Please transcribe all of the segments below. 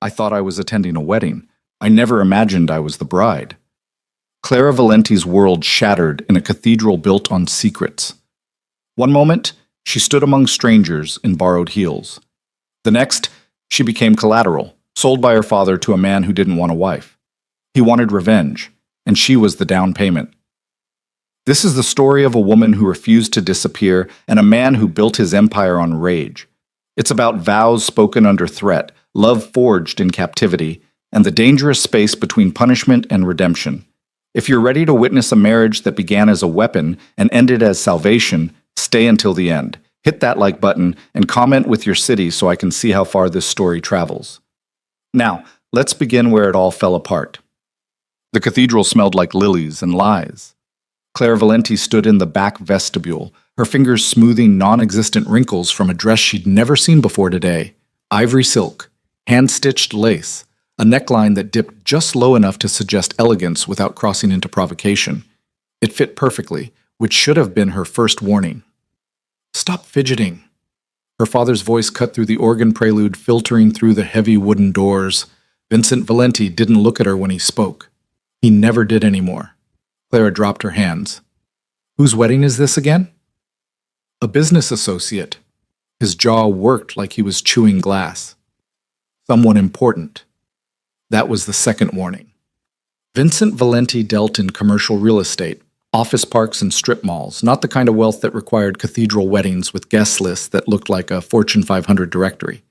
I thought I was attending a wedding. I never imagined I was the bride. Clara Valenti's world shattered in a cathedral built on secrets. One moment, she stood among strangers in borrowed heels. The next, she became collateral, sold by her father to a man who didn't want a wife. He wanted revenge, and she was the down payment. This is the story of a woman who refused to disappear and a man who built his empire on rage. It's about vows spoken under threat, love forged in captivity, and the dangerous space between punishment and redemption. If you're ready to witness a marriage that began as a weapon and ended as salvation, stay until the end. Hit that like button and comment with your city so I can see how far this story travels. Now, let's begin where it all fell apart. The cathedral smelled like lilies and lies. Clara Valenti stood in the back vestibule, her fingers smoothing non-existent wrinkles from a dress she'd never seen before today. Ivory silk, hand-stitched lace, a neckline that dipped just low enough to suggest elegance without crossing into provocation. It fit perfectly, which should have been her first warning. "Stop fidgeting." Her father's voice cut through the organ prelude filtering through the heavy wooden doors. Vincent Valenti didn't look at her when he spoke. He never did anymore. Clara dropped her hands. "Whose wedding is this again?" "A business associate." His jaw worked like he was chewing glass. "Someone important." That was the second warning. Vincent Valenti dealt in commercial real estate, office parks and strip malls, not the kind of wealth that required cathedral weddings with guest lists that looked like a Fortune 500 directory.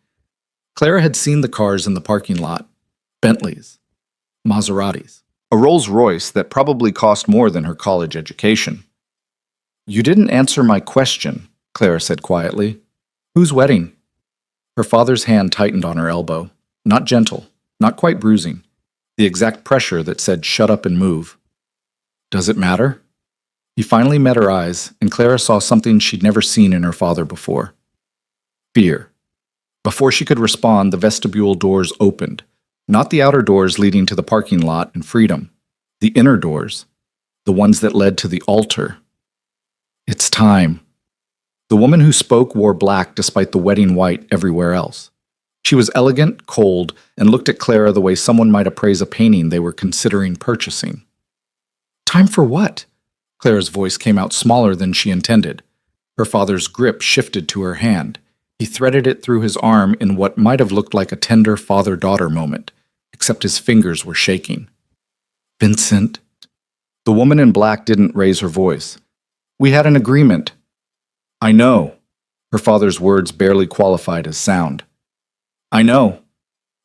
Clara had seen the cars in the parking lot. Bentleys. Maseratis. A Rolls-Royce that probably cost more than her college education. "You didn't answer my question," Clara said quietly. "Whose wedding?" Her father's hand tightened on her elbow. Not gentle, not quite bruising. The exact pressure that said shut up and move. "Does it matter?" He finally met her eyes, and Clara saw something she'd never seen in her father before. Fear. Before she could respond, the vestibule doors opened. Not the outer doors leading to the parking lot and freedom. The inner doors. The ones that led to the altar. "It's time." The woman who spoke wore black despite the wedding white everywhere else. She was elegant, cold, and looked at Clara the way someone might appraise a painting they were considering purchasing. "Time for what?" Clara's voice came out smaller than she intended. Her father's grip shifted to her hand. He threaded it through his arm in what might have looked like a tender father-daughter moment, except his fingers were shaking. "Vincent." The woman in black didn't raise her voice. "We had an agreement." "I know." Her father's words barely qualified as sound. "I know."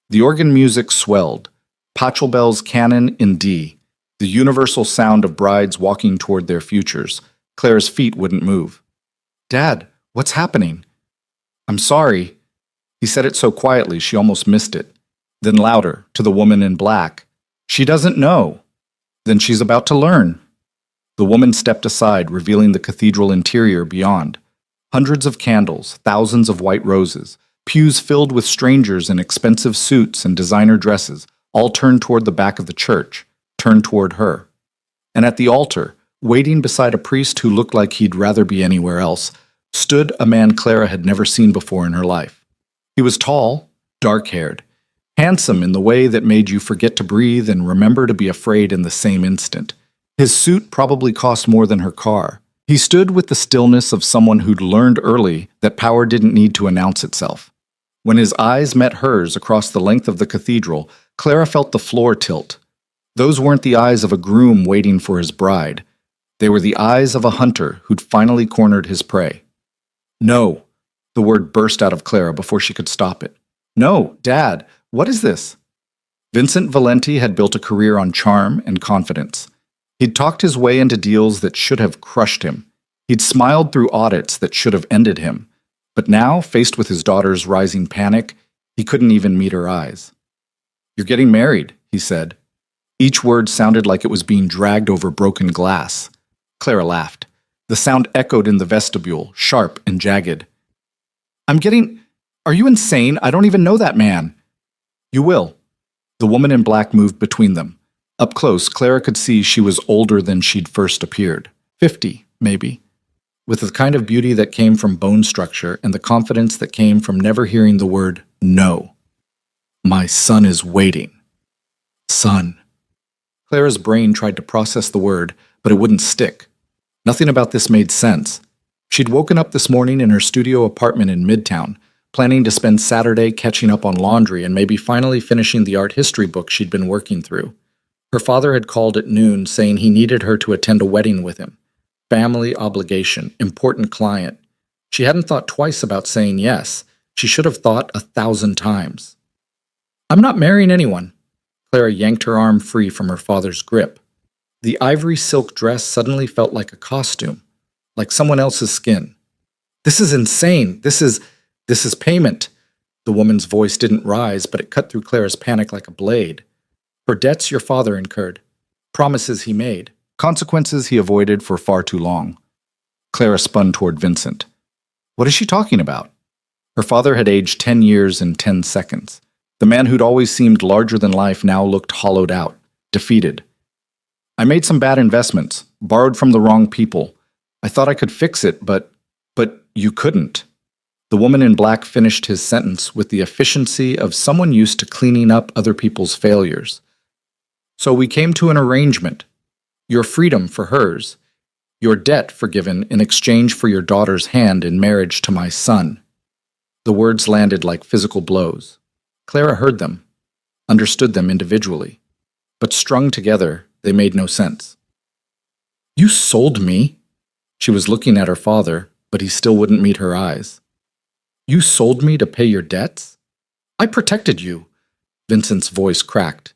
The organ music swelled. Pachelbel's canon in D. The universal sound of brides walking toward their futures. Clara's feet wouldn't move. "Dad, what's happening?" "I'm sorry." He said it so quietly she almost missed it. Then louder, to the woman in black. "She doesn't know." "Then she's about to learn." The woman stepped aside, revealing the cathedral interior beyond. Hundreds of candles, thousands of white roses, pews filled with strangers in expensive suits and designer dresses, all turned toward the back of the church, turned toward her. And at the altar, waiting beside a priest who looked like he'd rather be anywhere else, stood a man Clara had never seen before in her life. He was tall, dark-haired, handsome in the way that made you forget to breathe and remember to be afraid in the same instant. His suit probably cost more than her car. He stood with the stillness of someone who'd learned early that power didn't need to announce itself. When his eyes met hers across the length of the cathedral, Clara felt the floor tilt. Those weren't the eyes of a groom waiting for his bride. They were the eyes of a hunter who'd finally cornered his prey. "No!" The word burst out of Clara before she could stop it. "No, Dad, what is this?" Vincent Valenti had built a career on charm and confidence. He'd talked his way into deals that should have crushed him. He'd smiled through audits that should have ended him. But now, faced with his daughter's rising panic, he couldn't even meet her eyes. "You're getting married," he said. Each word sounded like it was being dragged over broken glass. Clara laughed. The sound echoed in the vestibule, sharp and jagged. Are you insane? I don't even know that man." "You will." The woman in black moved between them. Up close, Clara could see she was older than she'd first appeared. 50, maybe. With the kind of beauty that came from bone structure and the confidence that came from never hearing the word no. My son is waiting. Son. Clara's brain tried to process the word, but it wouldn't stick. Nothing about this made sense. She'd woken up this morning in her studio apartment in Midtown, planning to spend Saturday catching up on laundry and maybe finally finishing the art history book she'd been working through. Her father had called at noon saying he needed her to attend a wedding with him. Family obligation, important client. She hadn't thought twice about saying yes. She should have thought 1,000 times. I'm not marrying anyone. Clara yanked her arm free from her father's grip. The ivory silk dress suddenly felt like a costume, like someone else's skin. This is insane. This is payment. The woman's voice didn't rise, but it cut through Clara's panic like a blade. For debts your father incurred, promises he made, consequences he avoided for far too long. Clara spun toward Vincent. What is she talking about? Her father had aged 10 years in 10 seconds. The man who'd always seemed larger than life now looked hollowed out, defeated. I made some bad investments, borrowed from the wrong people. I thought I could fix it, but you couldn't. The woman in black finished his sentence with the efficiency of someone used to cleaning up other people's failures. So we came to an arrangement. Your freedom for hers. Your debt forgiven in exchange for your daughter's hand in marriage to my son. The words landed like physical blows. Clara heard them, understood them individually, but strung together, they made no sense. You sold me? She was looking at her father, but he still wouldn't meet her eyes. You sold me to pay your debts? I protected you. Vincent's voice cracked.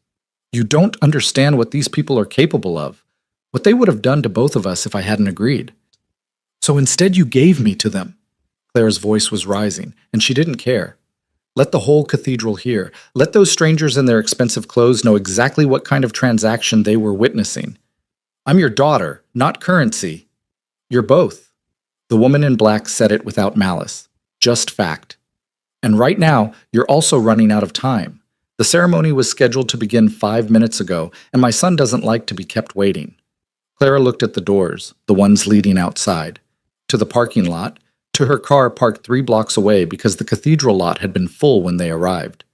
You don't understand what these people are capable of, what they would have done to both of us if I hadn't agreed. So instead you gave me to them. Clara's voice was rising, and she didn't care. Let the whole cathedral hear. Let those strangers in their expensive clothes know exactly what kind of transaction they were witnessing. I'm your daughter, not currency. You're both. The woman in black said it without malice, just fact. And right now, you're also running out of time. The ceremony was scheduled to begin 5 minutes ago, and my son doesn't like to be kept waiting. Clara looked at the doors, the ones leading outside, to the parking lot, to her car parked 3 blocks away because the cathedral lot had been full when they arrived.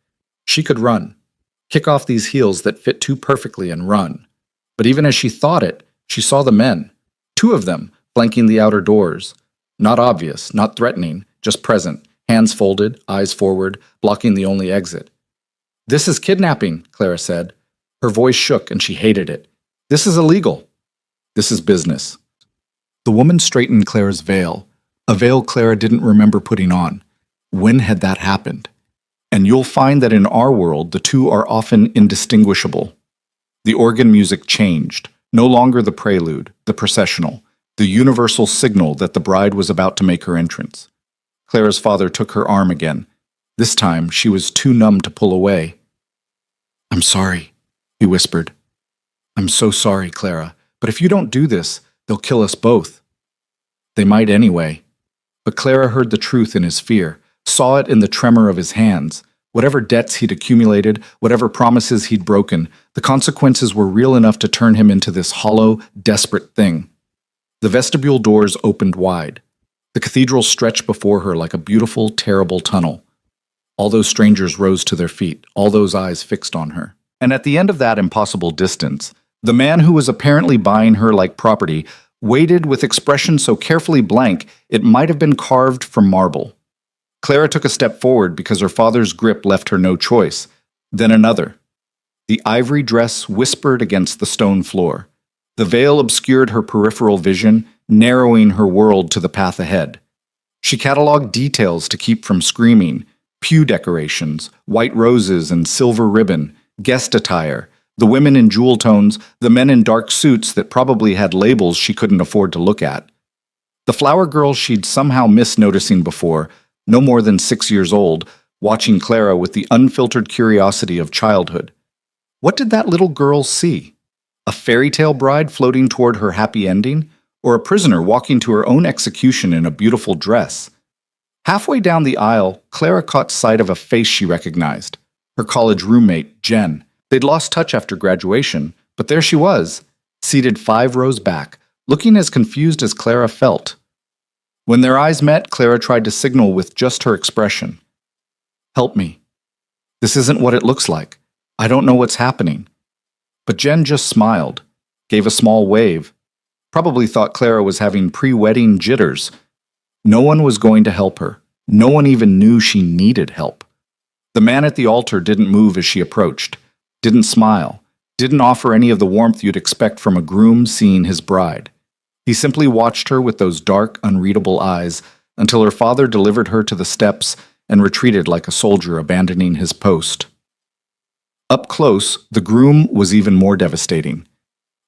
She could run, kick off these heels that fit too perfectly and run. But even as she thought it, she saw the men, 2 of them, flanking the outer doors. Not obvious, not threatening, just present, hands folded, eyes forward, blocking the only exit. This is kidnapping, Clara said. Her voice shook and she hated it. This is illegal. This is business. The woman straightened Clara's veil, a veil Clara didn't remember putting on. When had that happened? And you'll find that in our world, the two are often indistinguishable. The organ music changed, no longer the prelude, the processional, the universal signal that the bride was about to make her entrance. Clara's father took her arm again. This time, she was too numb to pull away. I'm sorry, he whispered. I'm so sorry, Clara, but if you don't do this, they'll kill us both. They might anyway. But Clara heard the truth in his fear, saw it in the tremor of his hands. Whatever debts he'd accumulated, whatever promises he'd broken, the consequences were real enough to turn him into this hollow, desperate thing. The vestibule doors opened wide. The cathedral stretched before her like a beautiful, terrible tunnel. All those strangers rose to their feet, all those eyes fixed on her. And at the end of that impossible distance, the man who was apparently buying her like property waited with expression so carefully blank it might have been carved from marble. Clara took a step forward because her father's grip left her no choice. Then another. The ivory dress whispered against the stone floor. The veil obscured her peripheral vision, narrowing her world to the path ahead. She cataloged details to keep from screaming: pew decorations, white roses and silver ribbon, guest attire, the women in jewel tones, the men in dark suits that probably had labels she couldn't afford to look at. The flower girl she'd somehow missed noticing before, no more than 6 years old, watching Clara with the unfiltered curiosity of childhood. What did that little girl see? A fairy tale bride floating toward her happy ending? Or a prisoner walking to her own execution in a beautiful dress? Halfway down the aisle, Clara caught sight of a face she recognized. Her college roommate, Jen. They'd lost touch after graduation, but there she was, seated 5 rows back, looking as confused as Clara felt. When their eyes met, Clara tried to signal with just her expression. Help me. This isn't what it looks like. I don't know what's happening. But Jen just smiled, gave a small wave, probably thought Clara was having pre-wedding jitters. No one was going to help her. No one even knew she needed help. The man at the altar didn't move as she approached, didn't smile, didn't offer any of the warmth you'd expect from a groom seeing his bride. He simply watched her with those dark, unreadable eyes until her father delivered her to the steps and retreated like a soldier abandoning his post. Up close, the groom was even more devastating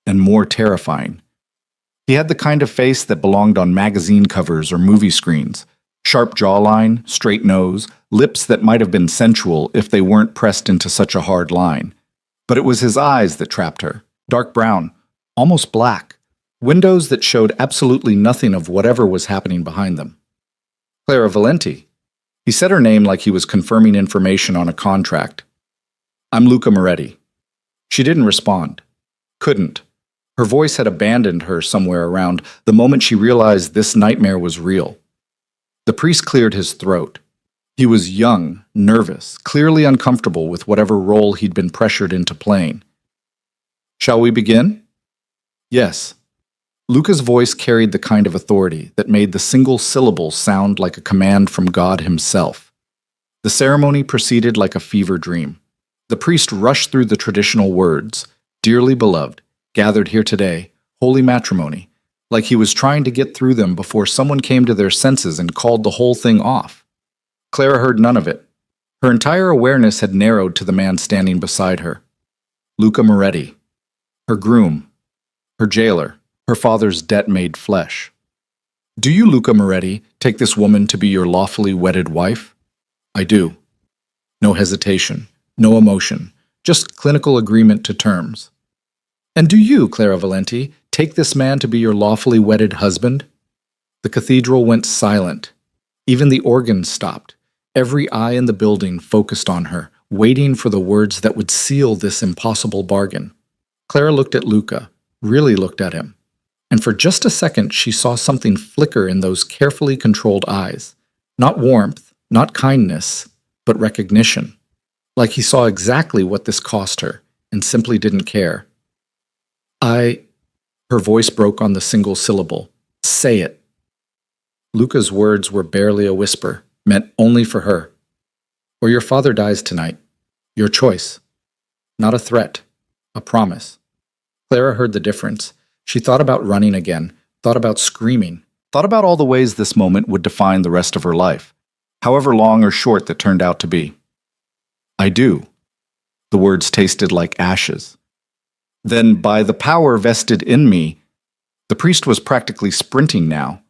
and more terrifying. He had the kind of face that belonged on magazine covers or movie screens. Sharp jawline, straight nose, lips that might have been sensual if they weren't pressed into such a hard line. But it was his eyes that trapped her, dark brown, almost black, windows that showed absolutely nothing of whatever was happening behind them. Clara Valenti. He said her name like he was confirming information on a contract. I'm Luca Moretti. She didn't respond. Couldn't. Her voice had abandoned her somewhere around the moment she realized this nightmare was real. The priest cleared his throat. He was young, nervous, clearly uncomfortable with whatever role he'd been pressured into playing. Shall we begin? Yes. Luca's voice carried the kind of authority that made the single syllable sound like a command from God himself. The ceremony proceeded like a fever dream. The priest rushed through the traditional words, dearly beloved, gathered here today, holy matrimony, like he was trying to get through them before someone came to their senses and called the whole thing off. Clara heard none of it. Her entire awareness had narrowed to the man standing beside her. Luca Moretti. Her groom. Her jailer. Her father's debt made flesh. Do you, Luca Moretti, take this woman to be your lawfully wedded wife? I do. No hesitation. No emotion. Just clinical agreement to terms. And do you, Clara Valenti, take this man to be your lawfully wedded husband? The cathedral went silent. Even the organ stopped. Every eye in the building focused on her, waiting for the words that would seal this impossible bargain. Clara looked at Luca, really looked at him. And for just a second she saw something flicker in those carefully controlled eyes. Not warmth, not kindness, but recognition. Like he saw exactly what this cost her, and simply didn't care. Her voice broke on the single syllable. Say it. Luca's words were barely a whisper, meant only for her. Or your father dies tonight. Your choice. Not a threat. A promise. Clara heard the difference. She thought about running again, thought about screaming, thought about all the ways this moment would define the rest of her life, however long or short that turned out to be. I do. The words tasted like ashes. Then, by the power vested in me, the priest was practically sprinting now.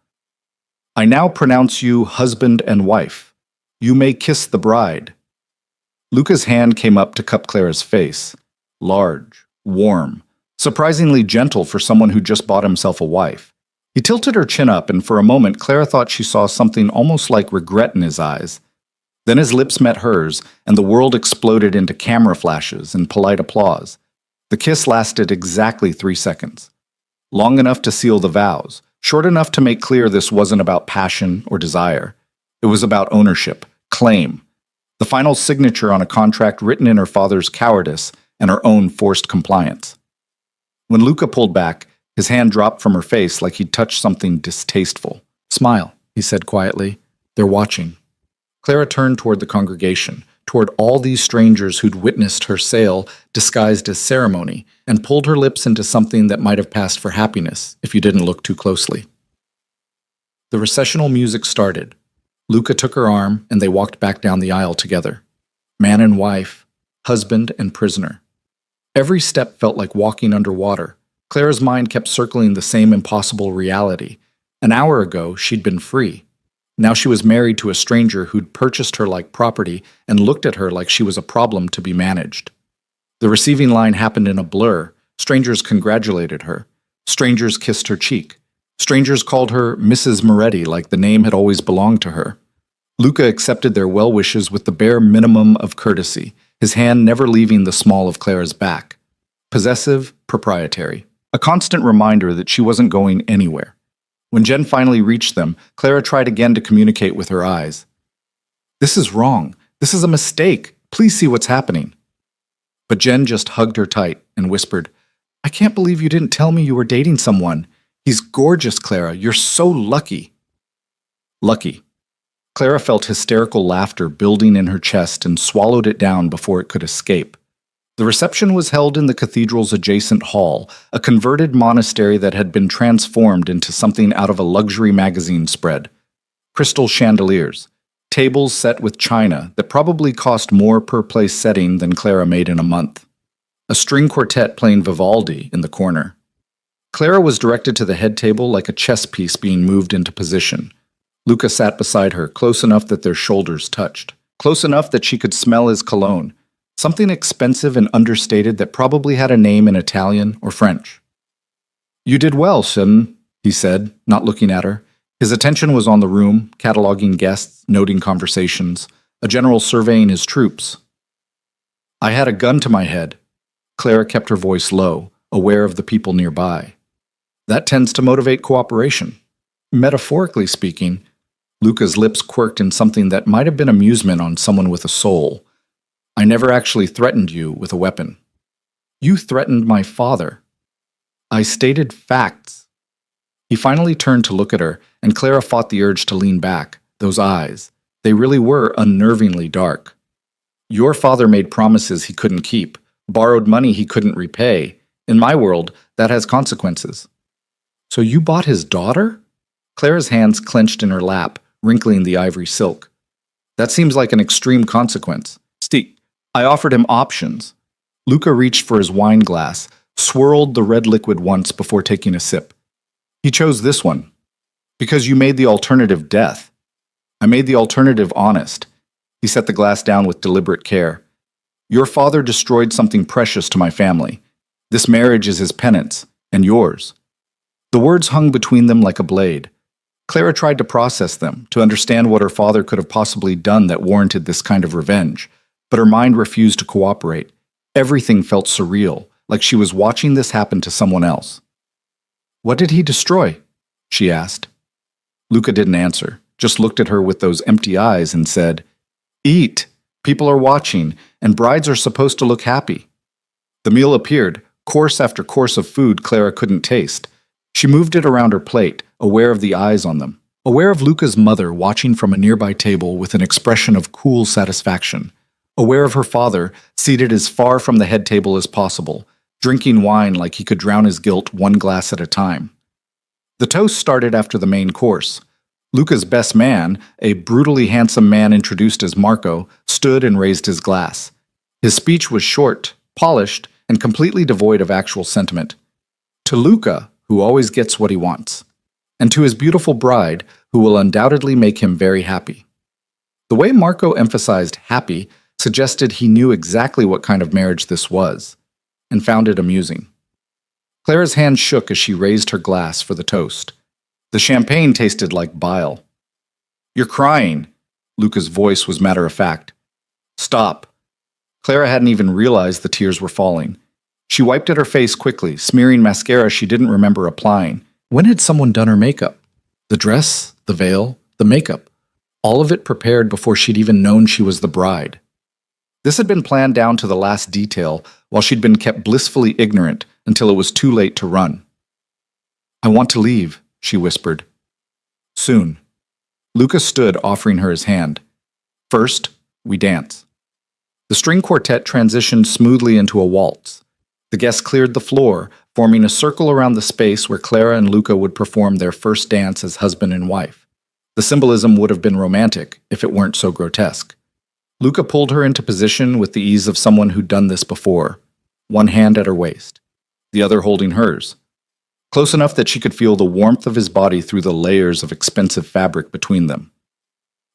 I now pronounce you husband and wife. You may kiss the bride. Luca's hand came up to cup Clara's face. Large, warm, surprisingly gentle for someone who just bought himself a wife. He tilted her chin up, and for a moment Clara thought she saw something almost like regret in his eyes. Then his lips met hers, and the world exploded into camera flashes and polite applause. The kiss lasted exactly 3 seconds. Long enough to seal the vows, short enough to make clear this wasn't about passion or desire. It was about ownership, claim, the final signature on a contract written in her father's cowardice and her own forced compliance. When Luca pulled back, his hand dropped from her face like he'd touched something distasteful. Smile, he said quietly. They're watching. Clara turned toward the congregation, toward all these strangers who'd witnessed her sale disguised as ceremony, and pulled her lips into something that might have passed for happiness if you didn't look too closely. The recessional music started. Luca took her arm, and they walked back down the aisle together. Man and wife, husband and prisoner. Every step felt like walking underwater. Clara's mind kept circling the same impossible reality. An hour ago, she'd been free. Now she was married to a stranger who'd purchased her like property and looked at her like she was a problem to be managed. The receiving line happened in a blur. Strangers congratulated her. Strangers kissed her cheek. Strangers called her Mrs. Moretti like the name had always belonged to her. Luca accepted their well wishes with the bare minimum of courtesy, his hand never leaving the small of Clara's back. Possessive, proprietary. A constant reminder that she wasn't going anywhere. When Jen finally reached them, Clara tried again to communicate with her eyes. This is wrong. This is a mistake. Please see what's happening. But Jen just hugged her tight and whispered, I can't believe you didn't tell me you were dating someone. He's gorgeous, Clara. You're so lucky. Lucky. Clara felt hysterical laughter building in her chest and swallowed it down before it could escape. The reception was held in the cathedral's adjacent hall, a converted monastery that had been transformed into something out of a luxury magazine spread. Crystal chandeliers, tables set with china that probably cost more per place setting than Clara made in a month. A string quartet playing Vivaldi in the corner. Clara was directed to the head table like a chess piece being moved into position. Luca sat beside her, close enough that their shoulders touched, close enough that she could smell his cologne, something expensive and understated that probably had a name in Italian or French. You did well, Sun, he said, not looking at her. His attention was on the room, cataloging guests, noting conversations, a general surveying his troops. I had a gun to my head. Clara kept her voice low, aware of the people nearby. That tends to motivate cooperation. Metaphorically speaking, Luca's lips quirked in something that might have been amusement on someone with a soul. I never actually threatened you with a weapon. You threatened my father. I stated facts. He finally turned to look at her, and Clara fought the urge to lean back. Those eyes, they really were unnervingly dark. Your father made promises he couldn't keep, borrowed money he couldn't repay. In my world, that has consequences. So you bought his daughter? Clara's hands clenched in her lap, wrinkling the ivory silk. That seems like an extreme consequence. Steve, I offered him options. Luca reached for his wine glass, swirled the red liquid once before taking a sip. He chose this one. Because you made the alternative death. I made the alternative honest. He set the glass down with deliberate care. Your father destroyed something precious to my family. This marriage is his penance, and yours. The words hung between them like a blade. Clara tried to process them, to understand what her father could have possibly done that warranted this kind of revenge, but her mind refused to cooperate. Everything felt surreal, like she was watching this happen to someone else. What did he destroy? She asked. Luca didn't answer, just looked at her with those empty eyes and said, Eat. People are watching, and brides are supposed to look happy. The meal appeared, course after course of food Clara couldn't taste. She moved it around her plate, aware of the eyes on them, aware of Luca's mother watching from a nearby table with an expression of cool satisfaction, aware of her father seated as far from the head table as possible, drinking wine like he could drown his guilt one glass at a time. The toast started after the main course. Luca's best man, a brutally handsome man introduced as Marco, stood and raised his glass. His speech was short, polished, and completely devoid of actual sentiment. To Luca, who always gets what he wants, and to his beautiful bride, who will undoubtedly make him very happy. The way Marco emphasized happy suggested he knew exactly what kind of marriage this was, and found it amusing. Clara's hand shook as she raised her glass for the toast. The champagne tasted like bile. You're crying. Luca's voice was matter-of-fact. Stop. Clara hadn't even realized the tears were falling. She wiped at her face quickly, smearing mascara she didn't remember applying. When had someone done her makeup? The dress, the veil, the makeup. All of it prepared before she'd even known she was the bride. This had been planned down to the last detail while she'd been kept blissfully ignorant until it was too late to run. I want to leave, she whispered. Soon. Luca stood, offering her his hand. First, we dance. The string quartet transitioned smoothly into a waltz. The guests cleared the floor, forming a circle around the space where Clara and Luca would perform their first dance as husband and wife. The symbolism would have been romantic if it weren't so grotesque. Luca pulled her into position with the ease of someone who'd done this before, one hand at her waist, the other holding hers, close enough that she could feel the warmth of his body through the layers of expensive fabric between them.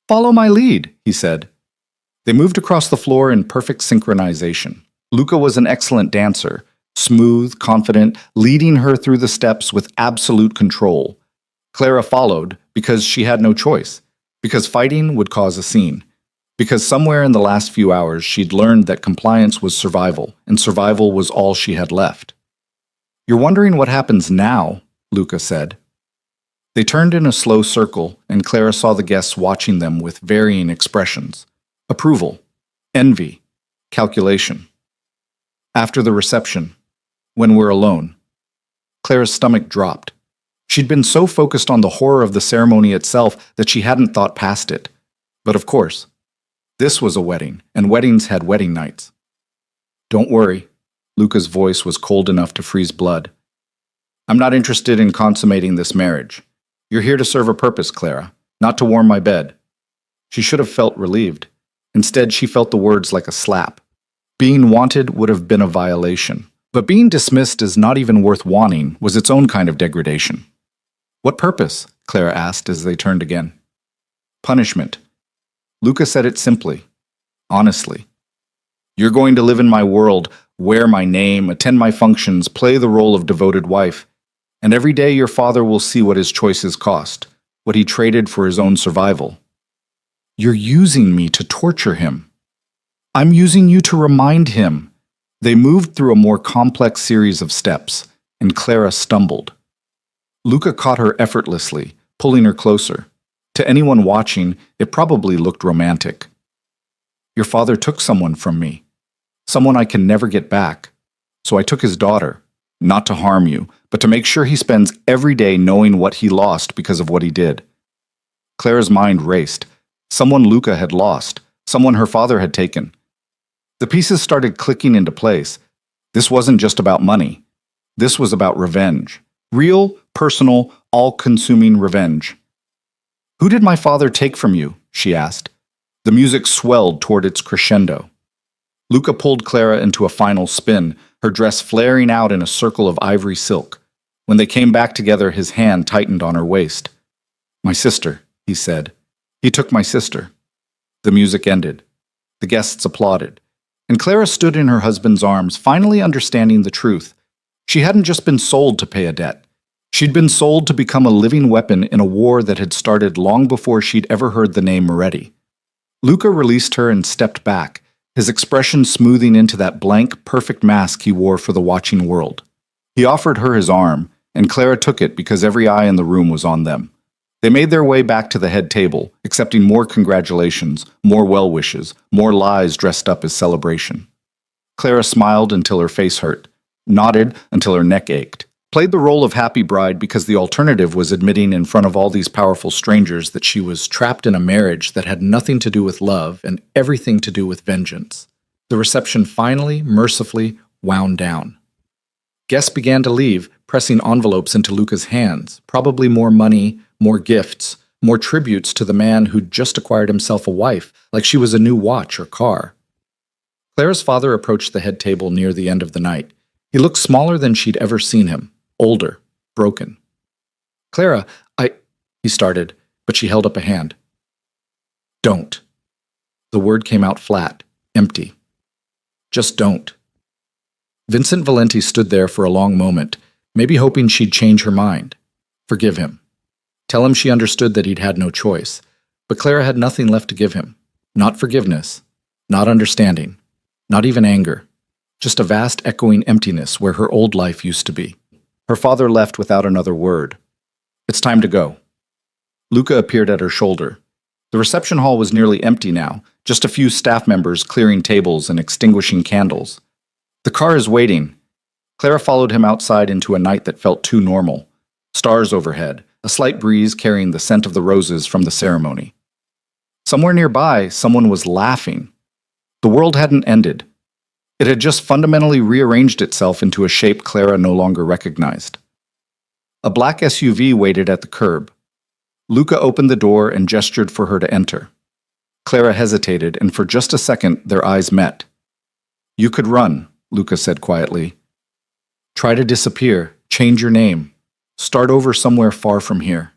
Follow my lead, he said. They moved across the floor in perfect synchronization. Luca was an excellent dancer, smooth, confident, leading her through the steps with absolute control. Clara followed because she had no choice, because fighting would cause a scene, because somewhere in the last few hours she'd learned that compliance was survival, and survival was all she had left. You're wondering what happens now, Luca said. They turned in a slow circle, and Clara saw the guests watching them with varying expressions. Approval, envy, calculation. After the reception, when we're alone, Clara's stomach dropped. She'd been so focused on the horror of the ceremony itself that she hadn't thought past it. But of course, this was a wedding, and weddings had wedding nights. Don't worry, Luca's voice was cold enough to freeze blood. I'm not interested in consummating this marriage. You're here to serve a purpose, Clara, not to warm my bed. She should have felt relieved. Instead, she felt the words like a slap. Being wanted would have been a violation, but being dismissed as not even worth wanting was its own kind of degradation. What purpose? Clara asked as they turned again. Punishment. Luca said it simply, honestly. You're going to live in my world, wear my name, attend my functions, play the role of devoted wife, and every day your father will see what his choices cost, what he traded for his own survival. You're using me to torture him. I'm using you to remind him. They moved through a more complex series of steps, and Clara stumbled. Luca caught her effortlessly, pulling her closer. To anyone watching, it probably looked romantic. Your father took someone from me, someone I can never get back. So I took his daughter, not to harm you, but to make sure he spends every day knowing what he lost because of what he did. Clara's mind raced. Someone Luca had lost, someone her father had taken. The pieces started clicking into place. This wasn't just about money. This was about revenge. Real, personal, all-consuming revenge. Who did my father take from you? She asked. The music swelled toward its crescendo. Luca pulled Clara into a final spin, her dress flaring out in a circle of ivory silk. When they came back together, his hand tightened on her waist. My sister, he said. He took my sister. The music ended. The guests applauded. And Clara stood in her husband's arms, finally understanding the truth. She hadn't just been sold to pay a debt. She'd been sold to become a living weapon in a war that had started long before she'd ever heard the name Moretti. Luca released her and stepped back, his expression smoothing into that blank, perfect mask he wore for the watching world. He offered her his arm, and Clara took it because every eye in the room was on them. They made their way back to the head table, accepting more congratulations, more well wishes, more lies dressed up as celebration. Clara smiled until her face hurt, nodded until her neck ached, played the role of happy bride because the alternative was admitting in front of all these powerful strangers that she was trapped in a marriage that had nothing to do with love and everything to do with vengeance. The reception finally, mercifully, wound down. Guests began to leave, pressing envelopes into Luca's hands, probably more money, more gifts, more tributes to the man who'd just acquired himself a wife, like she was a new watch or car. Clara's father approached the head table near the end of the night. He looked smaller than she'd ever seen him, older, broken. Clara, he started, but she held up a hand. Don't. The word came out flat, empty. Just don't. Vincent Valenti stood there for a long moment, maybe hoping she'd change her mind. Forgive him. Tell him she understood that he'd had no choice. But Clara had nothing left to give him. Not forgiveness, not understanding, not even anger. Just a vast echoing emptiness where her old life used to be. Her father left without another word. It's time to go. Luca appeared at her shoulder. The reception hall was nearly empty now, just a few staff members clearing tables and extinguishing candles. The car is waiting. Clara followed him outside into a night that felt too normal. Stars overhead, a slight breeze carrying the scent of the roses from the ceremony. Somewhere nearby, someone was laughing. The world hadn't ended. It had just fundamentally rearranged itself into a shape Clara no longer recognized. A black SUV waited at the curb. Luca opened the door and gestured for her to enter. Clara hesitated, and for just a second their eyes met. You could run, Luca said quietly. Try to disappear, change your name, start over somewhere far from here.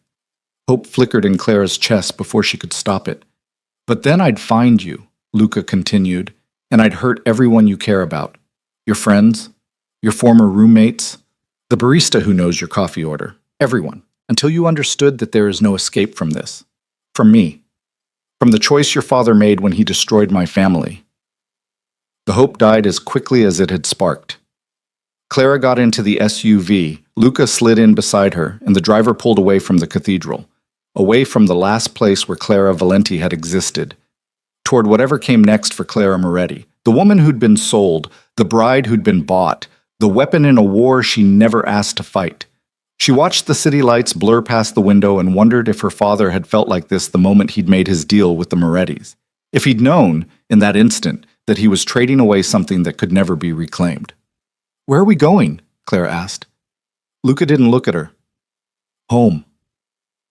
Hope flickered in Clara's chest before she could stop it. But then I'd find you, Luca continued, and I'd hurt everyone you care about. Your friends, your former roommates, the barista who knows your coffee order, everyone, until you understood that there is no escape from this. From me. From the choice your father made when he destroyed my family. The hope died as quickly as it had sparked. Clara got into the SUV, Luca slid in beside her, and the driver pulled away from the cathedral, away from the last place where Clara Valenti had existed, toward whatever came next for Clara Moretti, The woman who'd been sold, the bride who'd been bought, the weapon in a war she never asked to fight. She watched the city lights blur past the window and wondered if her father had felt like this the moment he'd made his deal with the Morettis. If he'd known, in that instant, that he was trading away something that could never be reclaimed. "Where are we going?" Clara asked. Luca didn't look at her. Home.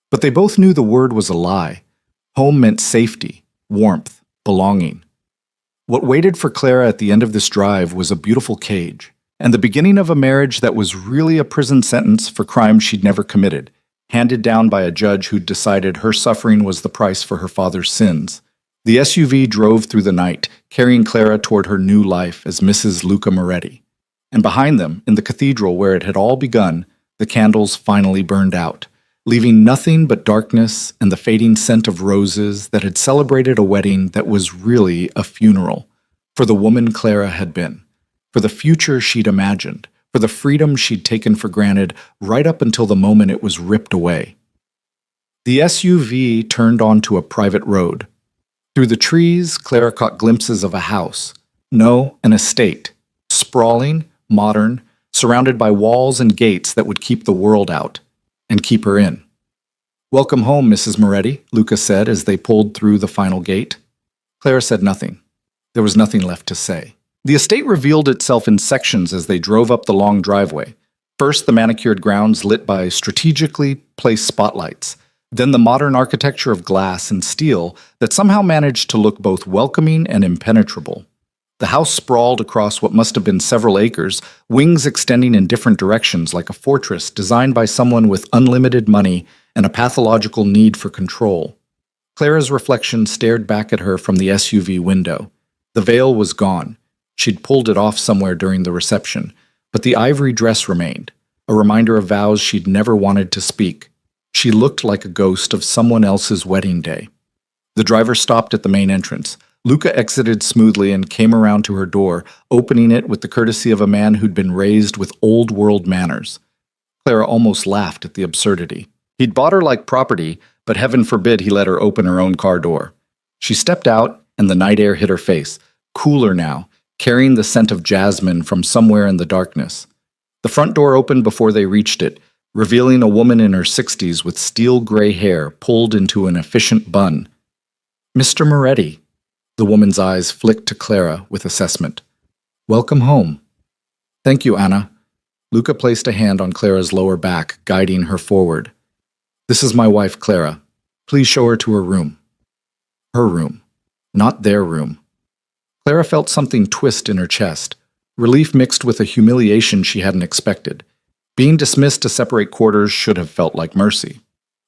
But they both knew the word was a lie. Home meant safety, warmth, belonging. What waited for Clara at the end of this drive was a beautiful cage, and the beginning of a marriage that was really a prison sentence for crimes she'd never committed, handed down by a judge who'd decided her suffering was the price for her father's sins. The SUV drove through the night, carrying Clara toward her new life as Mrs. Luca Moretti. And behind them, in the cathedral where it had all begun, the candles finally burned out, leaving nothing but darkness and the fading scent of roses that had celebrated a wedding that was really a funeral for the woman Clara had been, for the future she'd imagined, for the freedom she'd taken for granted right up until the moment it was ripped away. The SUV turned onto a private road. Through the trees, Clara caught glimpses of a house. No, an estate. Sprawling, modern, surrounded by walls and gates that would keep the world out, and keep her in. "Welcome home, Mrs. Moretti," Luca said as they pulled through the final gate. Clara said nothing. There was nothing left to say. The estate revealed itself in sections as they drove up the long driveway. First, the manicured grounds lit by strategically placed spotlights. Then the modern architecture of glass and steel that somehow managed to look both welcoming and impenetrable. The house sprawled across what must have been several acres, wings extending in different directions like a fortress designed by someone with unlimited money and a pathological need for control. Clara's reflection stared back at her from the SUV window. The veil was gone. She'd pulled it off somewhere during the reception, but the ivory dress remained, a reminder of vows she'd never wanted to speak. She looked like a ghost of someone else's wedding day. The driver stopped at the main entrance. Luca exited smoothly and came around to her door, opening it with the courtesy of a man who'd been raised with old-world manners. Clara almost laughed at the absurdity. He'd bought her like property, but heaven forbid he let her open her own car door. She stepped out, and the night air hit her face, cooler now, carrying the scent of jasmine from somewhere in the darkness. The front door opened before they reached it, revealing a woman in her 60s with steel-gray hair pulled into an efficient bun. "Mr. Moretti." The woman's eyes flicked to Clara with assessment. "Welcome home." "Thank you, Anna." Luca placed a hand on Clara's lower back, guiding her forward. "This is my wife, Clara. Please show her to her room." Her room, not their room. Clara felt something twist in her chest, relief mixed with a humiliation she hadn't expected. Being dismissed to separate quarters should have felt like mercy.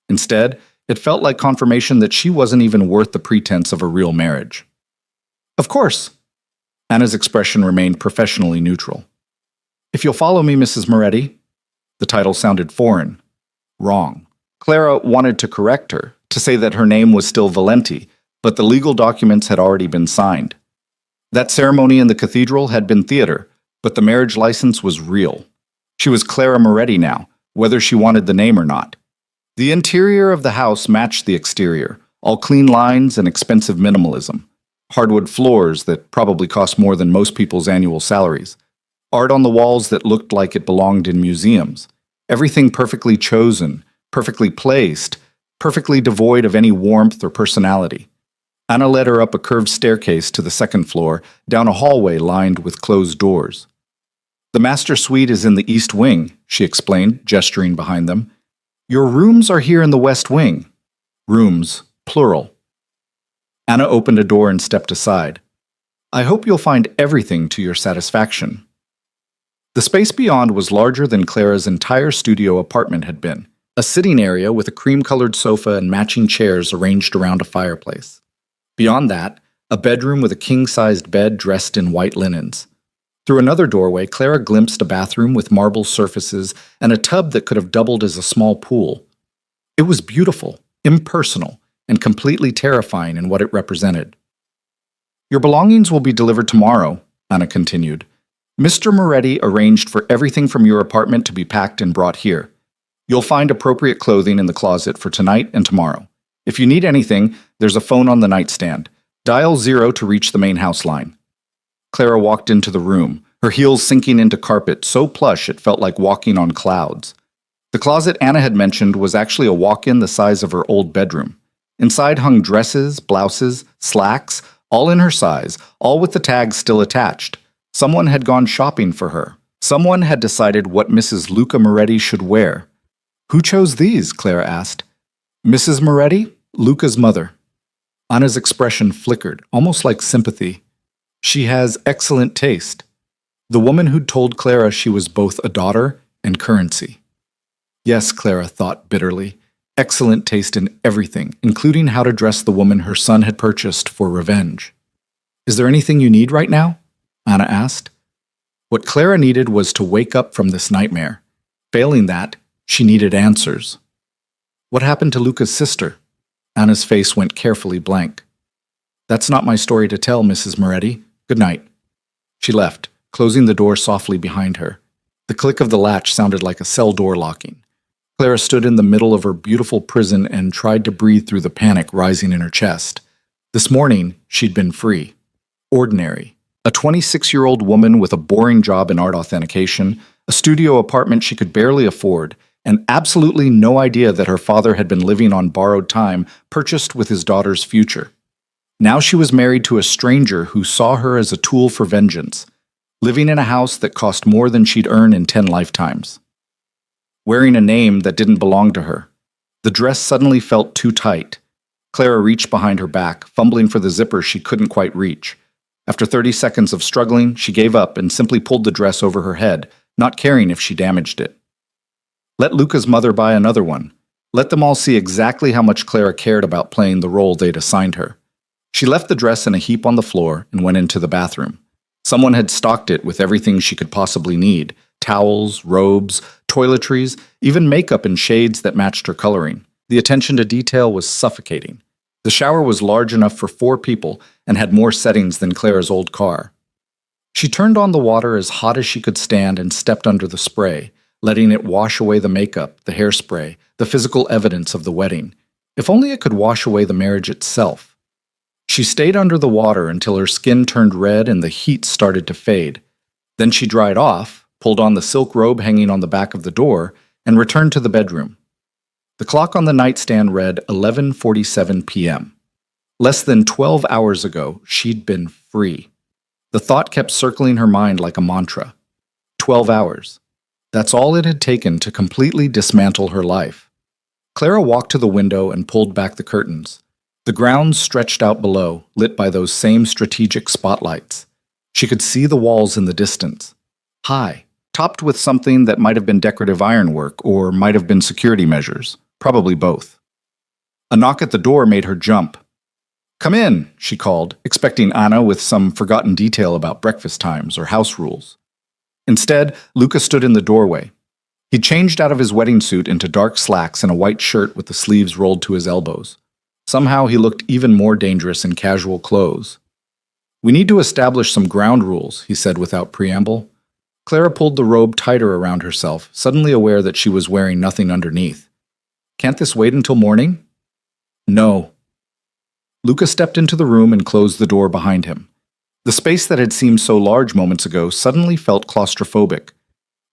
Instead, it felt like confirmation that she wasn't even worth the pretense of a real marriage. "Of course." Anna's expression remained professionally neutral. "If you'll follow me, Mrs. Moretti." The title sounded foreign. Wrong. Clara wanted to correct her, to say that her name was still Valenti, but the legal documents had already been signed. That ceremony in the cathedral had been theater, but the marriage license was real. She was Clara Moretti now, whether she wanted the name or not. The interior of the house matched the exterior, all clean lines and expensive minimalism. Hardwood floors that probably cost more than most people's annual salaries. Art on the walls that looked like it belonged in museums. Everything perfectly chosen, perfectly placed, perfectly devoid of any warmth or personality. Anna led her up a curved staircase to the second floor, down a hallway lined with closed doors. "The master suite is in the east wing," she explained, gesturing behind them. "Your rooms are here in the west wing." Rooms, plural. Anna opened a door and stepped aside. "I hope you'll find everything to your satisfaction." The space beyond was larger than Clara's entire studio apartment had been, a sitting area with a cream-colored sofa and matching chairs arranged around a fireplace. Beyond that, a bedroom with a king-sized bed dressed in white linens. Through another doorway, Clara glimpsed a bathroom with marble surfaces and a tub that could have doubled as a small pool. It was beautiful, impersonal, and completely terrifying in what it represented. "Your belongings will be delivered tomorrow," Anna continued. "Mr. Moretti arranged for everything from your apartment to be packed and brought here. You'll find appropriate clothing in the closet for tonight and tomorrow. If you need anything, there's a phone on the nightstand. Dial 0 to reach the main house line." Clara walked into the room, her heels sinking into carpet so plush it felt like walking on clouds. The closet Anna had mentioned was actually a walk-in the size of her old bedroom. Inside hung dresses, blouses, slacks, all in her size, all with the tags still attached. Someone had gone shopping for her. Someone had decided what Mrs. Luca Moretti should wear. "Who chose these?" Clara asked. "Mrs. Moretti, Luca's mother." Anna's expression flickered, almost like sympathy. "She has excellent taste." The woman who'd told Clara she was both a daughter and currency. Yes, Clara thought bitterly. Excellent taste in everything, including how to dress the woman her son had purchased for revenge. "Is there anything you need right now?" Anna asked. What Clara needed was to wake up from this nightmare. Failing that, she needed answers. "What happened to Luca's sister?" Anna's face went carefully blank. "That's not my story to tell, Mrs. Moretti. Good night." She left, closing the door softly behind her. The click of the latch sounded like a cell door locking. Clara stood in the middle of her beautiful prison and tried to breathe through the panic rising in her chest. This morning, she'd been free. Ordinary. A 26-year-old woman with a boring job in art authentication, a studio apartment she could barely afford, and absolutely no idea that her father had been living on borrowed time purchased with his daughter's future. Now she was married to a stranger who saw her as a tool for vengeance, living in a house that cost more than she'd earn in 10 lifetimes. Wearing a name that didn't belong to her. The dress suddenly felt too tight. Clara reached behind her back, fumbling for the zipper she couldn't quite reach. After 30 seconds of struggling, she gave up and simply pulled the dress over her head, not caring if she damaged it. Let Luca's mother buy another one. Let them all see exactly how much Clara cared about playing the role they'd assigned her. She left the dress in a heap on the floor and went into the bathroom. Someone had stocked it with everything she could possibly need: towels, robes, toiletries, even makeup in shades that matched her coloring. The attention to detail was suffocating. The shower was large enough for 4 people and had more settings than Clara's old car. She turned on the water as hot as she could stand and stepped under the spray, letting it wash away the makeup, the hairspray, the physical evidence of the wedding. If only it could wash away the marriage itself. She stayed under the water until her skin turned red and the heat started to fade. Then she dried off, pulled on the silk robe hanging on the back of the door, and returned to the bedroom. The clock on the nightstand read 11:47 p.m. Less than 12 hours ago, she'd been free. The thought kept circling her mind like a mantra. 12 hours. That's all it had taken to completely dismantle her life. Clara walked to the window and pulled back the curtains. The grounds stretched out below, lit by those same strategic spotlights. She could see the walls in the distance. High, topped with something that might have been decorative ironwork or might have been security measures. Probably both. A knock at the door made her jump. "Come in," she called, expecting Anna with some forgotten detail about breakfast times or house rules. Instead, Luca stood in the doorway. He changed out of his wedding suit into dark slacks and a white shirt with the sleeves rolled to his elbows. Somehow he looked even more dangerous in casual clothes. "We need to establish some ground rules," he said without preamble. Clara pulled the robe tighter around herself, suddenly aware that she was wearing nothing underneath. "Can't this wait until morning?" "No." Luca stepped into the room and closed the door behind him. The space that had seemed so large moments ago suddenly felt claustrophobic.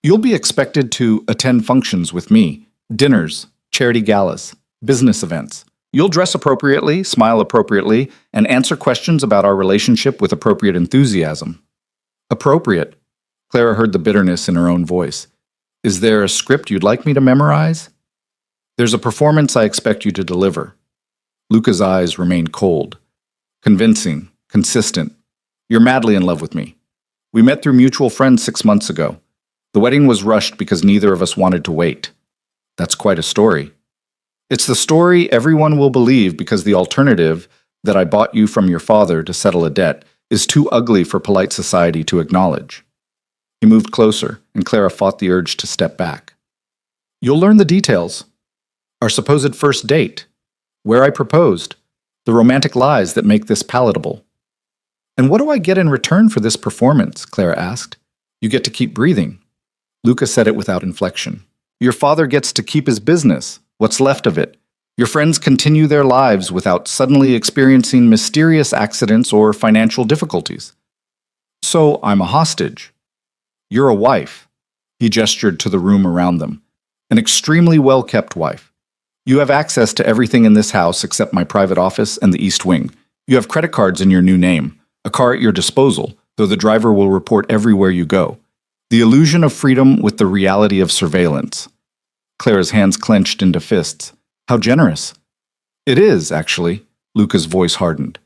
"You'll be expected to attend functions with me, dinners, charity galas, business events. You'll dress appropriately, smile appropriately, and answer questions about our relationship with appropriate enthusiasm." Appropriate. Clara heard the bitterness in her own voice. "Is there a script you'd like me to memorize?" "There's a performance I expect you to deliver." Luca's eyes remained cold. "Convincing, consistent. You're madly in love with me. We met through mutual friends 6 months ago. The wedding was rushed because neither of us wanted to wait." "That's quite a story." "It's the story everyone will believe because the alternative, that I bought you from your father to settle a debt, is too ugly for polite society to acknowledge." He moved closer, and Clara fought the urge to step back. "You'll learn the details. Our supposed first date, where I proposed, the romantic lies that make this palatable." "And what do I get in return for this performance?" Clara asked. "You get to keep breathing." Luca said it without inflection. "Your father gets to keep his business, what's left of it. Your friends continue their lives without suddenly experiencing mysterious accidents or financial difficulties." So I'm a hostage. You're a wife. He gestured to the room around them. An extremely well-kept wife. You have access to everything in this house except my private office and the East Wing. You have credit cards in your new name, a car at your disposal, though the driver will report everywhere you go. The illusion of freedom with the reality of surveillance. Clara's hands clenched into fists. How generous. It is, actually. Luca's voice hardened.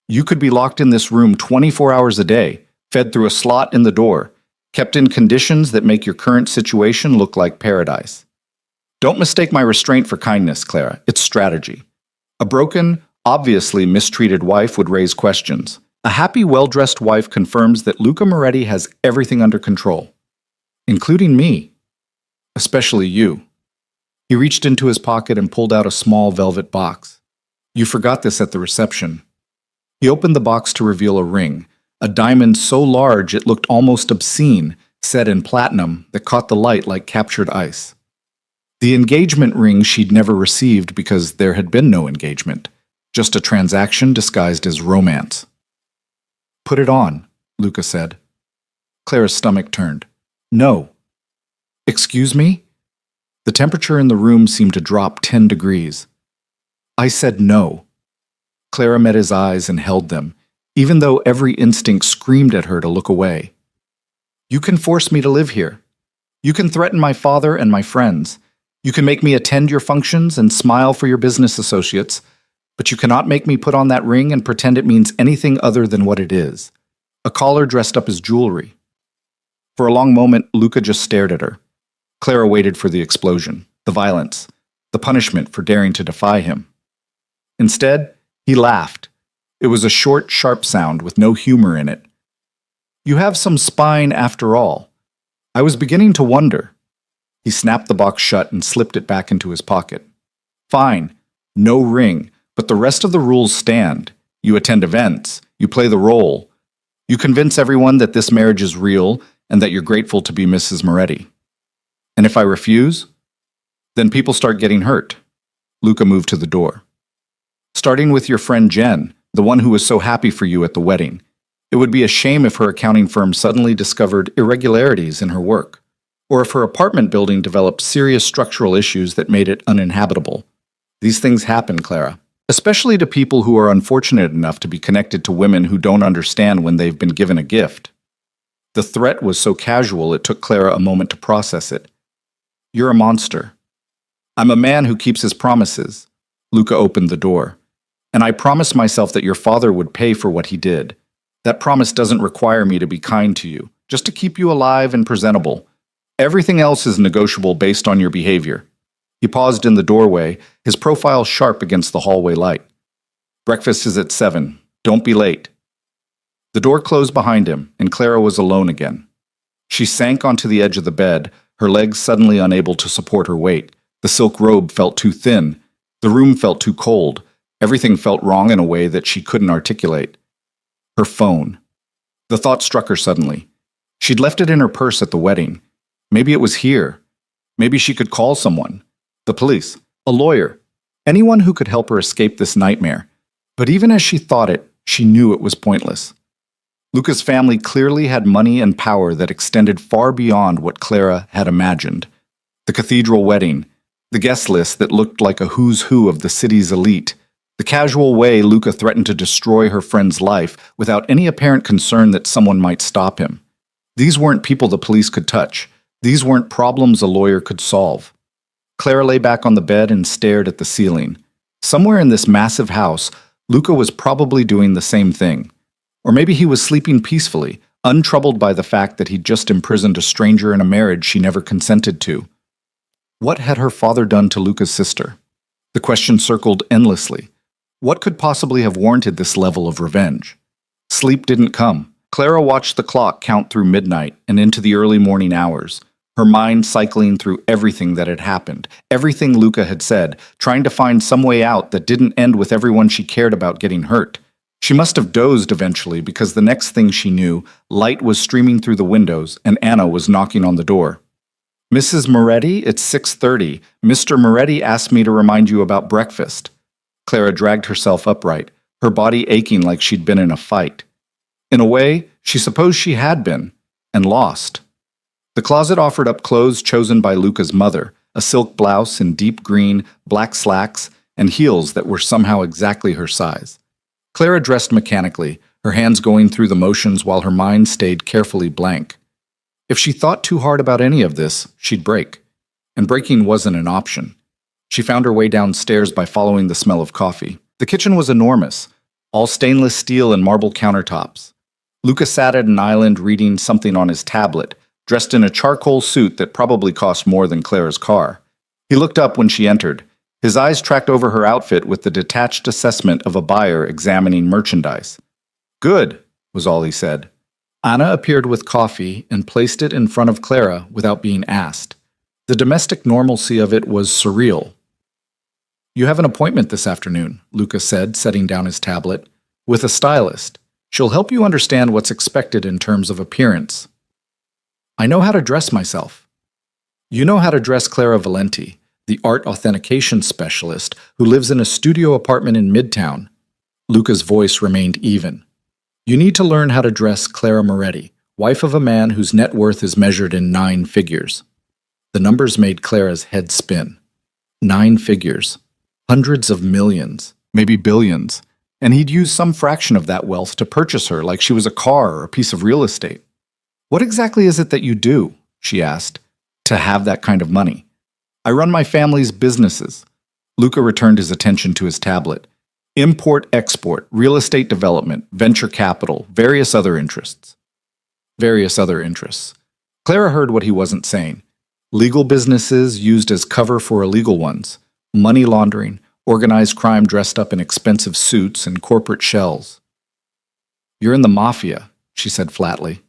You could be locked in this room 24 hours a day, fed through a slot in the door, kept in conditions that make your current situation look like paradise. Don't mistake my restraint for kindness, Clara. It's strategy. A broken, obviously mistreated wife would raise questions. A happy, well-dressed wife confirms that Luca Moretti has everything under control, including me, especially you. He reached into his pocket and pulled out a small velvet box. You forgot this at the reception. He opened the box to reveal a ring, a diamond so large it looked almost obscene, set in platinum that caught the light like captured ice. The engagement ring she'd never received because there had been no engagement, just a transaction disguised as romance. Put it on, Luca said. Clara's stomach turned. No. Excuse me? The temperature in the room seemed to drop 10 degrees. I said no. Clara met his eyes and held them, even though every instinct screamed at her to look away. You can force me to live here. You can threaten my father and my friends. You can make me attend your functions and smile for your business associates, but you cannot make me put on that ring and pretend it means anything other than what it is. A collar dressed up as jewelry. For a long moment, Luca just stared at her. Clara waited for the explosion, the violence, the punishment for daring to defy him. Instead, he laughed. It was a short, sharp sound with no humor in it. You have some spine after all. I was beginning to wonder. He snapped the box shut and slipped it back into his pocket. Fine, no ring, but the rest of the rules stand. You attend events, you play the role. You convince everyone that this marriage is real and that you're grateful to be Mrs. Moretti. And if I refuse, then people start getting hurt. Luca moved to the door. Starting with your friend Jen, the one who was so happy for you at the wedding. It would be a shame if her accounting firm suddenly discovered irregularities in her work, or if her apartment building developed serious structural issues that made it uninhabitable. These things happen, Clara, especially to people who are unfortunate enough to be connected to women who don't understand when they've been given a gift. The threat was so casual it took Clara a moment to process it. You're a monster. I'm a man who keeps his promises. Luca opened the door. And I promised myself that your father would pay for what he did. That promise doesn't require me to be kind to you, just to keep you alive and presentable. Everything else is negotiable based on your behavior. He paused in the doorway, his profile sharp against the hallway light. Breakfast is at 7. Don't be late. The door closed behind him, and Clara was alone again. She sank onto the edge of the bed, her legs suddenly unable to support her weight. The silk robe felt too thin. The room felt too cold. Everything felt wrong in a way that she couldn't articulate. Her phone. The thought struck her suddenly. She'd left it in her purse at the wedding. Maybe it was here. Maybe she could call someone. The police. A lawyer. Anyone who could help her escape this nightmare. But even as she thought it, she knew it was pointless. Luca's family clearly had money and power that extended far beyond what Clara had imagined. The cathedral wedding. The guest list that looked like a who's who of the city's elite. The casual way Luca threatened to destroy her friend's life without any apparent concern that someone might stop him. These weren't people the police could touch. These weren't problems a lawyer could solve. Clara lay back on the bed and stared at the ceiling. Somewhere in this massive house, Luca was probably doing the same thing. Or maybe he was sleeping peacefully, untroubled by the fact that he'd just imprisoned a stranger in a marriage she never consented to. What had her father done to Luca's sister? The question circled endlessly. What could possibly have warranted this level of revenge? Sleep didn't come. Clara watched the clock count through midnight and into the early morning hours, her mind cycling through everything that had happened, everything Luca had said, trying to find some way out that didn't end with everyone she cared about getting hurt. She must have dozed eventually because the next thing she knew, light was streaming through the windows and Anna was knocking on the door. Mrs. Moretti, it's 6:30. Mr. Moretti asked me to remind you about breakfast. Clara dragged herself upright, her body aching like she'd been in a fight. In a way, she supposed she had been, and lost. The closet offered up clothes chosen by Luca's mother, a silk blouse in deep green, black slacks, and heels that were somehow exactly her size. Clara dressed mechanically, her hands going through the motions while her mind stayed carefully blank. If she thought too hard about any of this, she'd break. And breaking wasn't an option. She found her way downstairs by following the smell of coffee. The kitchen was enormous, all stainless steel and marble countertops. Luca sat at an island reading something on his tablet, dressed in a charcoal suit that probably cost more than Clara's car. He looked up when she entered. His eyes tracked over her outfit with the detached assessment of a buyer examining merchandise. "Good," was all he said. Anna appeared with coffee and placed it in front of Clara without being asked. The domestic normalcy of it was surreal. "You have an appointment this afternoon," Luca said, setting down his tablet, "with a stylist. She'll help you understand what's expected in terms of appearance." "I know how to dress myself." "You know how to dress Clara Valenti, the art authentication specialist who lives in a studio apartment in Midtown." Luca's voice remained even. "You need to learn how to dress Clara Moretti, wife of a man whose net worth is measured in 9 figures. The numbers made Clara's head spin. 9 figures. Hundreds of millions, maybe billions. And he'd use some fraction of that wealth to purchase her like she was a car or a piece of real estate. "What exactly is it that you do?" she asked, "to have that kind of money?" "I run my family's businesses." Luca returned his attention to his tablet. "Import-export, real estate development, venture capital, various other interests." Various other interests. Clara heard what he wasn't saying. Legal businesses used as cover for illegal ones. Money laundering, organized crime dressed up in expensive suits and corporate shells. "You're in the Mafia," she said flatly.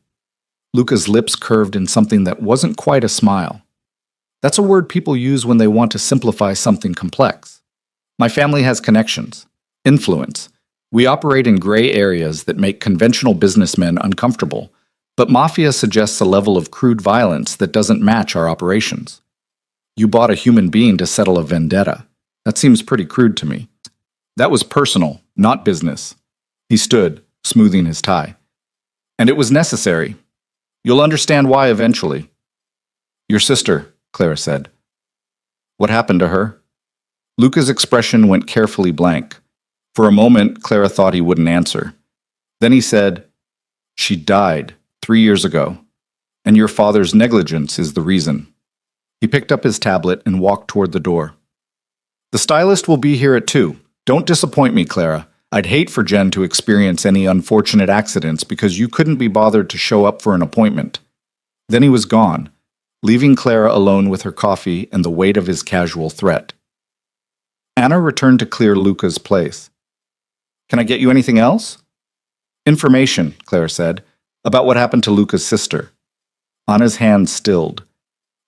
Luca's lips curved in something that wasn't quite a smile. "That's a word people use when they want to simplify something complex. My family has connections, influence. We operate in gray areas that make conventional businessmen uncomfortable, but Mafia suggests a level of crude violence that doesn't match our operations. You bought a human being to settle a vendetta. That seems pretty crude to me." "That was personal, not business." He stood, smoothing his tie. "And it was necessary. You'll understand why eventually." "Your sister," Clara said. "What happened to her?" Luca's expression went carefully blank. For a moment, Clara thought he wouldn't answer. Then he said, "She died 3 years ago, and your father's negligence is the reason." He picked up his tablet and walked toward the door. "The stylist will be here at 2. Don't disappoint me, Clara. I'd hate for Jen to experience any unfortunate accidents because you couldn't be bothered to show up for an appointment." Then he was gone, leaving Clara alone with her coffee and the weight of his casual threat. Anna returned to clear Luca's place. "Can I get you anything else?" "Information," Clara said, "about what happened to Luca's sister." Anna's hand stilled.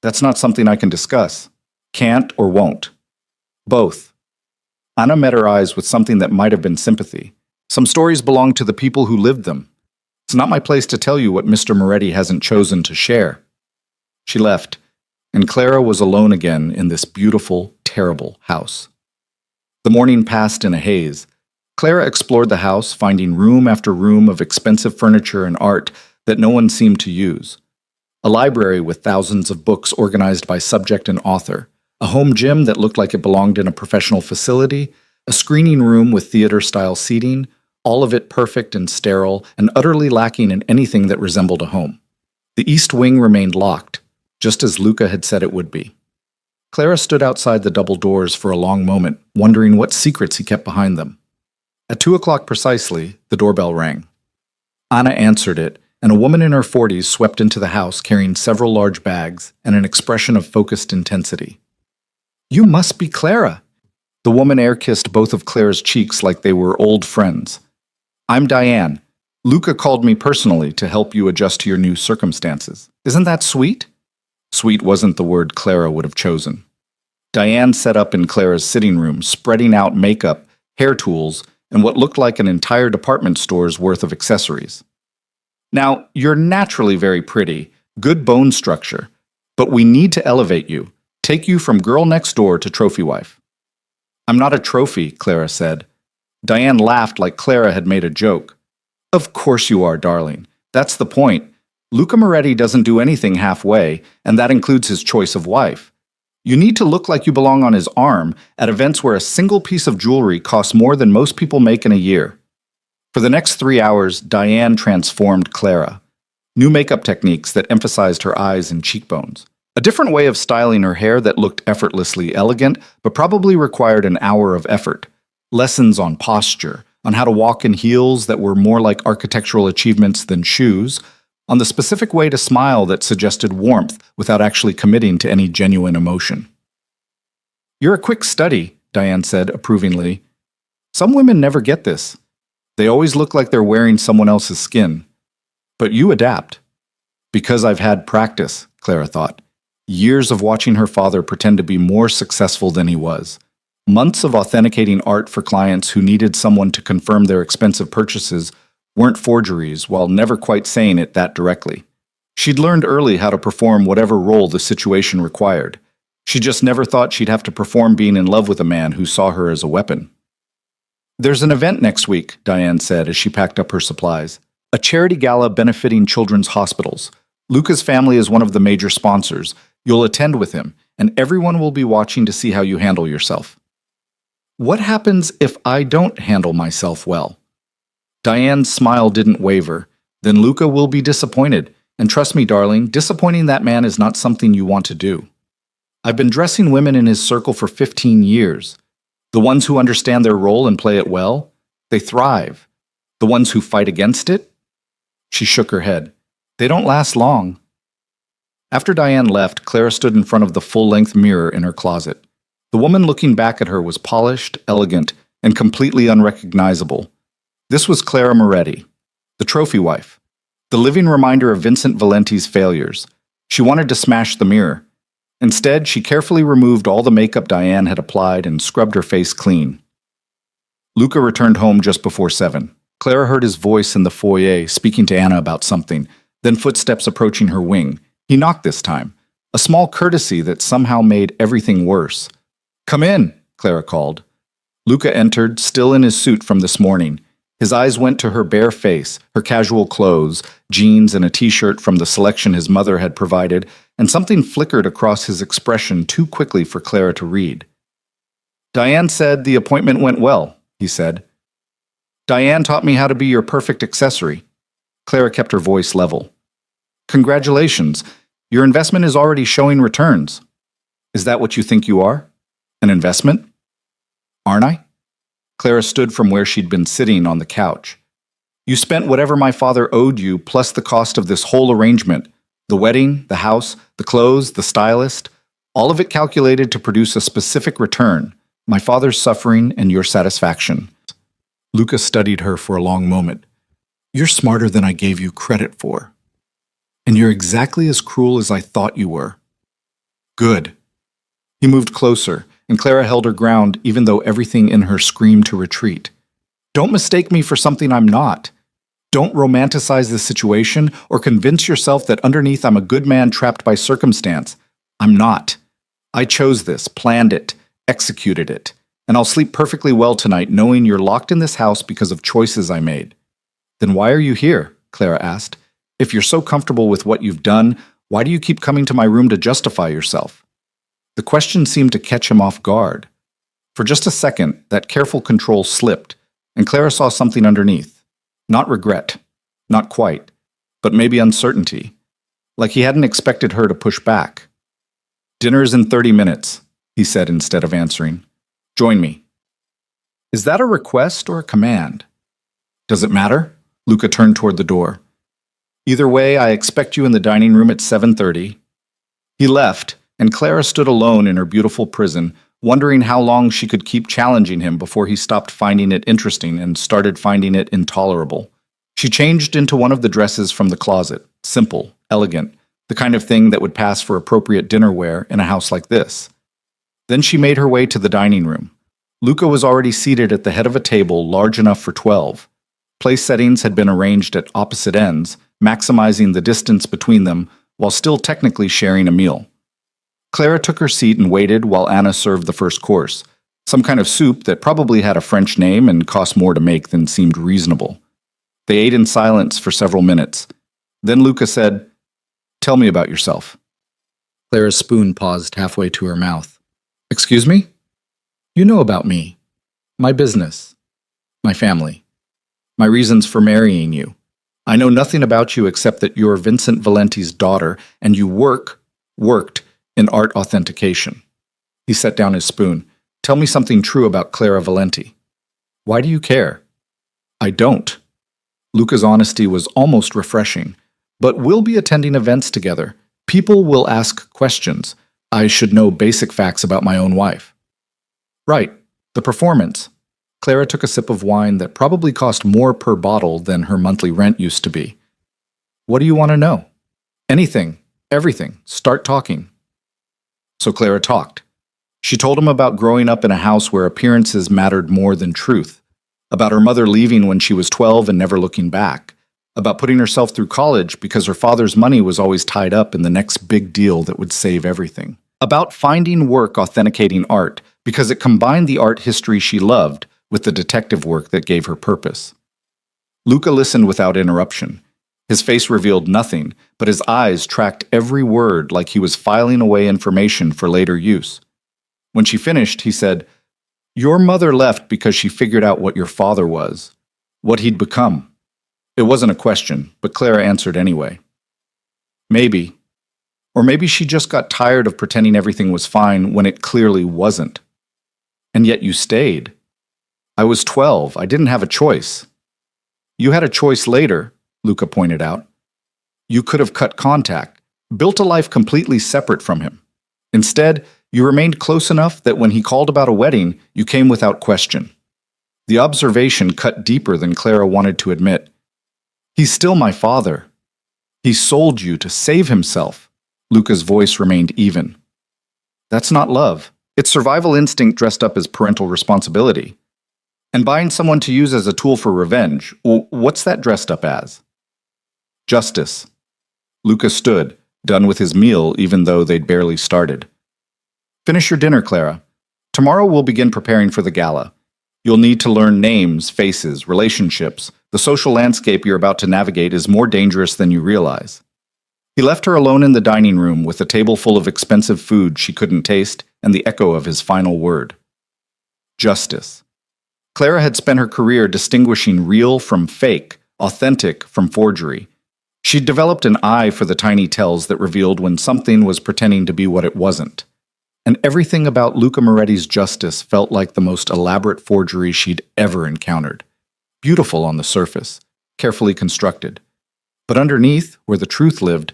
"That's not something I can discuss. Can't or won't." "Both." Anna met her eyes with something that might have been sympathy. "Some stories belong to the people who lived them. It's not my place to tell you what Mr. Moretti hasn't chosen to share." She left, and Clara was alone again in this beautiful, terrible house. The morning passed in a haze. Clara explored the house, finding room after room of expensive furniture and art that no one seemed to use. A library with thousands of books organized by subject and author. A home gym that looked like it belonged in a professional facility. A screening room with theater-style seating. All of it perfect and sterile and utterly lacking in anything that resembled a home. The east wing remained locked, just as Luca had said it would be. Clara stood outside the double doors for a long moment, wondering what secrets he kept behind them. At 2 o'clock precisely, the doorbell rang. Anna answered it, and a woman in her 40s swept into the house carrying several large bags and an expression of focused intensity. "You must be Clara." The woman air-kissed both of Clara's cheeks like they were old friends. "I'm Diane. Luca called me personally to help you adjust to your new circumstances. Isn't that sweet?" Sweet wasn't the word Clara would have chosen. Diane sat up in Clara's sitting room, spreading out makeup, hair tools, and what looked like an entire department store's worth of accessories. "Now, you're naturally very pretty, good bone structure, but we need to elevate you, take you from girl next door to trophy wife." "I'm not a trophy," Clara said. Diane laughed like Clara had made a joke. "Of course you are, darling. That's the point. Luca Moretti doesn't do anything halfway, and that includes his choice of wife. You need to look like you belong on his arm at events where a single piece of jewelry costs more than most people make in a year. For the next 3 hours, Diane transformed Clara. New makeup techniques that emphasized her eyes and cheekbones. A different way of styling her hair that looked effortlessly elegant, but probably required an hour of effort. Lessons on posture, on how to walk in heels that were more like architectural achievements than shoes, on the specific way to smile that suggested warmth without actually committing to any genuine emotion. "You're a quick study," Diane said approvingly. "Some women never get this. They always look like they're wearing someone else's skin. But you adapt." Because I've had practice, Clara thought. Years of watching her father pretend to be more successful than he was. Months of authenticating art for clients who needed someone to confirm their expensive purchases weren't forgeries, while never quite saying it that directly. She'd learned early how to perform whatever role the situation required. She just never thought she'd have to perform being in love with a man who saw her as a weapon. "There's an event next week," Diane said as she packed up her supplies. "A charity gala benefiting children's hospitals. Luca's family is one of the major sponsors. You'll attend with him, and everyone will be watching to see how you handle yourself." "What happens if I don't handle myself well?" Diane's smile didn't waver. "Then Luca will be disappointed. And trust me, darling, disappointing that man is not something you want to do. I've been dressing women in his circle for 15 years. The ones who understand their role and play it well, they thrive. The ones who fight against it?" She shook her head. "They don't last long." After Diane left, Clara stood in front of the full-length mirror in her closet. The woman looking back at her was polished, elegant, and completely unrecognizable. This was Clara Moretti, the trophy wife, the living reminder of Vincent Valenti's failures. She wanted to smash the mirror. Instead, she carefully removed all the makeup Diane had applied and scrubbed her face clean. Luca returned home just before 7. Clara heard his voice in the foyer speaking to Anna about something, then footsteps approaching her wing. He knocked this time, a small courtesy that somehow made everything worse. "Come in," Clara called. Luca entered, still in his suit from this morning. His eyes went to her bare face, her casual clothes, jeans and a t-shirt from the selection his mother had provided, and something flickered across his expression too quickly for Clara to read. "Diane said the appointment went well," he said. "Diane taught me how to be your perfect accessory." Clara kept her voice level. "Congratulations. Your investment is already showing returns." "Is that what you think you are? An investment?" "Aren't I?" Clara stood from where she'd been sitting on the couch. "You spent whatever my father owed you, plus the cost of this whole arrangement. The wedding, the house, the clothes, the stylist. All of it calculated to produce a specific return. My father's suffering and your satisfaction." Luca studied her for a long moment. "You're smarter than I gave you credit for. And you're exactly as cruel as I thought you were." "Good." He moved closer, and Clara held her ground even though everything in her screamed to retreat. "Don't mistake me for something I'm not. Don't romanticize the situation or convince yourself that underneath I'm a good man trapped by circumstance. I'm not. I chose this, planned it, executed it, and I'll sleep perfectly well tonight knowing you're locked in this house because of choices I made." "Then why are you here?" Clara asked. "If you're so comfortable with what you've done, why do you keep coming to my room to justify yourself?" The question seemed to catch him off guard. For just a second, that careful control slipped, and Clara saw something underneath. Not regret, not quite, but maybe uncertainty, like he hadn't expected her to push back. "Dinner's in 30 minutes, he said instead of answering. "Join me." Is that a request or a command? "Does it matter?" Luca turned toward the door. "Either way, I expect you in the dining room at 7:30. He left, and Clara stood alone in her beautiful prison, wondering how long she could keep challenging him before he stopped finding it interesting and started finding it intolerable. She changed into one of the dresses from the closet, simple, elegant, the kind of thing that would pass for appropriate dinner wear in a house like this. Then she made her way to the dining room. Luca was already seated at the head of a table large enough for 12. Place settings had been arranged at opposite ends, maximizing the distance between them while still technically sharing a meal. Clara took her seat and waited while Anna served the first course, some kind of soup that probably had a French name and cost more to make than seemed reasonable. They ate in silence for several minutes, Then Luca said, "Tell me about yourself." Clara's spoon paused halfway to her mouth. "Excuse me? You know about me, my business, my family, my reasons for marrying you. I know nothing about you except that you're Vincent Valenti's daughter and you worked in art authentication." He set down his spoon. "Tell me something true about Clara Valenti." "Why do you care?" "I don't." Luca's honesty was almost refreshing. "But we'll be attending events together. People will ask questions. I should know basic facts about my own wife." "Right. The performance." Clara took a sip of wine that probably cost more per bottle than her monthly rent used to be. "What do you want to know?" "Anything. Everything. Start talking." So Clara talked. She told him about growing up in a house where appearances mattered more than truth, about her mother leaving when she was 12 and never looking back, about putting herself through college because her father's money was always tied up in the next big deal that would save everything, about finding work authenticating art because it combined the art history she loved with the detective work that gave her purpose. Luca listened without interruption. His face revealed nothing, but his eyes tracked every word like he was filing away information for later use. When she finished, he said, "Your mother left because she figured out what your father was, what he'd become." It wasn't a question, but Clara answered anyway. "Maybe. Or maybe she just got tired of pretending everything was fine when it clearly wasn't. And yet you stayed." "I was 12. I didn't have a choice." "You had a choice later," Luca pointed out. "You could have cut contact, built a life completely separate from him. Instead, you remained close enough that when he called about a wedding, you came without question." The observation cut deeper than Clara wanted to admit. "He's still my father. He sold you to save himself." Luca's voice remained even. "That's not love. It's survival instinct dressed up as parental responsibility. And buying someone to use as a tool for revenge, what's that dressed up as?" "Justice." Luca stood, done with his meal even though they'd barely started. "Finish your dinner, Clara. Tomorrow we'll begin preparing for the gala. You'll need to learn names, faces, relationships. The social landscape you're about to navigate is more dangerous than you realize." He left her alone in the dining room with a table full of expensive food she couldn't taste and the echo of his final word. Justice. Clara had spent her career distinguishing real from fake, authentic from forgery. She'd developed an eye for the tiny tells that revealed when something was pretending to be what it wasn't. And everything about Luca Moretti's Justice felt like the most elaborate forgery she'd ever encountered. Beautiful on the surface, carefully constructed. But underneath, where the truth lived,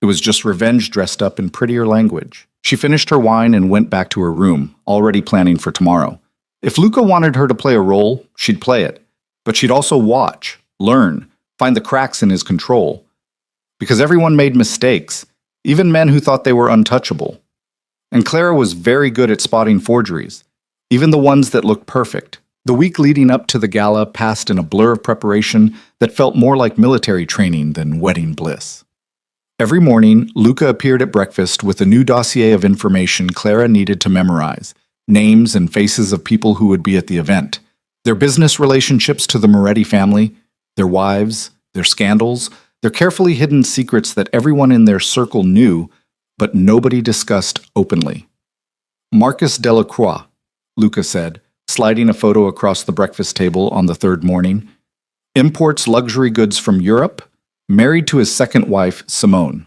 it was just revenge dressed up in prettier language. She finished her wine and went back to her room, already planning for tomorrow. If Luca wanted her to play a role, she'd play it. But she'd also watch, learn, find the cracks in his control. Because everyone made mistakes, even men who thought they were untouchable. And Clara was very good at spotting forgeries, even the ones that looked perfect. The week leading up to the gala passed in a blur of preparation that felt more like military training than wedding bliss. Every morning, Luca appeared at breakfast with a new dossier of information Clara needed to memorize, names and faces of people who would be at the event, their business relationships to the Moretti family, their wives, their scandals, their carefully hidden secrets that everyone in their circle knew, but nobody discussed openly. "Marcus Delacroix," Luca said, sliding a photo across the breakfast table on the third morning. "Imports luxury goods from Europe, married to his second wife, Simone.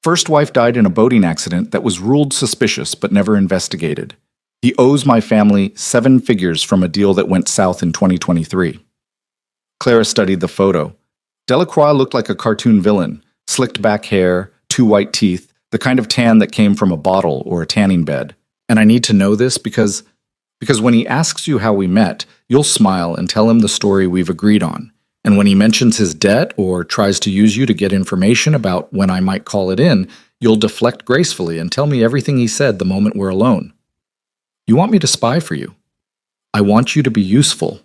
First wife died in a boating accident that was ruled suspicious but never investigated. He owes my family 7 figures from a deal that went south in 2023. Clara studied the photo. Delacroix looked like a cartoon villain, slicked back hair, 2 white teeth, the kind of tan that came from a bottle or a tanning bed. And I need to know this because when he asks you how we met, you'll smile and tell him the story we've agreed on. And when he mentions his debt or tries to use you to get information about when I might call it in, you'll deflect gracefully and tell me everything he said the moment we're alone. You want me to spy for you. I want you to be useful."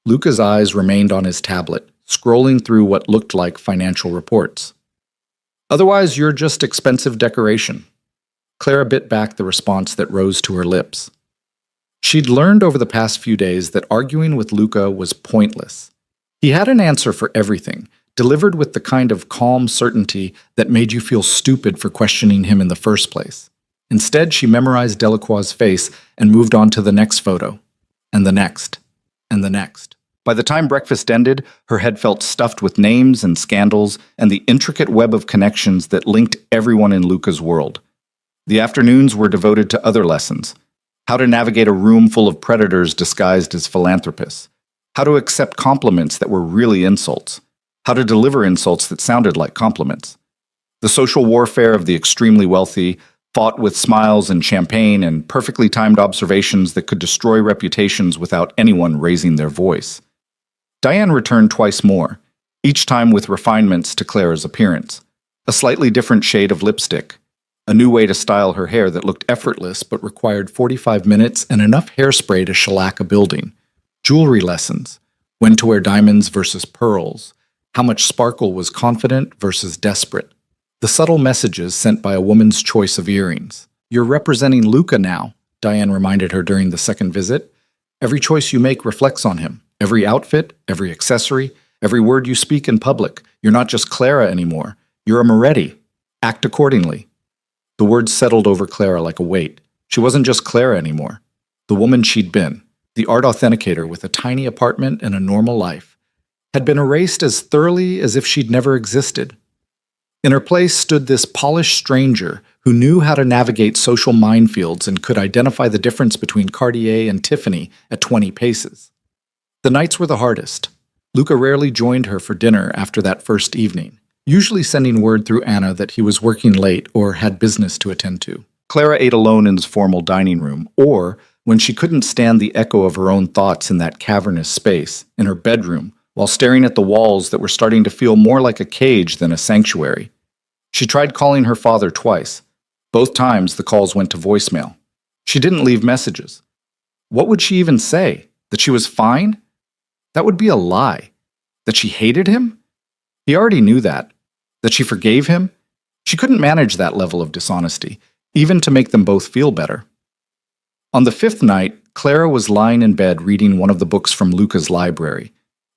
Luca's eyes remained on his tablet, scrolling through what looked like financial reports. "Otherwise, you're just expensive decoration." Clara bit back the response that rose to her lips. She'd learned over the past few days that arguing with Luca was pointless. He had an answer for everything, delivered with the kind of calm certainty that made you feel stupid for questioning him in the first place. Instead, she memorized Delacroix's face and moved on to the next photo, and the next, and the next. By the time breakfast ended, her head felt stuffed with names and scandals and the intricate web of connections that linked everyone in Luca's world. The afternoons were devoted to other lessons: how to navigate a room full of predators disguised as philanthropists, how to accept compliments that were really insults, how to deliver insults that sounded like compliments. The social warfare of the extremely wealthy, fought with smiles and champagne and perfectly timed observations that could destroy reputations without anyone raising their voice. Diane returned twice more, each time with refinements to Clara's appearance: a slightly different shade of lipstick, a new way to style her hair that looked effortless but required 45 minutes and enough hairspray to shellac a building, jewelry lessons, when to wear diamonds versus pearls, how much sparkle was confident versus desperate, the subtle messages sent by a woman's choice of earrings. "You're representing Luca now," Diane reminded her during the second visit. "Every choice you make reflects on him. Every outfit, every accessory, every word you speak in public. You're not just Clara anymore. You're a Moretti. Act accordingly." The words settled over Clara like a weight. She wasn't just Clara anymore. The woman she'd been, the art authenticator with a tiny apartment and a normal life, had been erased as thoroughly as if she'd never existed. In her place stood this polished stranger who knew how to navigate social minefields and could identify the difference between Cartier and Tiffany at 20 paces. The nights were the hardest. Luca rarely joined her for dinner after that first evening, usually sending word through Anna that he was working late or had business to attend to. Clara ate alone in his formal dining room, or, when she couldn't stand the echo of her own thoughts in that cavernous space, in her bedroom, while staring at the walls that were starting to feel more like a cage than a sanctuary. She tried calling her father twice. Both times the calls went to voicemail. She didn't leave messages. What would she even say? That she was fine? That would be a lie. That she hated him? He already knew that. That she forgave him? She couldn't manage that level of dishonesty, even to make them both feel better. On the fifth night, Clara was lying in bed reading one of the books from Luca's library,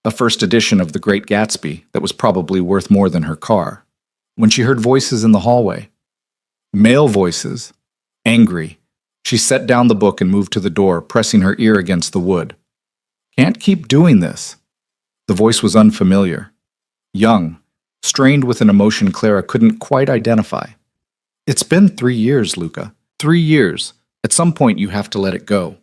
a first edition of The Great Gatsby that was probably worth more than her car, when she heard voices in the hallway. Male voices. Angry. She set down the book and moved to the door, pressing her ear against the wood. "Can't keep doing this." The voice was unfamiliar. Young, strained with an emotion Clara couldn't quite identify. "It's been 3 years, Luca. 3 years. At some point you have to let it go."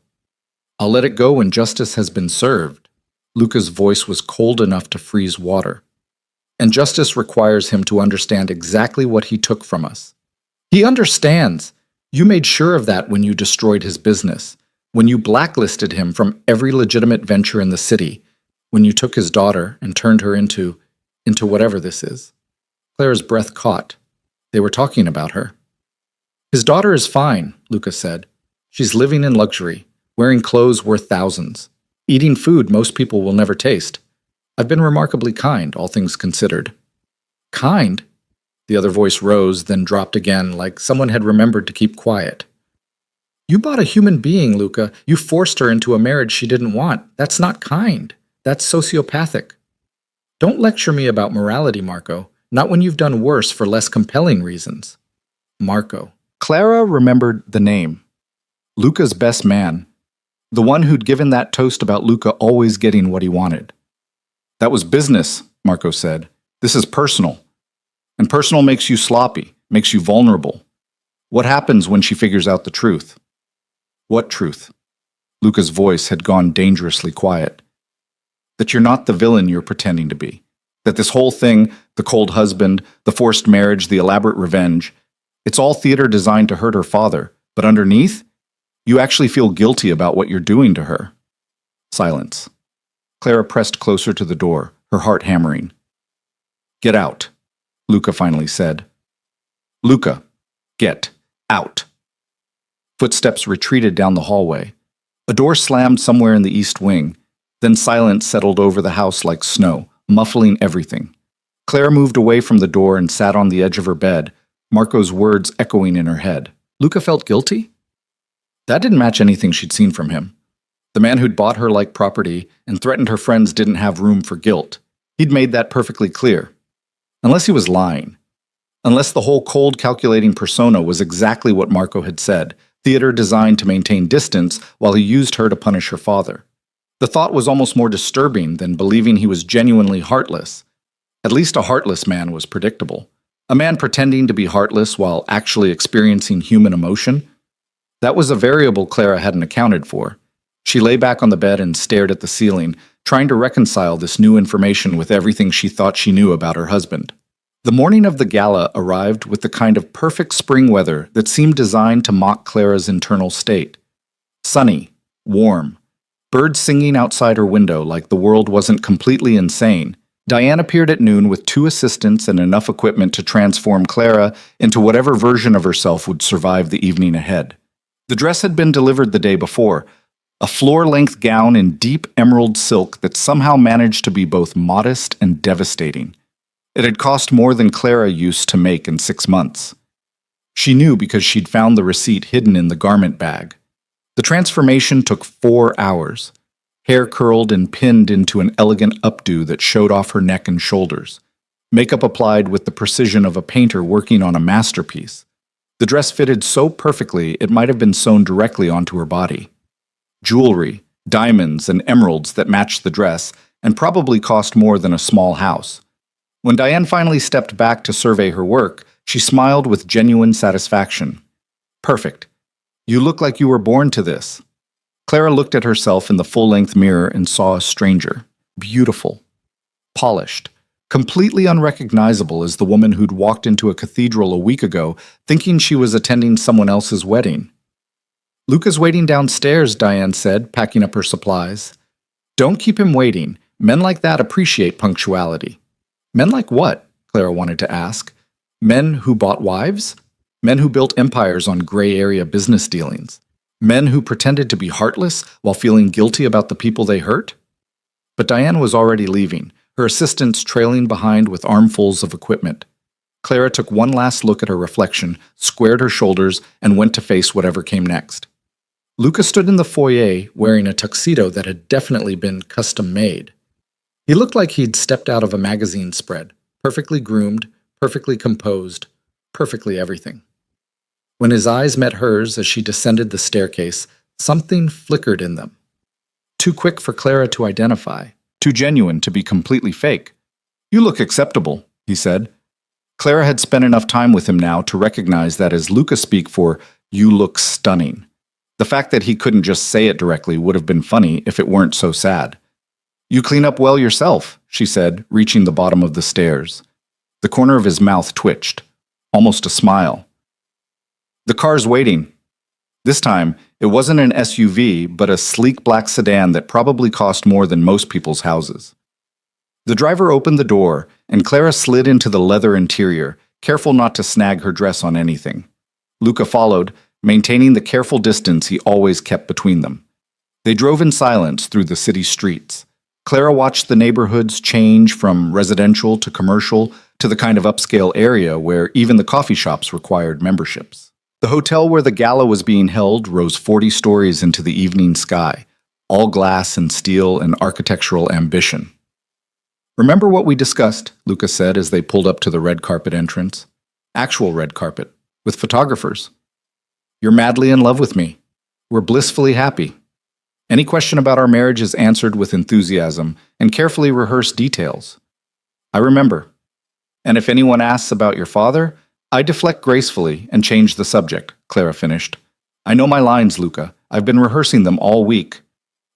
"I'll let it go when justice has been served." Luca's voice was cold enough to freeze water. "And justice requires him to understand exactly what he took from us." "He understands. You made sure of that when you destroyed his business, when you blacklisted him from every legitimate venture in the city, when you took his daughter and turned her into whatever this is." Clara's breath caught. They were talking about her. "His daughter is fine," Luca said. "She's living in luxury, wearing clothes worth thousands, eating food most people will never taste. I've been remarkably kind, all things considered." "Kind?" The other voice rose, then dropped again, like someone had remembered to keep quiet. "You bought a human being, Luca. You forced her into a marriage she didn't want. That's not kind. That's sociopathic. Don't lecture me about morality, Marco. Not when you've done worse for less compelling reasons." Marco. Clara remembered the name. Luca's best man. The one who'd given that toast about Luca always getting what he wanted. "That was business," Marco said. "This is personal. And personal makes you sloppy, makes you vulnerable. What happens when she figures out the truth?" "What truth?" Luca's voice had gone dangerously quiet. "That you're not the villain you're pretending to be. That this whole thing, the cold husband, the forced marriage, the elaborate revenge, it's all theater designed to hurt her father, but underneath, you actually feel guilty about what you're doing to her." Silence. Clara pressed closer to the door, her heart hammering. "Get out," Luca finally said. "Luca, get out." Footsteps retreated down the hallway. A door slammed somewhere in the east wing. Then silence settled over the house like snow, muffling everything. Clara moved away from the door and sat on the edge of her bed, Marco's words echoing in her head. Luca felt guilty? That didn't match anything she'd seen from him. The man who'd bought her like property and threatened her friends didn't have room for guilt. He'd made that perfectly clear. Unless he was lying. Unless the whole cold, calculating persona was exactly what Marco had said, theater designed to maintain distance while he used her to punish her father. The thought was almost more disturbing than believing he was genuinely heartless. At least a heartless man was predictable. A man pretending to be heartless while actually experiencing human emotion? That was a variable Clara hadn't accounted for. She lay back on the bed and stared at the ceiling, trying to reconcile this new information with everything she thought she knew about her husband. The morning of the gala arrived with the kind of perfect spring weather that seemed designed to mock Clara's internal state. Sunny, warm, birds singing outside her window like the world wasn't completely insane. Diane appeared at noon with 2 assistants and enough equipment to transform Clara into whatever version of herself would survive the evening ahead. The dress had been delivered the day before, a floor-length gown in deep emerald silk that somehow managed to be both modest and devastating. It had cost more than Clara used to make in 6 months. She knew because she'd found the receipt hidden in the garment bag. The transformation took 4 hours. Hair curled and pinned into an elegant updo that showed off her neck and shoulders. Makeup applied with the precision of a painter working on a masterpiece. The dress fitted so perfectly it might have been sewn directly onto her body. Jewelry, diamonds, and emeralds that matched the dress and probably cost more than a small house. When Diane finally stepped back to survey her work, she smiled with genuine satisfaction. Perfect. You look like you were born to this. Clara looked at herself in the full-length mirror and saw a stranger. Beautiful. Polished. Completely unrecognizable as the woman who'd walked into a cathedral a week ago thinking she was attending someone else's wedding. Luca's waiting downstairs, Diane said, packing up her supplies. Don't keep him waiting. Men like that appreciate punctuality. Men like what? Clara wanted to ask. Men who bought wives? Men who built empires on gray area business dealings? Men who pretended to be heartless while feeling guilty about the people they hurt? But Diane was already leaving, her assistants trailing behind with armfuls of equipment. Clara took one last look at her reflection, squared her shoulders, and went to face whatever came next. Luca stood in the foyer wearing a tuxedo that had definitely been custom-made. He looked like he'd stepped out of a magazine spread, perfectly groomed, perfectly composed, perfectly everything. When his eyes met hers as she descended the staircase, something flickered in them. Too quick for Clara to identify, too genuine to be completely fake. You look acceptable, he said. Clara had spent enough time with him now to recognize that as Luca speak for, you look stunning. The fact that he couldn't just say it directly would have been funny if it weren't so sad. You clean up well yourself, she said, reaching the bottom of the stairs. The corner of his mouth twitched, almost a smile. The car's waiting. This time, it wasn't an SUV, but a sleek black sedan that probably cost more than most people's houses. The driver opened the door, and Clara slid into the leather interior, careful not to snag her dress on anything. Luca followed, maintaining the careful distance he always kept between them. They drove in silence through the city streets. Clara watched the neighborhoods change from residential to commercial to the kind of upscale area where even the coffee shops required memberships. The hotel where the gala was being held rose 40 stories into the evening sky, all glass and steel and architectural ambition. Remember what we discussed, Luca said as they pulled up to the red carpet entrance. Actual red carpet, with photographers. You're madly in love with me. We're blissfully happy. Any question about our marriage is answered with enthusiasm and carefully rehearsed details. I remember. And if anyone asks about your father, I deflect gracefully and change the subject, Clara finished. I know my lines, Luca. I've been rehearsing them all week.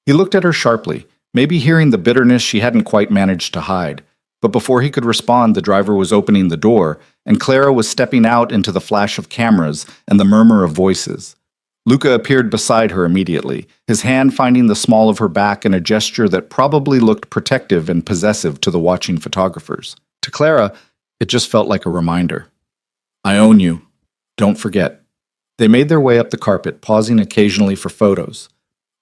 He looked at her sharply, maybe hearing the bitterness she hadn't quite managed to hide. But before he could respond, the driver was opening the door, and Clara was stepping out into the flash of cameras and the murmur of voices. Luca appeared beside her immediately, his hand finding the small of her back in a gesture that probably looked protective and possessive to the watching photographers. To Clara, it just felt like a reminder. I own you. Don't forget. They made their way up the carpet, pausing occasionally for photos.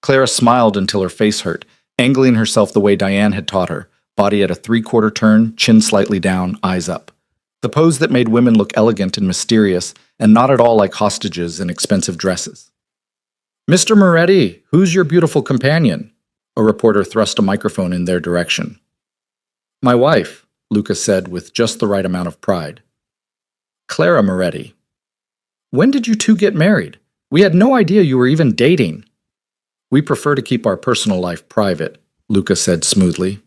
Clara smiled until her face hurt, angling herself the way Diane had taught her, body at a 3/4 turn, chin slightly down, eyes up. The pose that made women look elegant and mysterious, and not at all like hostages in expensive dresses. Mr. Moretti, who's your beautiful companion? A reporter thrust a microphone in their direction. My wife, Luca said with just the right amount of pride. Clara Moretti. When did you two get married? We had no idea you were even dating. We prefer to keep our personal life private, Luca said smoothly.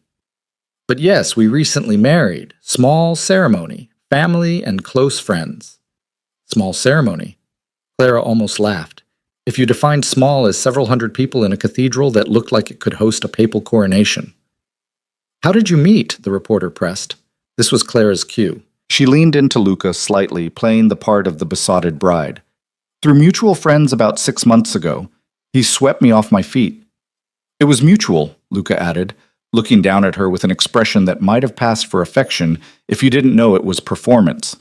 But yes, we recently married. Small ceremony. Family and close friends. Small ceremony. Clara almost laughed. If you defined small as several hundred people in a cathedral that looked like it could host a papal coronation. How did you meet? The reporter pressed. This was Clara's cue. She leaned into Luca slightly, playing the part of the besotted bride. Through mutual friends about 6 months ago, he swept me off my feet. It was mutual, Luca added, looking down at her with an expression that might have passed for affection if you didn't know it was performance.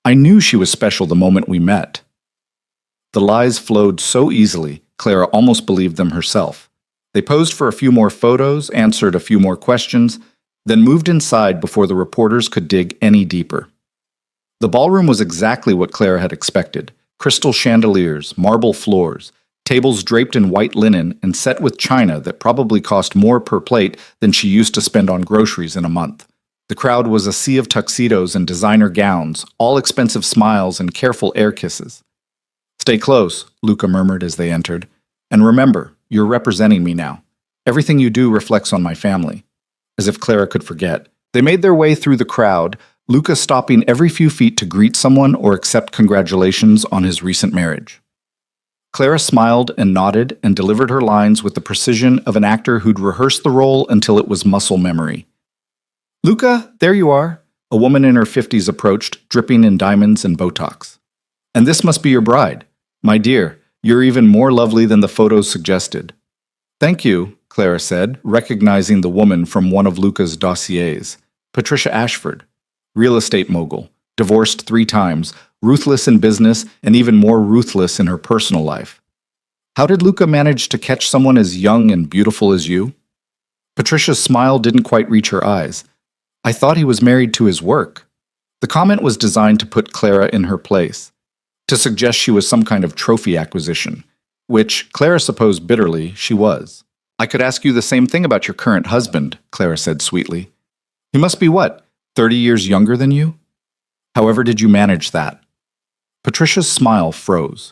I knew she was special the moment we met. The lies flowed so easily, Clara almost believed them herself. They posed for a few more photos, answered a few more questions, then moved inside before the reporters could dig any deeper. The ballroom was exactly what Clara had expected. Crystal chandeliers, marble floors, tables draped in white linen and set with china that probably cost more per plate than she used to spend on groceries in a month. The crowd was a sea of tuxedos and designer gowns, all expensive smiles and careful air kisses. Stay close, Luca murmured as they entered. And remember, you're representing me now. Everything you do reflects on my family. As if Clara could forget. They made their way through the crowd, Luca stopping every few feet to greet someone or accept congratulations on his recent marriage. Clara smiled and nodded and delivered her lines with the precision of an actor who'd rehearsed the role until it was muscle memory. Luca, there you are. A woman in her 50s approached, dripping in diamonds and Botox. And this must be your bride. My dear, you're even more lovely than the photos suggested. Thank you, Clara said, recognizing the woman from one of Luca's dossiers. Patricia Ashford, real estate mogul, divorced 3 times, ruthless in business, and even more ruthless in her personal life. How did Luca manage to catch someone as young and beautiful as you? Patricia's smile didn't quite reach her eyes. I thought he was married to his work. The comment was designed to put Clara in her place, to suggest she was some kind of trophy acquisition, which, Clara supposed bitterly, she was. I could ask you the same thing about your current husband, Clara said sweetly. He must be what, 30 years younger than you? However did you manage that? Patricia's smile froze.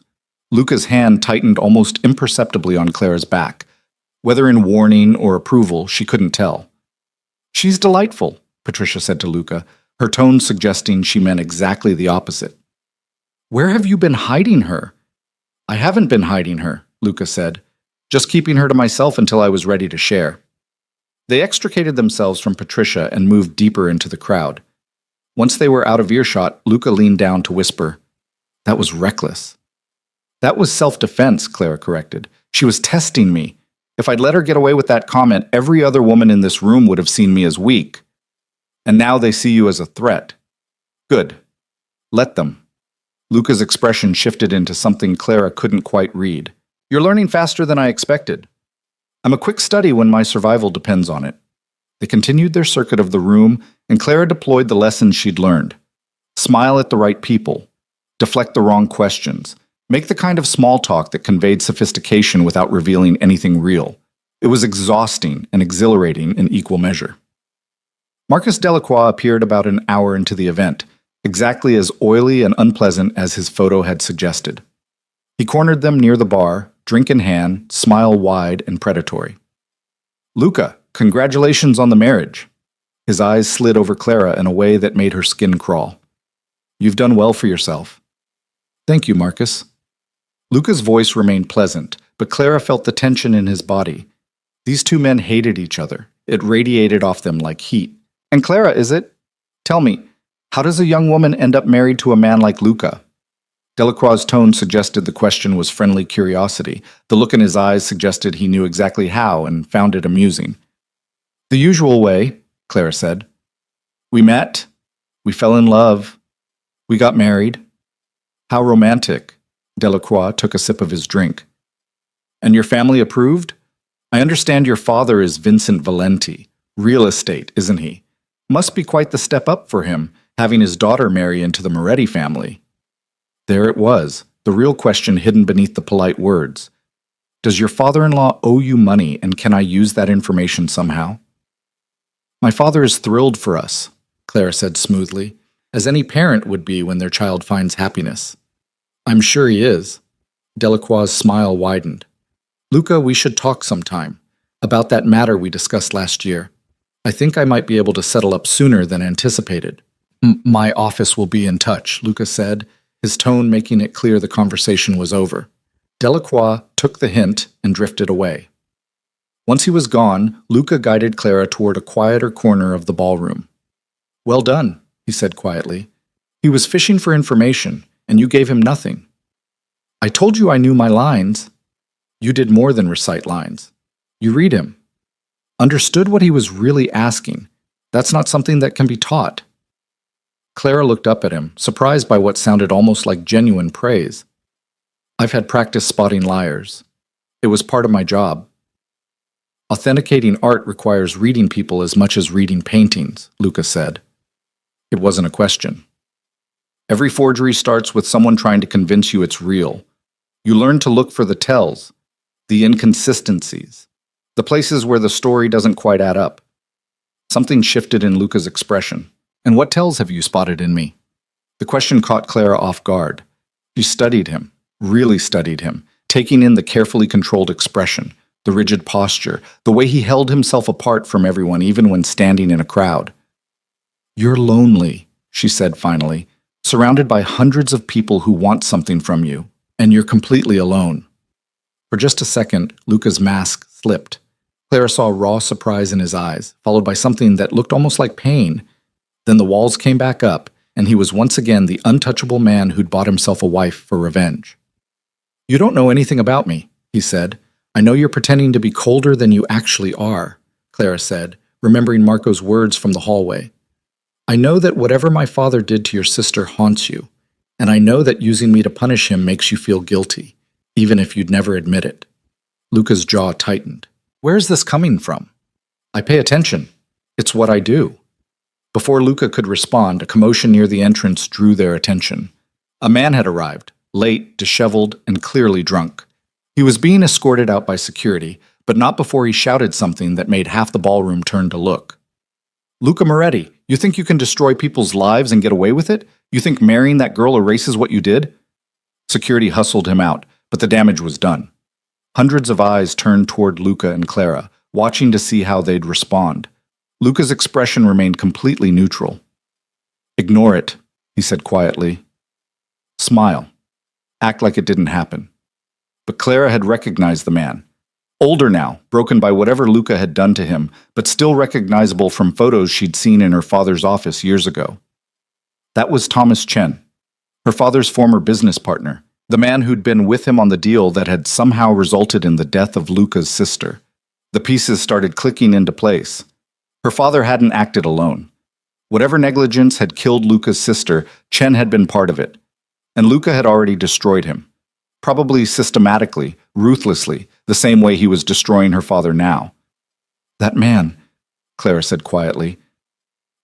Luca's hand tightened almost imperceptibly on Clara's back. Whether in warning or approval, she couldn't tell. She's delightful, Patricia said to Luca, her tone suggesting she meant exactly the opposite. Where have you been hiding her? I haven't been hiding her, Luca said, just keeping her to myself until I was ready to share. They extricated themselves from Patricia and moved deeper into the crowd. Once they were out of earshot, Luca leaned down to whisper, That was reckless. That was self-defense, Clara corrected. She was testing me. If I'd let her get away with that comment, every other woman in this room would have seen me as weak. And now they see you as a threat. Good. Let them. Luca's expression shifted into something Clara couldn't quite read. You're learning faster than I expected. I'm a quick study when my survival depends on it. They continued their circuit of the room, and Clara deployed the lessons she'd learned. Smile at the right people. Deflect the wrong questions. Make the kind of small talk that conveyed sophistication without revealing anything real. It was exhausting and exhilarating in equal measure. Marcus Delacroix appeared about an hour into the event, exactly as oily and unpleasant as his photo had suggested. He cornered them near the bar, drink in hand, smile wide and predatory. Luca, congratulations on the marriage. His eyes slid over Clara in a way that made her skin crawl. You've done well for yourself. Thank you, Marcus. Luca's voice remained pleasant, but Clara felt the tension in his body. These two men hated each other. It radiated off them like heat. And Clara, is it? Tell me, how does a young woman end up married to a man like Luca? Delacroix's tone suggested the question was friendly curiosity. The look in his eyes suggested he knew exactly how and found it amusing. The usual way, Clara said. We met. We fell in love. We got married. How romantic. Delacroix took a sip of his drink. And your family approved? I understand your father is Vincent Valenti. Real estate, isn't he? Must be quite the step up for him, having his daughter marry into the Moretti family. There it was, the real question hidden beneath the polite words. Does your father-in-law owe you money, and can I use that information somehow? My father is thrilled for us, Clara said smoothly, as any parent would be when their child finds happiness. I'm sure he is. Delacroix's smile widened. Luca, we should talk sometime about that matter we discussed last year. I think I might be able to settle up sooner than anticipated. My office will be in touch, Luca said, his tone making it clear the conversation was over. Delacroix took the hint and drifted away. Once he was gone, Luca guided Clara toward a quieter corner of the ballroom. Well done, he said quietly. He was fishing for information, and you gave him nothing. I told you I knew my lines. You did more than recite lines. You read him. Understood what he was really asking. That's not something that can be taught. Clara looked up at him, surprised by what sounded almost like genuine praise. I've had practice spotting liars. It was part of my job. Authenticating art requires reading people as much as reading paintings, Luca said. It wasn't a question. Every forgery starts with someone trying to convince you it's real. You learn to look for the tells, the inconsistencies, the places where the story doesn't quite add up. Something shifted in Luca's expression. And what tells have you spotted in me? The question caught Clara off guard. She studied him, really studied him, taking in the carefully controlled expression, the rigid posture, the way he held himself apart from everyone even when standing in a crowd. You're lonely, she said finally, surrounded by hundreds of people who want something from you, and you're completely alone. For just a second, Luca's mask slipped. Clara saw raw surprise in his eyes, followed by something that looked almost like pain. Then the walls came back up, and he was once again the untouchable man who'd bought himself a wife for revenge. You don't know anything about me, he said. I know you're pretending to be colder than you actually are, Clara said, remembering Marco's words from the hallway. I know that whatever my father did to your sister haunts you, and I know that using me to punish him makes you feel guilty, even if you'd never admit it. Luca's jaw tightened. Where is this coming from? I pay attention. It's what I do. Before Luca could respond, a commotion near the entrance drew their attention. A man had arrived, late, disheveled, and clearly drunk. He was being escorted out by security, but not before he shouted something that made half the ballroom turn to look. Luca Moretti, you think you can destroy people's lives and get away with it? You think marrying that girl erases what you did? Security hustled him out, but the damage was done. Hundreds of eyes turned toward Luca and Clara, watching to see how they'd respond. Luca's expression remained completely neutral. Ignore it, he said quietly. Smile. Act like it didn't happen. But Clara had recognized the man. Older now, broken by whatever Luca had done to him, but still recognizable from photos she'd seen in her father's office years ago. That was Thomas Chen, her father's former business partner, the man who'd been with him on the deal that had somehow resulted in the death of Luca's sister. The pieces started clicking into place. Her father hadn't acted alone. Whatever negligence had killed Luca's sister, Chen had been part of it. And Luca had already destroyed him. Probably systematically, ruthlessly, the same way he was destroying her father now. That man, Clara said quietly.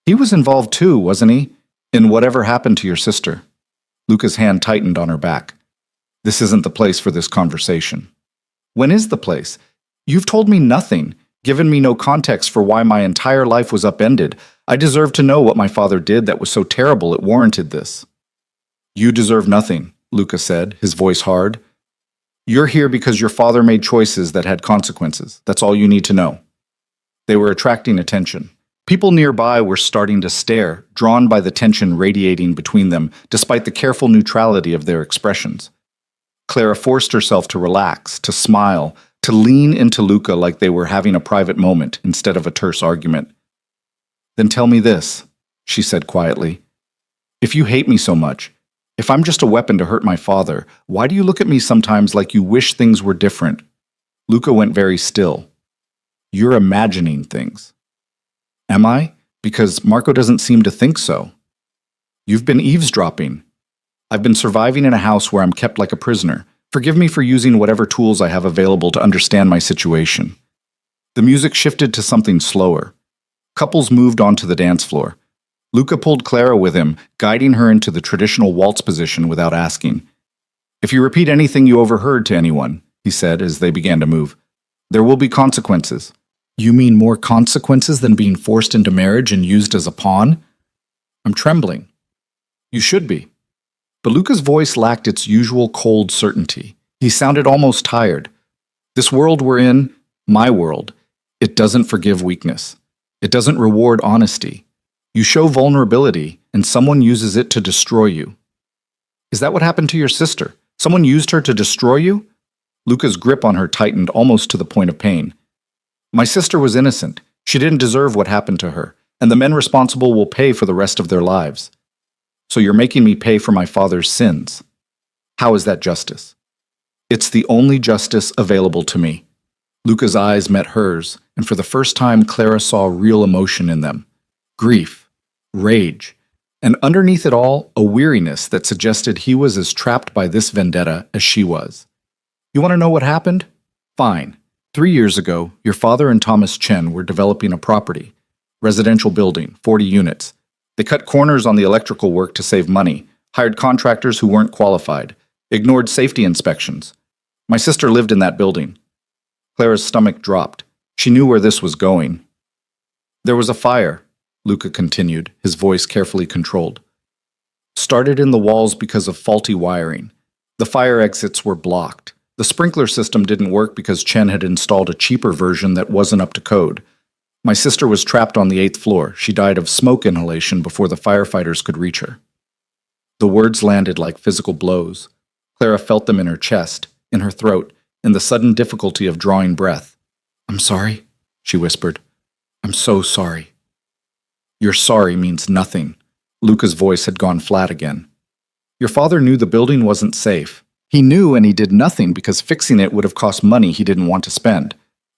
He was involved too, wasn't he? In whatever happened to your sister. Luca's hand tightened on her back. This isn't the place for this conversation. When is the place? You've told me nothing. Given me no context for why my entire life was upended. I deserve to know what my father did that was so terrible it warranted this. You deserve nothing, Luca said, his voice hard. You're here because your father made choices that had consequences. That's all you need to know. They were attracting attention. People nearby were starting to stare, drawn by the tension radiating between them, despite the careful neutrality of their expressions. Clara forced herself to relax, to smile, to lean into Luca like they were having a private moment instead of a terse argument. Then tell me this, she said quietly. If you hate me so much, if I'm just a weapon to hurt my father, why do you look at me sometimes like you wish things were different? Luca went very still. You're imagining things. Am I? Because Marco doesn't seem to think so. You've been eavesdropping. I've been surviving in a house where I'm kept like a prisoner. Forgive me for using whatever tools I have available to understand my situation. The music shifted to something slower. Couples moved onto the dance floor. Luca pulled Clara with him, guiding her into the traditional waltz position without asking. If you repeat anything you overheard to anyone, he said as they began to move, there will be consequences. You mean more consequences than being forced into marriage and used as a pawn? I'm trembling. You should be. But Luca's voice lacked its usual cold certainty. He sounded almost tired. This world we're in, my world, it doesn't forgive weakness. It doesn't reward honesty. You show vulnerability, and someone uses it to destroy you. Is that what happened to your sister? Someone used her to destroy you? Luca's grip on her tightened almost to the point of pain. My sister was innocent. She didn't deserve what happened to her, and the men responsible will pay for the rest of their lives. So you're making me pay for my father's sins. How is that justice? It's the only justice available to me. Luca's eyes met hers, and for the first time Clara saw real emotion in them. Grief, rage, and underneath it all, a weariness that suggested he was as trapped by this vendetta as she was. You want to know what happened? Fine. 3 years ago, your father and Thomas Chen were developing a property. Residential building, 40 units. They cut corners on the electrical work to save money, hired contractors who weren't qualified, ignored safety inspections. My sister lived in that building. Clara's stomach dropped. She knew where this was going. There was a fire, Luca continued, his voice carefully controlled. Started in the walls because of faulty wiring. The fire exits were blocked. The sprinkler system didn't work because Chen had installed a cheaper version that wasn't up to code. My sister was trapped on the 8th floor. She died of smoke inhalation before the firefighters could reach her. The words landed like physical blows. Clara felt them in her chest, in her throat, in the sudden difficulty of drawing breath. I'm sorry, she whispered. I'm so sorry. Your sorry means nothing. Luca's voice had gone flat again. Your father knew the building wasn't safe. He knew, and he did nothing because fixing it would have cost money he didn't want to spend.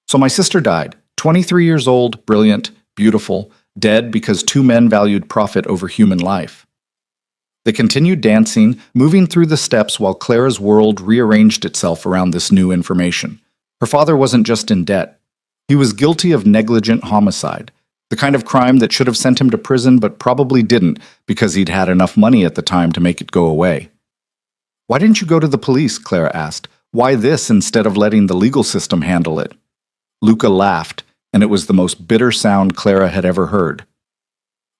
So my sister died, 23 years old, brilliant, beautiful, dead because 2 men valued profit over human life. They continued dancing, moving through the steps while Clara's world rearranged itself around this new information. Her father wasn't just in debt. He was guilty of negligent homicide, the kind of crime that should have sent him to prison but probably didn't because he'd had enough money at the time to make it go away. Why didn't you go to the police? Clara asked. Why this instead of letting the legal system handle it? Luca laughed, and it was the most bitter sound Clara had ever heard.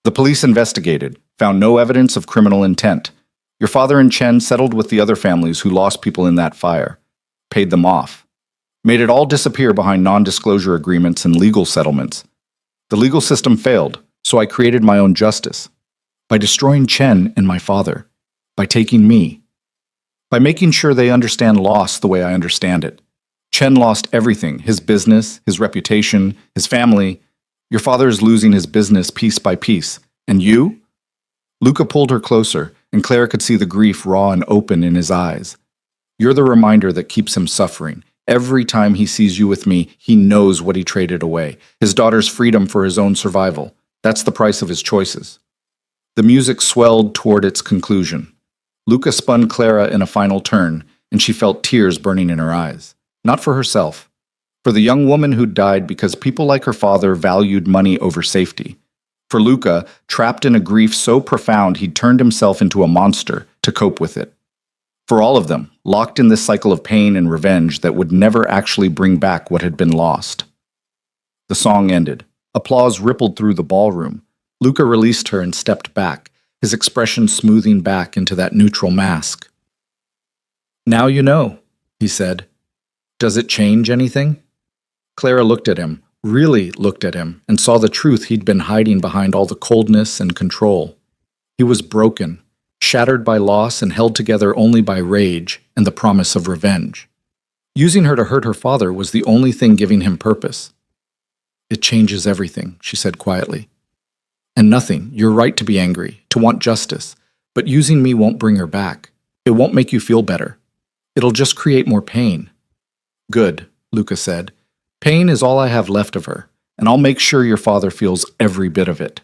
The police investigated, found no evidence of criminal intent. Your father and Chen settled with the other families who lost people in that fire, paid them off, made it all disappear behind non-disclosure agreements and legal settlements. The legal system failed, so I created my own justice. By destroying Chen and my father. By taking me. By making sure they understand loss the way I understand it. Chen lost everything, his business, his reputation, his family. Your father is losing his business piece by piece. And you? Luca pulled her closer, and Clara could see the grief raw and open in his eyes. You're the reminder that keeps him suffering. Every time he sees you with me, he knows what he traded away. His daughter's freedom for his own survival. That's the price of his choices. The music swelled toward its conclusion. Luca spun Clara in a final turn, and she felt tears burning in her eyes. Not for herself. For the young woman who'd died because people like her father valued money over safety. For Luca, trapped in a grief so profound he'd turned himself into a monster to cope with it. For all of them, locked in this cycle of pain and revenge that would never actually bring back what had been lost. The song ended. Applause rippled through the ballroom. Luca released her and stepped back, his expression smoothing back into that neutral mask. Now you know, he said. Does it change anything? Clara looked at him, really looked at him, and saw the truth he'd been hiding behind all the coldness and control. He was broken, shattered by loss and held together only by rage and the promise of revenge. Using her to hurt her father was the only thing giving him purpose. It changes everything, she said quietly. And nothing, you're right to be angry, to want justice, but using me won't bring her back. It won't make you feel better. It'll just create more pain. Good, Luca said. Pain is all I have left of her, and I'll make sure your father feels every bit of it.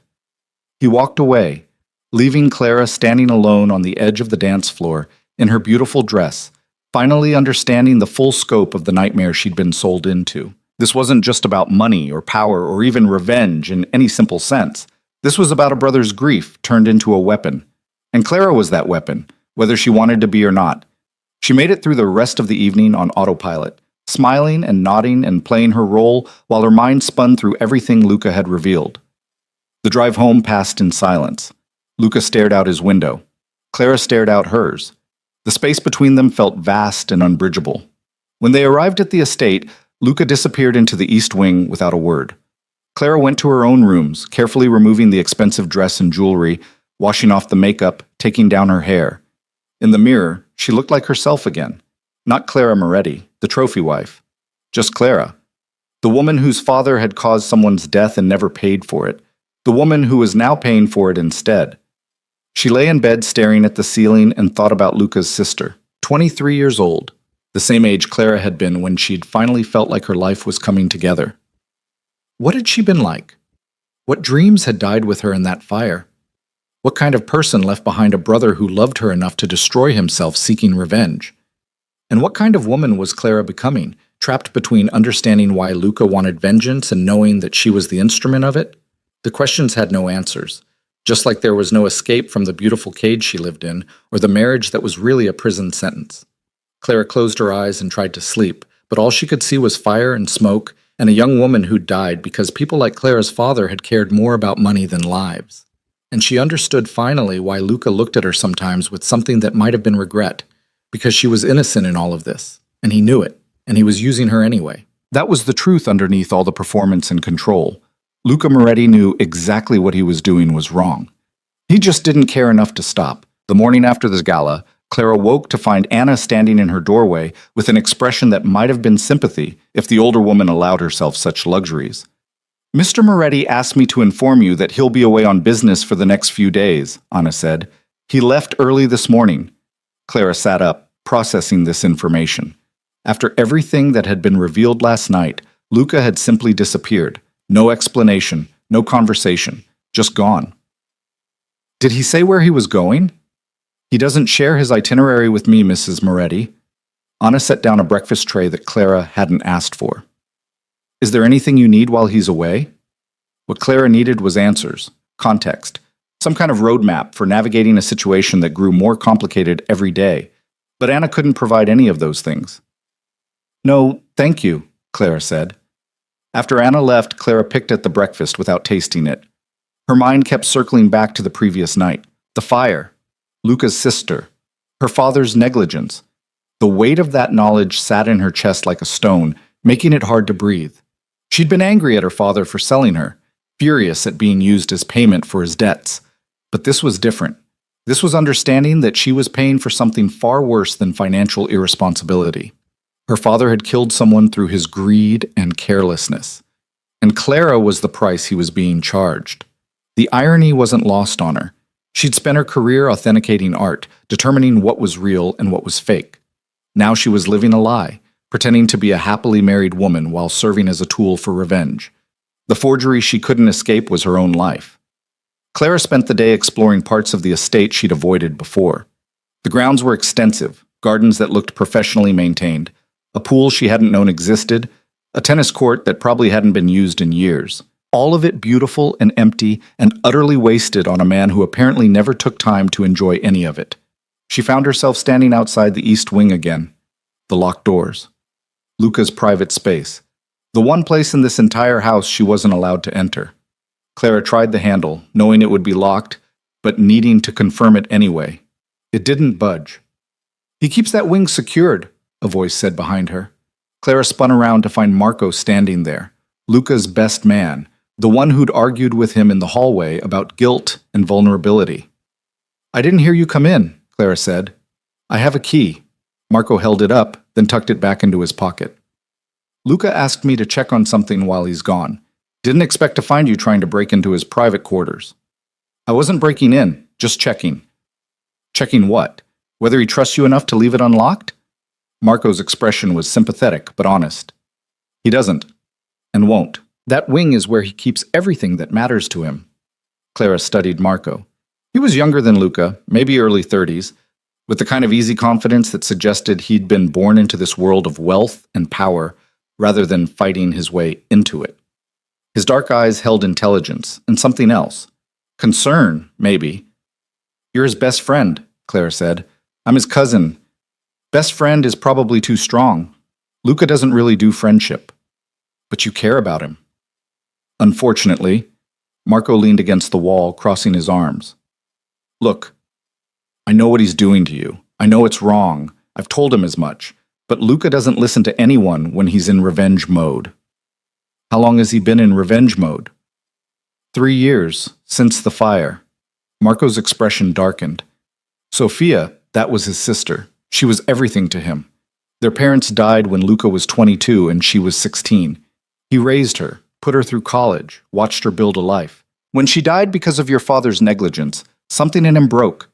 He walked away, leaving Clara standing alone on the edge of the dance floor in her beautiful dress, finally understanding the full scope of the nightmare she'd been sold into. This wasn't just about money or power or even revenge in any simple sense. This was about a brother's grief turned into a weapon. And Clara was that weapon, whether she wanted to be or not. She made it through the rest of the evening on autopilot, smiling and nodding and playing her role while her mind spun through everything Luca had revealed. The drive home passed in silence. Luca stared out his window. Clara stared out hers. The space between them felt vast and unbridgeable. When they arrived at the estate, Luca disappeared into the east wing without a word. Clara went to her own rooms, carefully removing the expensive dress and jewelry, washing off the makeup, taking down her hair. In the mirror, she looked like herself again. Not Clara Moretti, the trophy wife. Just Clara. The woman whose father had caused someone's death and never paid for it. The woman who was now paying for it instead. She lay in bed staring at the ceiling and thought about Luca's sister, 23 years old, the same age Clara had been when she'd finally felt like her life was coming together. What had she been like? What dreams had died with her in that fire? What kind of person left behind a brother who loved her enough to destroy himself seeking revenge? And what kind of woman was Clara becoming, trapped between understanding why Luca wanted vengeance and knowing that she was the instrument of it? The questions had no answers, just like there was no escape from the beautiful cage she lived in, or the marriage that was really a prison sentence. Clara closed her eyes and tried to sleep, but all she could see was fire and smoke, and a young woman who died because people like Clara's father had cared more about money than lives. And she understood finally why Luca looked at her sometimes with something that might have been regret, because she was innocent in all of this, and he knew it, and he was using her anyway. That was the truth underneath all the performance and control. Luca Moretti knew exactly what he was doing was wrong. He just didn't care enough to stop. The morning after the gala, Clara woke to find Anna standing in her doorway with an expression that might have been sympathy if the older woman allowed herself such luxuries. "Mr. Moretti asked me to inform you that he'll be away on business for the next few days," Anna said. "He left early this morning." Clara sat up, processing this information. After everything that had been revealed last night, Luca had simply disappeared. No explanation, no conversation, just gone. Did he say where he was going? "He doesn't share his itinerary with me, Mrs. Moretti." Anna set down a breakfast tray that Clara hadn't asked for. "Is there anything you need while he's away?" What Clara needed was answers, context, some kind of roadmap for navigating a situation that grew more complicated every day. But Anna couldn't provide any of those things. "No, thank you," Clara said. After Anna left, Clara picked at the breakfast without tasting it. Her mind kept circling back to the previous night. The fire, Luca's sister, her father's negligence. The weight of that knowledge sat in her chest like a stone, making it hard to breathe. She'd been angry at her father for selling her, furious at being used as payment for his debts. But this was different. This was understanding that she was paying for something far worse than financial irresponsibility. Her father had killed someone through his greed and carelessness. And Clara was the price he was being charged. The irony wasn't lost on her. She'd spent her career authenticating art, determining what was real and what was fake. Now she was living a lie, pretending to be a happily married woman while serving as a tool for revenge. The forgery she couldn't escape was her own life. Clara spent the day exploring parts of the estate she'd avoided before. The grounds were extensive, gardens that looked professionally maintained, a pool she hadn't known existed, a tennis court that probably hadn't been used in years. All of it beautiful and empty and utterly wasted on a man who apparently never took time to enjoy any of it. She found herself standing outside the east wing again. The locked doors. Luca's private space. The one place in this entire house she wasn't allowed to enter. Clara tried the handle, knowing it would be locked, but needing to confirm it anyway. It didn't budge. "He keeps that wing secured," a voice said behind her. Clara spun around to find Marco standing there, Luca's best man, the one who'd argued with him in the hallway about guilt and vulnerability. "I didn't hear you come in," Clara said. "I have a key." Marco held it up, then tucked it back into his pocket. "Luca asked me to check on something while he's gone. Didn't expect to find you trying to break into his private quarters." "I wasn't breaking in, just checking." "Checking what? Whether he trusts you enough to leave it unlocked?" Marco's expression was sympathetic but honest. "He doesn't, and won't. That wing is where he keeps everything that matters to him." Clara studied Marco. He was younger than Luca, maybe early 30s, with the kind of easy confidence that suggested he'd been born into this world of wealth and power rather than fighting his way into it. His dark eyes held intelligence and something else. Concern, maybe. "You're his best friend," Clara said. "I'm his cousin. Best friend is probably too strong." Luca doesn't really do friendship, but you care about him. Unfortunately, Marco leaned against the wall, crossing his arms. Look, I know what he's doing to you. I know it's wrong. I've told him as much. But Luca doesn't listen to anyone when he's in revenge mode. How long has he been in revenge mode? 3 years, since the fire. Marco's expression darkened. Sophia, that was his sister. She was everything to him. Their parents died when Luca was 22 and she was 16. He raised her, put her through college, watched her build a life. When she died because of your father's negligence, something in him broke.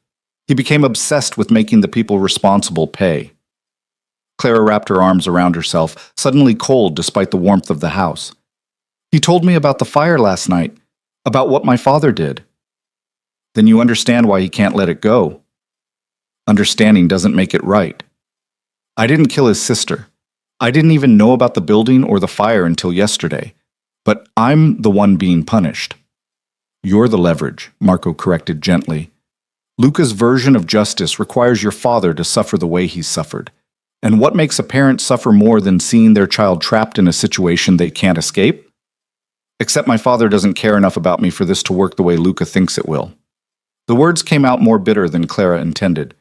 He became obsessed with making the people responsible pay. Clara wrapped her arms around herself, suddenly cold despite the warmth of the house. He told me about the fire last night, about what my father did. Then you understand why he can't let it go. Understanding doesn't make it right. I didn't kill his sister. I didn't even know about the building or the fire until yesterday. But I'm the one being punished. You're the leverage, Marco corrected gently. Luca's version of justice requires your father to suffer the way he's suffered. And what makes a parent suffer more than seeing their child trapped in a situation they can't escape? Except my father doesn't care enough about me for this to work the way Luca thinks it will. The words came out more bitter than Clara intended.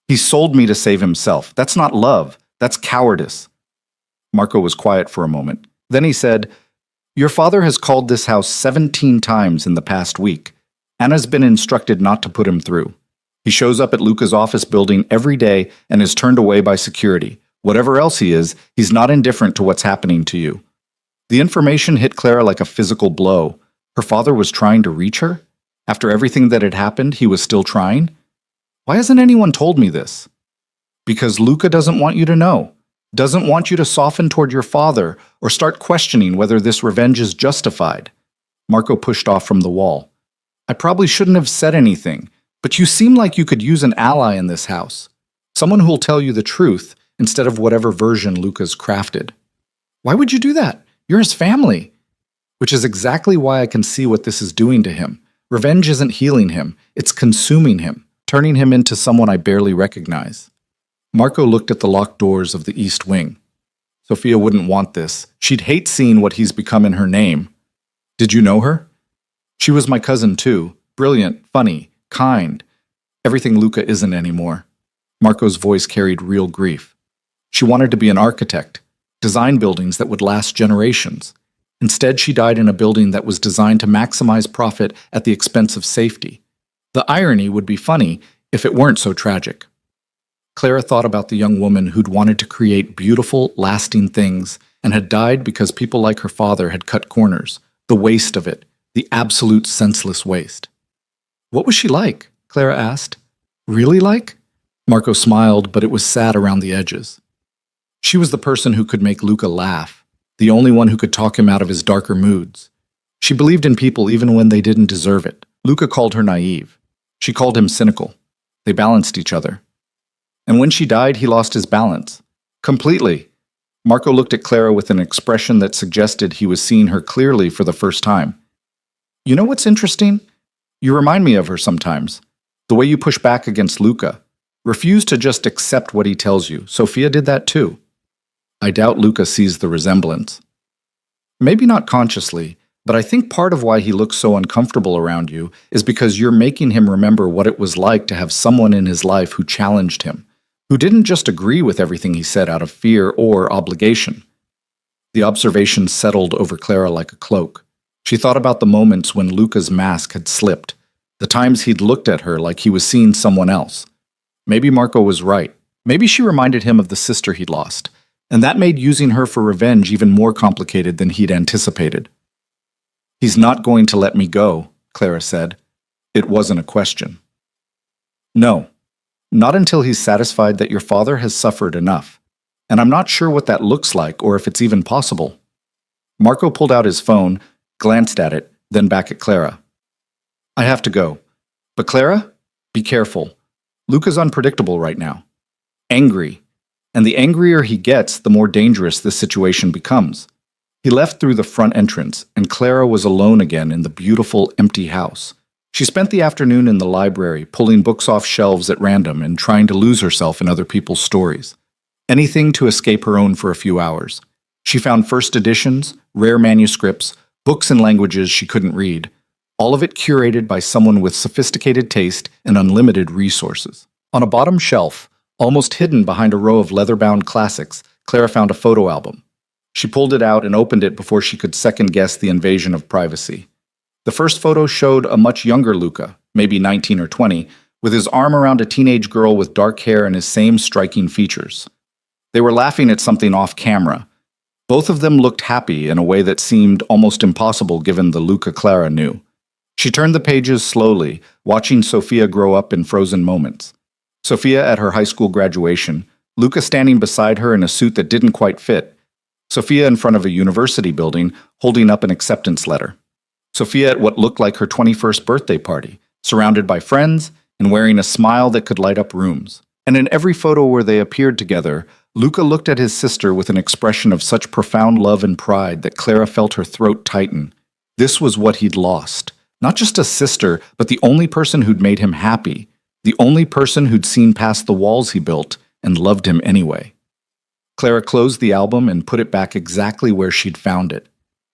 He sold me to save himself. That's not love. That's cowardice. Marco was quiet for a moment. Then he said, Your father has called this house 17 times in the past week. Anna's been instructed not to put him through. He shows up at Luca's office building every day and is turned away by security. Whatever else he is, he's not indifferent to what's happening to you. The information hit Clara like a physical blow. Her father was trying to reach her? After everything that had happened, he was still trying? Why hasn't anyone told me this? Because Luca doesn't want you to know. Doesn't want you to soften toward your father or start questioning whether this revenge is justified. Marco pushed off from the wall. I probably shouldn't have said anything, but you seem like you could use an ally in this house. Someone who'll tell you the truth instead of whatever version Luca's crafted. Why would you do that? You're his family. Which is exactly why I can see what this is doing to him. Revenge isn't healing him. It's consuming him, turning him into someone I barely recognize. Marco looked at the locked doors of the East Wing. Sophia wouldn't want this. She'd hate seeing what he's become in her name. Did you know her? She was my cousin too. Brilliant, funny, kind. Everything Luca isn't anymore. Marco's voice carried real grief. She wanted to be an architect, design buildings that would last generations. Instead, she died in a building that was designed to maximize profit at the expense of safety. The irony would be funny if it weren't so tragic. Clara thought about the young woman who'd wanted to create beautiful, lasting things and had died because people like her father had cut corners. The waste of it, the absolute senseless waste. What was she like? Clara asked. Really like? Marco smiled, but it was sad around the edges. She was the person who could make Luca laugh, the only one who could talk him out of his darker moods. She believed in people even when they didn't deserve it. Luca called her naive. She called him cynical. They balanced each other. And when she died, he lost his balance. Completely. Marco looked at Clara with an expression that suggested he was seeing her clearly for the first time. You know what's interesting? You remind me of her sometimes. The way you push back against Luca. Refuse to just accept what he tells you. Sophia did that too. I doubt Luca sees the resemblance. Maybe not consciously, but I think part of why he looks so uncomfortable around you is because you're making him remember what it was like to have someone in his life who challenged him, who didn't just agree with everything he said out of fear or obligation. The observation settled over Clara like a cloak. She thought about the moments when Luca's mask had slipped, the times he'd looked at her like he was seeing someone else. Maybe Marco was right. Maybe she reminded him of the sister he'd lost, and that made using her for revenge even more complicated than he'd anticipated. He's not going to let me go, Clara said. It wasn't a question. No, not until he's satisfied that your father has suffered enough, and I'm not sure what that looks like or if it's even possible. Marco pulled out his phone, glanced at it, then back at Clara. I have to go. But Clara, be careful. Luca's unpredictable right now. Angry. And the angrier he gets, the more dangerous this situation becomes. He left through the front entrance, and Clara was alone again in the beautiful, empty house. She spent the afternoon in the library, pulling books off shelves at random and trying to lose herself in other people's stories. Anything to escape her own for a few hours. She found first editions, rare manuscripts, books in languages she couldn't read, all of it curated by someone with sophisticated taste and unlimited resources. On a bottom shelf, almost hidden behind a row of leather-bound classics, Clara found a photo album. She pulled it out and opened it before she could second-guess the invasion of privacy. The first photo showed a much younger Luca, maybe 19 or 20, with his arm around a teenage girl with dark hair and his same striking features. They were laughing at something off camera. Both of them looked happy in a way that seemed almost impossible given the Luca Clara knew. She turned the pages slowly, watching Sophia grow up in frozen moments. Sophia at her high school graduation, Luca standing beside her in a suit that didn't quite fit, Sophia in front of a university building holding up an acceptance letter. Sophia at what looked like her 21st birthday party, surrounded by friends and wearing a smile that could light up rooms. And in every photo where they appeared together, Luca looked at his sister with an expression of such profound love and pride that Clara felt her throat tighten. This was what he'd lost. Not just a sister, but the only person who'd made him happy, the only person who'd seen past the walls he built and loved him anyway. Clara closed the album and put it back exactly where she'd found it.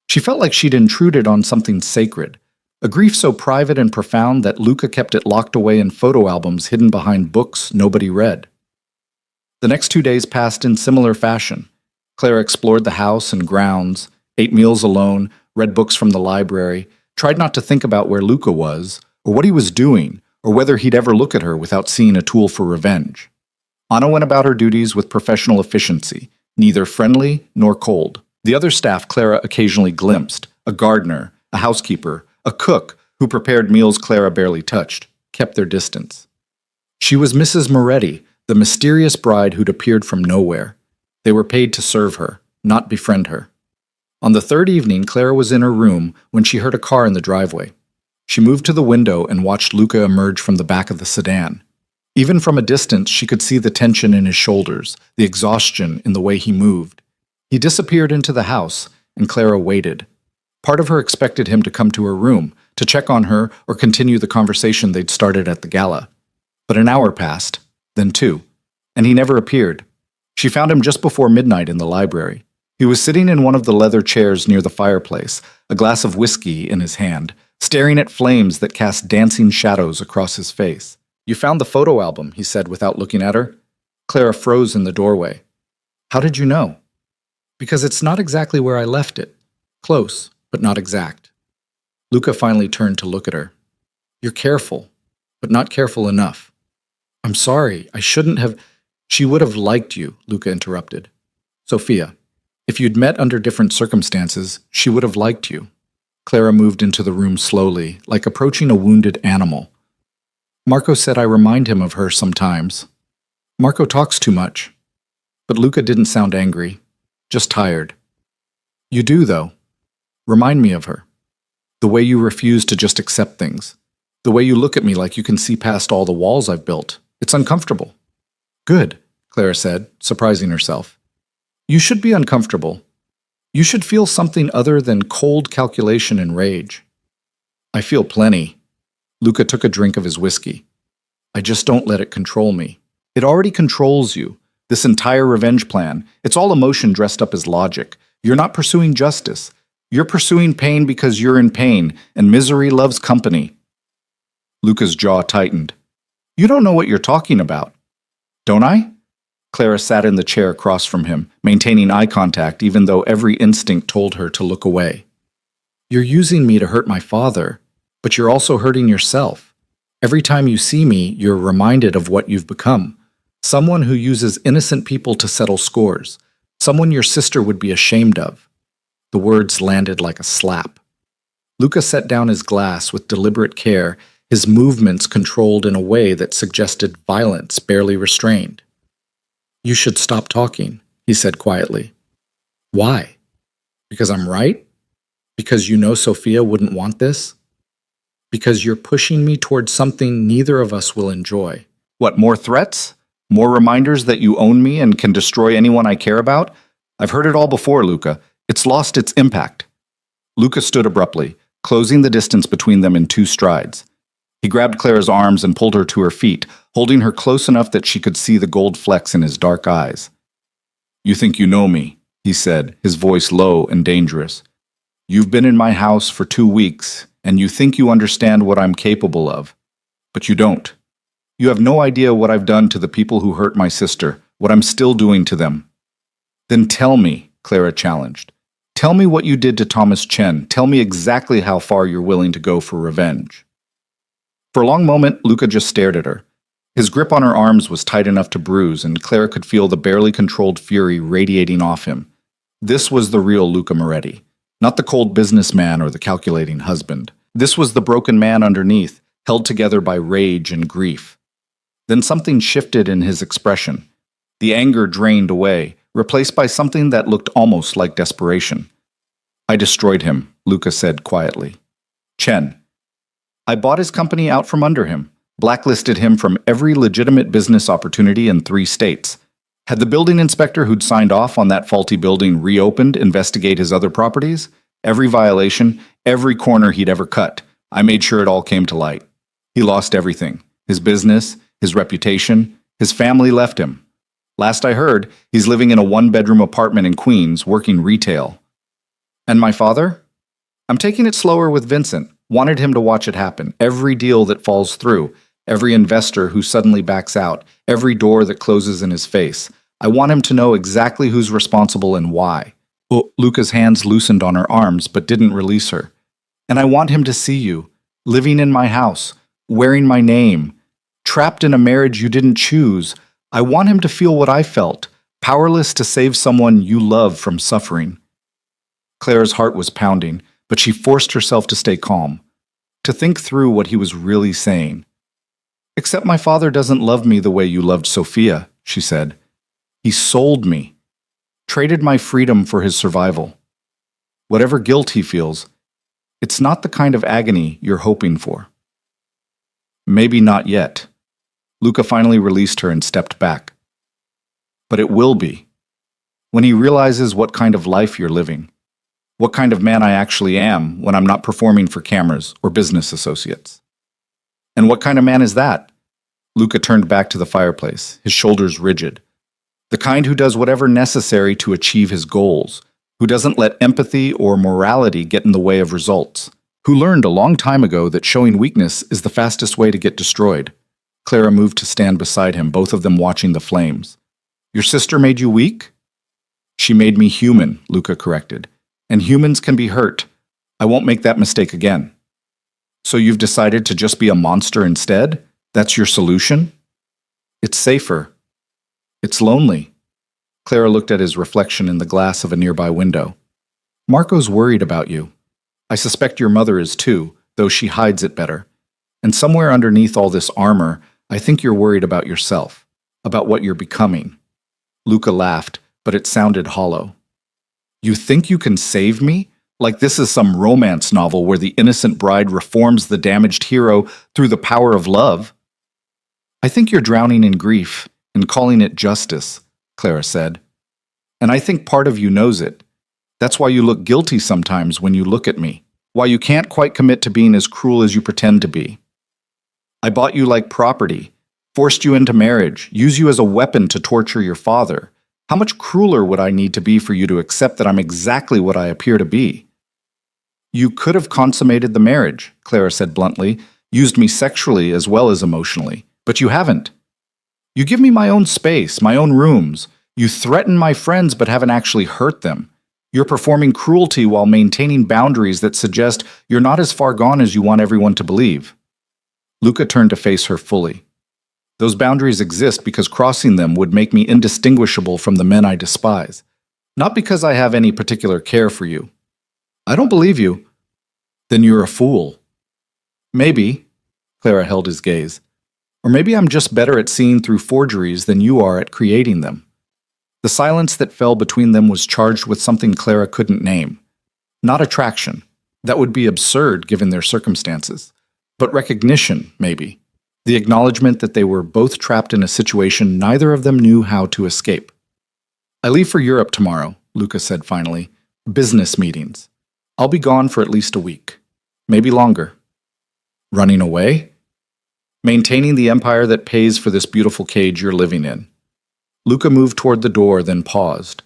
She felt like she'd intruded on something sacred, a grief so private and profound that Luca kept it locked away in photo albums hidden behind books nobody read. The next 2 days passed in similar fashion. Clara explored the house and grounds, ate meals alone, read books from the library, tried not to think about where Luca was, or what he was doing, or whether he'd ever look at her without seeing a tool for revenge. Anna went about her duties with professional efficiency, neither friendly nor cold. The other staff Clara occasionally glimpsed, a gardener, a housekeeper, a cook who prepared meals Clara barely touched, kept their distance. She was Mrs. Moretti, the mysterious bride who'd appeared from nowhere. They were paid to serve her, not befriend her. On the third evening, Clara was in her room when she heard a car in the driveway. She moved to the window and watched Luca emerge from the back of the sedan. Even from a distance, she could see the tension in his shoulders, the exhaustion in the way he moved. He disappeared into the house, and Clara waited. Part of her expected him to come to her room, to check on her or continue the conversation they'd started at the gala. But an hour passed, then 2, and he never appeared. She found him just before midnight in the library. He was sitting in one of the leather chairs near the fireplace, a glass of whiskey in his hand, staring at flames that cast dancing shadows across his face. "You found the photo album," he said without looking at her. Clara froze in the doorway. "How did you know?" "Because it's not exactly where I left it. Close, but not exact." Luca finally turned to look at her. "You're careful, but not careful enough." "I'm sorry, I shouldn't have—" "She would have liked you," Luca interrupted. "Sophia, if you'd met under different circumstances, she would have liked you." Clara moved into the room slowly, like approaching a wounded animal. "Marco said I remind him of her sometimes. Marco talks too much." But Luca didn't sound angry, just tired. "You do, though. Remind me of her. The way you refuse to just accept things. The way you look at me like you can see past all the walls I've built. It's uncomfortable." "Good," Clara said, surprising herself. "You should be uncomfortable. You should feel something other than cold calculation and rage." "I feel plenty." Luca took a drink of his whiskey. "I just don't let it control me. It already controls you. This entire revenge plan, it's all emotion dressed up as logic. You're not pursuing justice. You're pursuing pain because you're in pain, and misery loves company." Luca's jaw tightened. "You don't know what you're talking about." "Don't I?" Clara sat in the chair across from him, maintaining eye contact even though every instinct told her to look away. "You're using me to hurt my father, but you're also hurting yourself. Every time you see me, you're reminded of what you've become. Someone who uses innocent people to settle scores. Someone your sister would be ashamed of." The words landed like a slap. Luca set down his glass with deliberate care, his movements controlled in a way that suggested violence barely restrained. "You should stop talking," he said quietly. "Why? Because I'm right? Because you know Sophia wouldn't want this? Because you're pushing me towards something neither of us will enjoy." "What, more threats? More reminders that you own me and can destroy anyone I care about? I've heard it all before, Luca. It's lost its impact." Luca stood abruptly, closing the distance between them in 2 strides. He grabbed Clara's arms and pulled her to her feet, holding her close enough that she could see the gold flecks in his dark eyes. You think you know me, he said, his voice low and dangerous. You've been in my house for 2 weeks, and you think you understand what I'm capable of. But you don't. You have no idea what I've done to the people who hurt my sister, what I'm still doing to them. Then tell me, Clara challenged. Tell me what you did to Thomas Chen. Tell me exactly how far you're willing to go for revenge. For a long moment, Luca just stared at her. His grip on her arms was tight enough to bruise, and Clara could feel the barely controlled fury radiating off him. This was the real Luca Moretti, not the cold businessman or the calculating husband. This was the broken man underneath, held together by rage and grief. Then something shifted in his expression. The anger drained away, replaced by something that looked almost like desperation. I destroyed him, Luca said quietly. Chen. I bought his company out from under him, blacklisted him from every legitimate business opportunity in 3 states. Had the building inspector who'd signed off on that faulty building reopened, investigate his other properties? Every violation, every corner he'd ever cut, I made sure it all came to light. He lost everything. His business, his reputation, his family left him. Last I heard, he's living in a 1-bedroom apartment in Queens, working retail. And my father? I'm taking it slower with Vincent. Wanted him to watch it happen. Every deal that falls through, every investor who suddenly backs out, every door that closes in his face. I want him to know exactly who's responsible and why. Oh, Luca's hands loosened on her arms but didn't release her. And I want him to see you, living in my house, wearing my name, trapped in a marriage you didn't choose. I want him to feel what I felt, powerless to save someone you love from suffering. Claire's heart was pounding, but she forced herself to stay calm, to think through what he was really saying. Except my father doesn't love me the way you loved Sophia, she said. He sold me, traded my freedom for his survival. Whatever guilt he feels, it's not the kind of agony you're hoping for. Maybe not yet. Luca finally released her and stepped back. But it will be. When he realizes what kind of life you're living. What kind of man I actually am when I'm not performing for cameras or business associates. And what kind of man is that? Luca turned back to the fireplace, his shoulders rigid. The kind who does whatever necessary to achieve his goals, who doesn't let empathy or morality get in the way of results, who learned a long time ago that showing weakness is the fastest way to get destroyed. Clara moved to stand beside him, both of them watching the flames. Your sister made you weak? She made me human, Luca corrected. And humans can be hurt. I won't make that mistake again. So you've decided to just be a monster instead? That's your solution? It's safer. It's lonely. Clara looked at his reflection in the glass of a nearby window. Marco's worried about you. I suspect your mother is too, though she hides it better. And somewhere underneath all this armor, I think you're worried about yourself, about what you're becoming. Luca laughed, but it sounded hollow. You think you can save me? Like this is some romance novel where the innocent bride reforms the damaged hero through the power of love. I think you're drowning in grief and calling it justice, Clara said. And I think part of you knows it. That's why you look guilty sometimes when you look at me. Why you can't quite commit to being as cruel as you pretend to be. I bought you like property, forced you into marriage, used you as a weapon to torture your father. How much crueler would I need to be for you to accept that I'm exactly what I appear to be? You could have consummated the marriage, Clara said bluntly, used me sexually as well as emotionally, but you haven't. You give me my own space, my own rooms. You threaten my friends but haven't actually hurt them. You're performing cruelty while maintaining boundaries that suggest you're not as far gone as you want everyone to believe. Luca turned to face her fully. Those boundaries exist because crossing them would make me indistinguishable from the men I despise. Not because I have any particular care for you. I don't believe you. Then you're a fool. Maybe, Clara held his gaze. Or maybe I'm just better at seeing through forgeries than you are at creating them. The silence that fell between them was charged with something Clara couldn't name. Not attraction. That would be absurd given their circumstances. But recognition, maybe. The acknowledgement that they were both trapped in a situation neither of them knew how to escape. I leave for Europe tomorrow, Luca said finally. Business meetings. I'll be gone for at least a week. Maybe longer. Running away? Maintaining the empire that pays for this beautiful cage you're living in. Luca moved toward the door, then paused.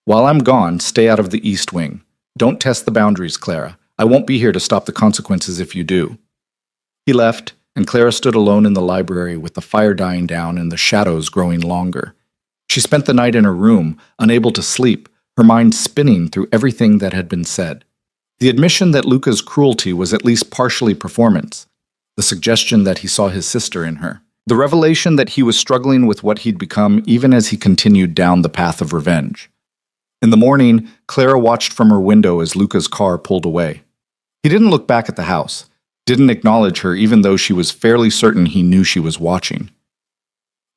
While I'm gone, stay out of the East Wing. Don't test the boundaries, Clara. I won't be here to stop the consequences if you do. He left, and Clara stood alone in the library with the fire dying down and the shadows growing longer. She spent the night in her room, unable to sleep, her mind spinning through everything that had been said. The admission that Luca's cruelty was at least partially performance, the suggestion that he saw his sister in her, the revelation that he was struggling with what he'd become even as he continued down the path of revenge. In the morning, Clara watched from her window as Luca's car pulled away. He didn't look back at the house, didn't acknowledge her even though she was fairly certain he knew she was watching.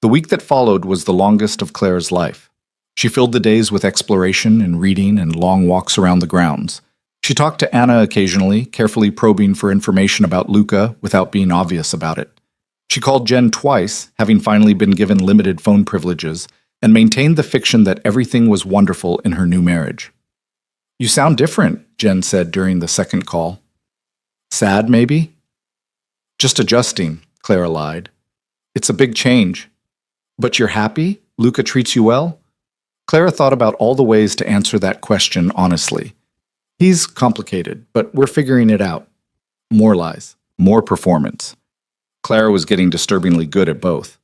The week that followed was the longest of Clara's life. She filled the days with exploration and reading and long walks around the grounds. She talked to Anna occasionally, carefully probing for information about Luca without being obvious about it. She called Jen twice, having finally been given limited phone privileges, and maintained the fiction that everything was wonderful in her new marriage. "You sound different," Jen said during the second call. "Sad, maybe?" "Just adjusting," Clara lied. "It's a big change." "But you're happy? Luca treats you well?" Clara thought about all the ways to answer that question honestly. "He's complicated, but we're figuring it out." More lies, more performance. Clara was getting disturbingly good at both.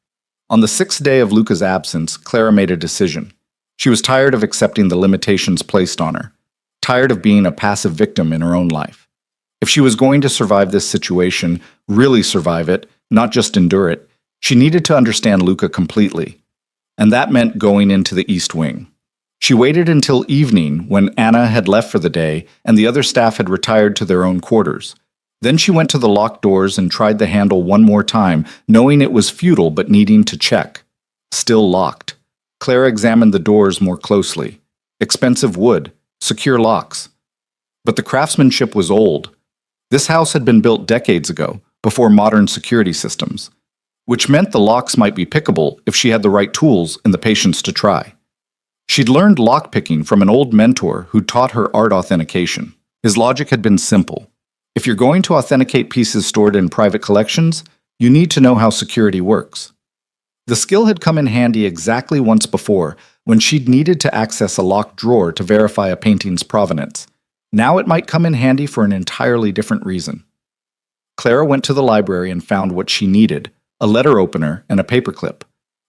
On the 6th day of Luca's absence, Clara made a decision. She was tired of accepting the limitations placed on her, tired of being a passive victim in her own life. If she was going to survive this situation, really survive it, not just endure it, she needed to understand Luca completely. And that meant going into the East Wing. She waited until evening when Anna had left for the day and the other staff had retired to their own quarters. Then she went to the locked doors and tried the handle one more time, knowing it was futile but needing to check. Still locked. Clara examined the doors more closely. Expensive wood, secure locks. But the craftsmanship was old. This house had been built decades ago, before modern security systems, which meant the locks might be pickable if she had the right tools and the patience to try. She'd learned lockpicking from an old mentor who taught her art authentication. His logic had been simple. If you're going to authenticate pieces stored in private collections, you need to know how security works. The skill had come in handy exactly once before, when she'd needed to access a locked drawer to verify a painting's provenance. Now it might come in handy for an entirely different reason. Clara went to the library and found what she needed, a letter opener and a paperclip.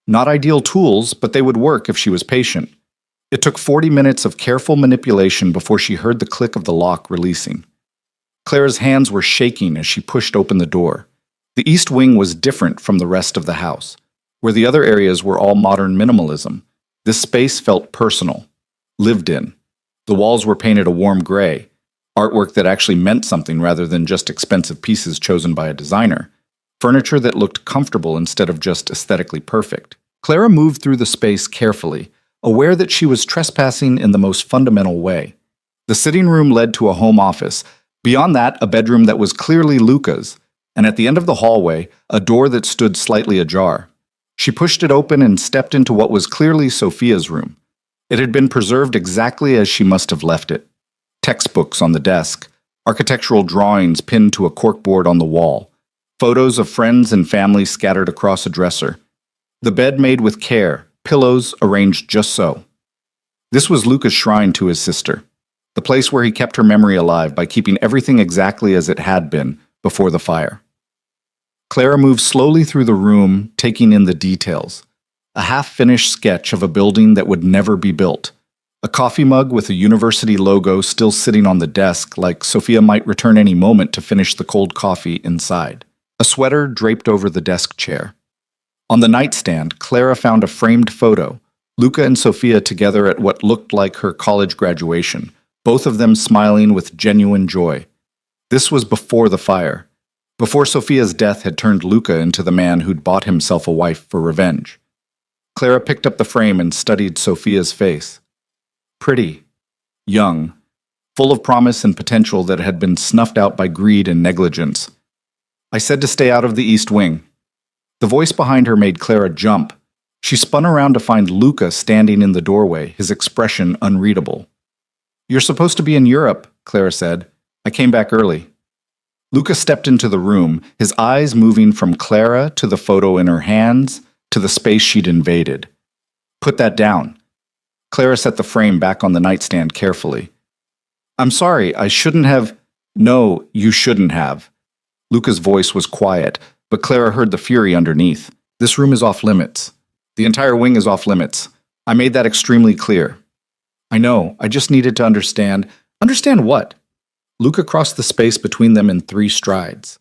Not ideal tools, but they would work if she was patient. It took 40 minutes of careful manipulation before she heard the click of the lock releasing. Clara's hands were shaking as she pushed open the door. The East Wing was different from the rest of the house. Where the other areas were all modern minimalism, this space felt personal, lived in. The walls were painted a warm gray, artwork that actually meant something rather than just expensive pieces chosen by a designer, furniture that looked comfortable instead of just aesthetically perfect. Clara moved through the space carefully, aware that she was trespassing in the most fundamental way. The sitting room led to a home office. Beyond that, a bedroom that was clearly Luca's, and at the end of the hallway, a door that stood slightly ajar. She pushed it open and stepped into what was clearly Sophia's room. It had been preserved exactly as she must have left it. Textbooks on the desk, architectural drawings pinned to a corkboard on the wall, photos of friends and family scattered across a dresser. The bed made with care, pillows arranged just so. This was Luca's shrine to his sister, the place where he kept her memory alive by keeping everything exactly as it had been before the fire. Clara moved slowly through the room, taking in the details. A half-finished sketch of a building that would never be built. A coffee mug with a university logo still sitting on the desk, like Sophia might return any moment to finish the cold coffee inside. A sweater draped over the desk chair. On the nightstand, Clara found a framed photo, Luca and Sophia together at what looked like her college graduation, both of them smiling with genuine joy. This was before the fire. Before Sophia's death had turned Luca into the man who'd bought himself a wife for revenge. Clara picked up the frame and studied Sophia's face. Pretty, young, full of promise and potential that had been snuffed out by greed and negligence. "I said to stay out of the East Wing." The voice behind her made Clara jump. She spun around to find Luca standing in the doorway, his expression unreadable. "You're supposed to be in Europe," Clara said. "I came back early." Luca stepped into the room, his eyes moving from Clara to the photo in her hands to the space she'd invaded. Put that down. Clara set the frame back on the nightstand carefully. I'm sorry, I shouldn't have. No, you shouldn't have. Luca's voice was quiet, but Clara heard the fury underneath. This room is off limits. The entire wing is off limits. I made that extremely clear. I know, I just needed to understand. Understand what? Luca crossed the space between them in 3 strides.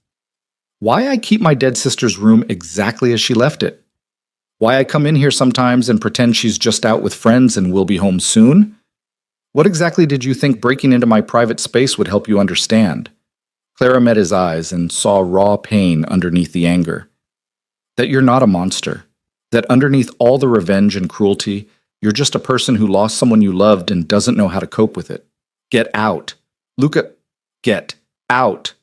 Why I keep my dead sister's room exactly as she left it. Why I come in here sometimes and pretend she's just out with friends and will be home soon? What exactly did you think breaking into my private space would help you understand? Clara met his eyes and saw raw pain underneath the anger. That you're not a monster. That underneath all the revenge and cruelty, you're just a person who lost someone you loved and doesn't know how to cope with it. Get out. Luca, get out.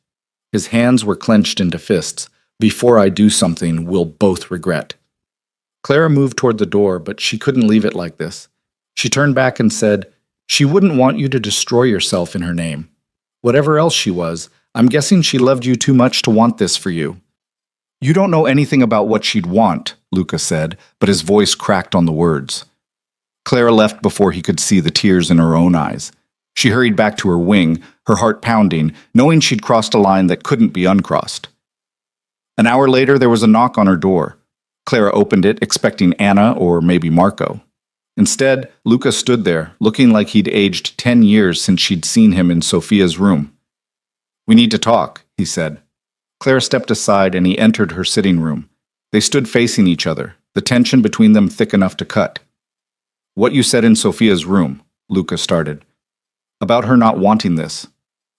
His hands were clenched into fists. Before I do something we'll both regret. Clara moved toward the door, but she couldn't leave it like this. She turned back and said, she wouldn't want you to destroy yourself in her name. Whatever else she was, I'm guessing she loved you too much to want this for you. You don't know anything about what she'd want, Luca said, but his voice cracked on the words. Clara left before he could see the tears in her own eyes. She hurried back to her wing, her heart pounding, knowing she'd crossed a line that couldn't be uncrossed. An hour later, there was a knock on her door. Clara opened it, expecting Anna or maybe Marco. Instead, Luca stood there, looking like he'd aged 10 years since she'd seen him in Sophia's room. We need to talk, he said. Clara stepped aside and he entered her sitting room. They stood facing each other, the tension between them thick enough to cut. What you said in Sophia's room, Luca started. About her not wanting this.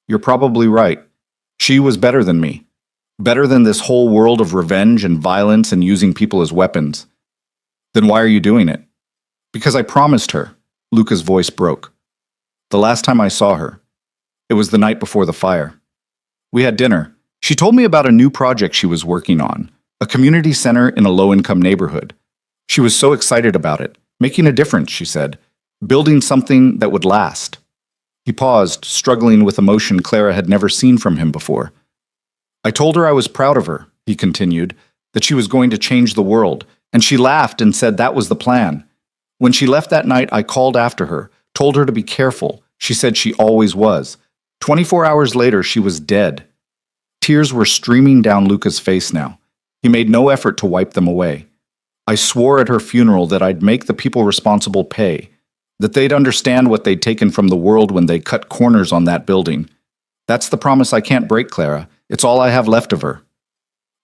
You're probably right. She was better than me. Better than this whole world of revenge and violence and using people as weapons. Then why are you doing it? Because I promised her. Luca's voice broke. The last time I saw her. It was the night before the fire. We had dinner. She told me about a new project she was working on, a community center in a low-income neighborhood. She was so excited about it. Making a difference, she said. Building something that would last. He paused, struggling with emotion Clara had never seen from him before. I told her I was proud of her, he continued, that she was going to change the world, and she laughed and said that was the plan. When she left that night, I called after her, told her to be careful. She said she always was. 24 hours later, she was dead. Tears were streaming down Luca's face now. He made no effort to wipe them away. I swore at her funeral that I'd make the people responsible pay, that they'd understand what they'd taken from the world when they cut corners on that building. That's the promise I can't break, Clara. It's all I have left of her.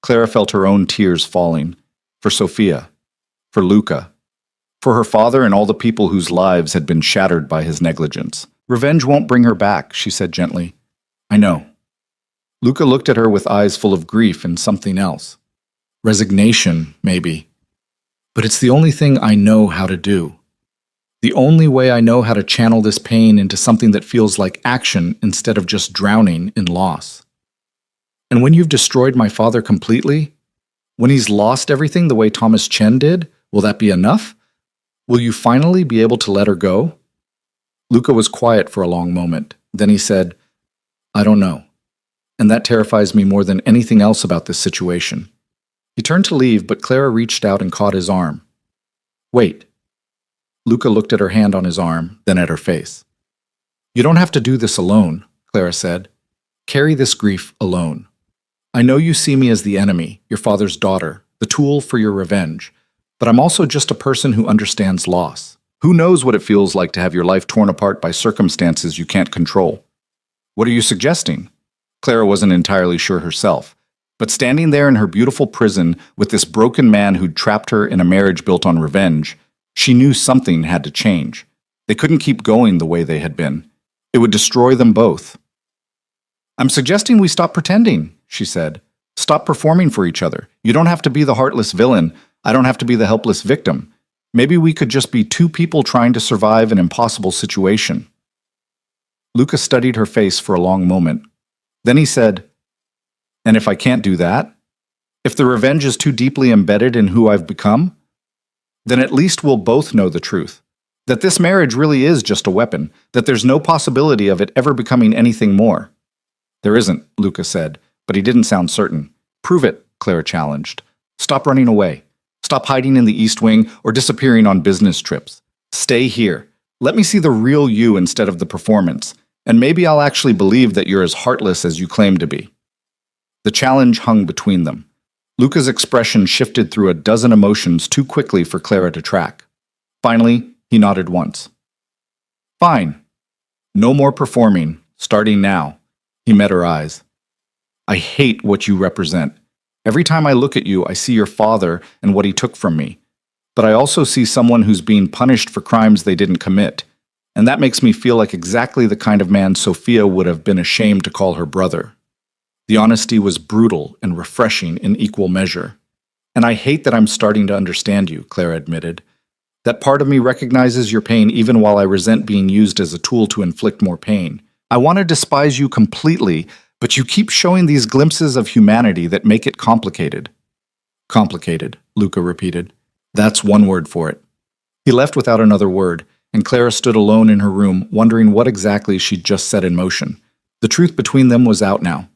Clara felt her own tears falling. For Sophia. For Luca. For her father and all the people whose lives had been shattered by his negligence. Revenge won't bring her back, she said gently. I know. Luca looked at her with eyes full of grief and something else. Resignation, maybe. But it's the only thing I know how to do. The only way I know how to channel this pain into something that feels like action instead of just drowning in loss. And when you've destroyed my father completely, when he's lost everything the way Thomas Chen did, will that be enough? Will you finally be able to let her go? Luca was quiet for a long moment. Then he said, I don't know. And that terrifies me more than anything else about this situation. He turned to leave, but Clara reached out and caught his arm. Wait. Luca looked at her hand on his arm, then at her face. You don't have to do this alone, Clara said. Carry this grief alone. I know you see me as the enemy, your father's daughter, the tool for your revenge, but I'm also just a person who understands loss. Who knows what it feels like to have your life torn apart by circumstances you can't control? What are you suggesting? Clara wasn't entirely sure herself, but standing there in her beautiful prison with this broken man who'd trapped her in a marriage built on revenge, she knew something had to change. They couldn't keep going the way they had been. It would destroy them both. I'm suggesting we stop pretending, she said. Stop performing for each other. You don't have to be the heartless villain. I don't have to be the helpless victim. Maybe we could just be two people trying to survive an impossible situation. Luca studied her face for a long moment. Then he said, and if I can't do that? If the revenge is too deeply embedded in who I've become? Then at least we'll both know the truth. That this marriage really is just a weapon. That there's no possibility of it ever becoming anything more. There isn't, Luca said, but he didn't sound certain. Prove it, Clara challenged. Stop running away. Stop hiding in the East Wing or disappearing on business trips. Stay here. Let me see the real you instead of the performance, and maybe I'll actually believe that you're as heartless as you claim to be." The challenge hung between them. Luca's expression shifted through a dozen emotions too quickly for Clara to track. Finally, he nodded once. "Fine. No more performing, starting now." He met her eyes. "I hate what you represent. Every time I look at you, I see your father and what he took from me. But I also see someone who's being punished for crimes they didn't commit. And that makes me feel like exactly the kind of man Sophia would have been ashamed to call her brother." The honesty was brutal and refreshing in equal measure. "And I hate that I'm starting to understand you," Clara admitted. "That part of me recognizes your pain even while I resent being used as a tool to inflict more pain. I want to despise you completely, but you keep showing these glimpses of humanity that make it complicated." "Complicated," Luca repeated. "That's one word for it." He left without another word, and Clara stood alone in her room, wondering what exactly she'd just set in motion. The truth between them was out now.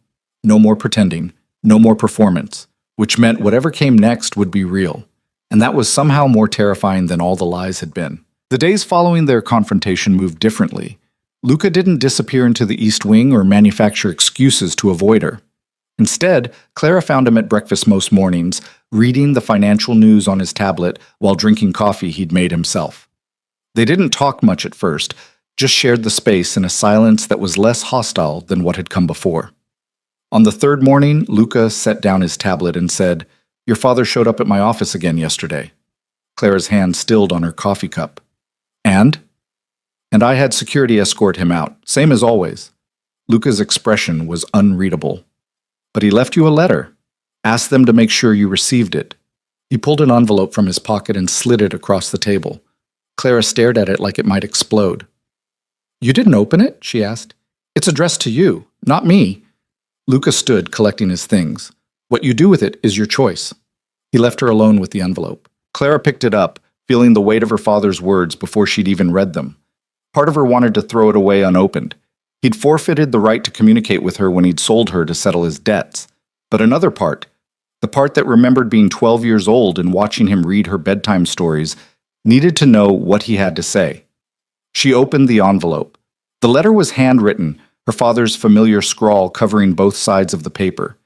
No more pretending, no more performance, which meant whatever came next would be real. And that was somehow more terrifying than all the lies had been. The days following their confrontation moved differently. Luca didn't disappear into the East Wing or manufacture excuses to avoid her. Instead, Clara found him at breakfast most mornings, reading the financial news on his tablet while drinking coffee he'd made himself. They didn't talk much at first, just shared the space in a silence that was less hostile than what had come before. On the third morning, Luca set down his tablet and said, "Your father showed up at my office again yesterday." Clara's hand stilled on her coffee cup. "And?" "And I had security escort him out, same as always." Luca's expression was unreadable. "But he left you a letter. Asked them to make sure you received it." He pulled an envelope from his pocket and slid it across the table. Clara stared at it like it might explode. "You didn't open it?" she asked. "It's addressed to you, not me." Luca stood, collecting his things. "What you do with it is your choice." He left her alone with the envelope. Clara picked it up, feeling the weight of her father's words before she'd even read them. Part of her wanted to throw it away unopened. He'd forfeited the right to communicate with her when he'd sold her to settle his debts. But another part, the part that remembered being 12 years old and watching him read her bedtime stories, needed to know what he had to say. She opened the envelope. The letter was handwritten, her father's familiar scrawl covering both sides of the paper.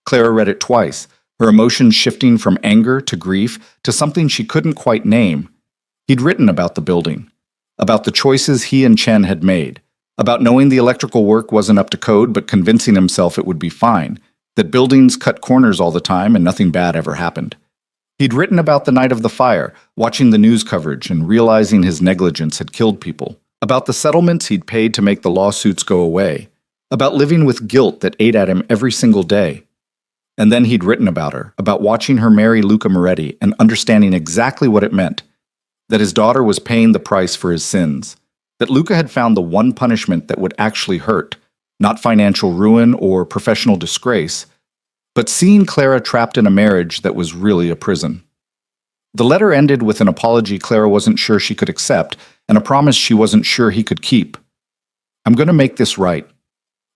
Clara read it twice, her emotions shifting from anger to grief to something she couldn't quite name. He'd written about the building, about the choices he and Chen had made, about knowing the electrical work wasn't up to code but convincing himself it would be fine, that buildings cut corners all the time and nothing bad ever happened. He'd written about the night of the fire, watching the news coverage and realizing his negligence had killed people, about the settlements he'd paid to make the lawsuits go away, about living with guilt that ate at him every single day. And then he'd written about her, about watching her marry Luca Moretti and understanding exactly what it meant, that his daughter was paying the price for his sins, that Luca had found the one punishment that would actually hurt, not financial ruin or professional disgrace, but seeing Clara trapped in a marriage that was really a prison. The letter ended with an apology Clara wasn't sure she could accept and a promise she wasn't sure he could keep. "I'm going to make this right.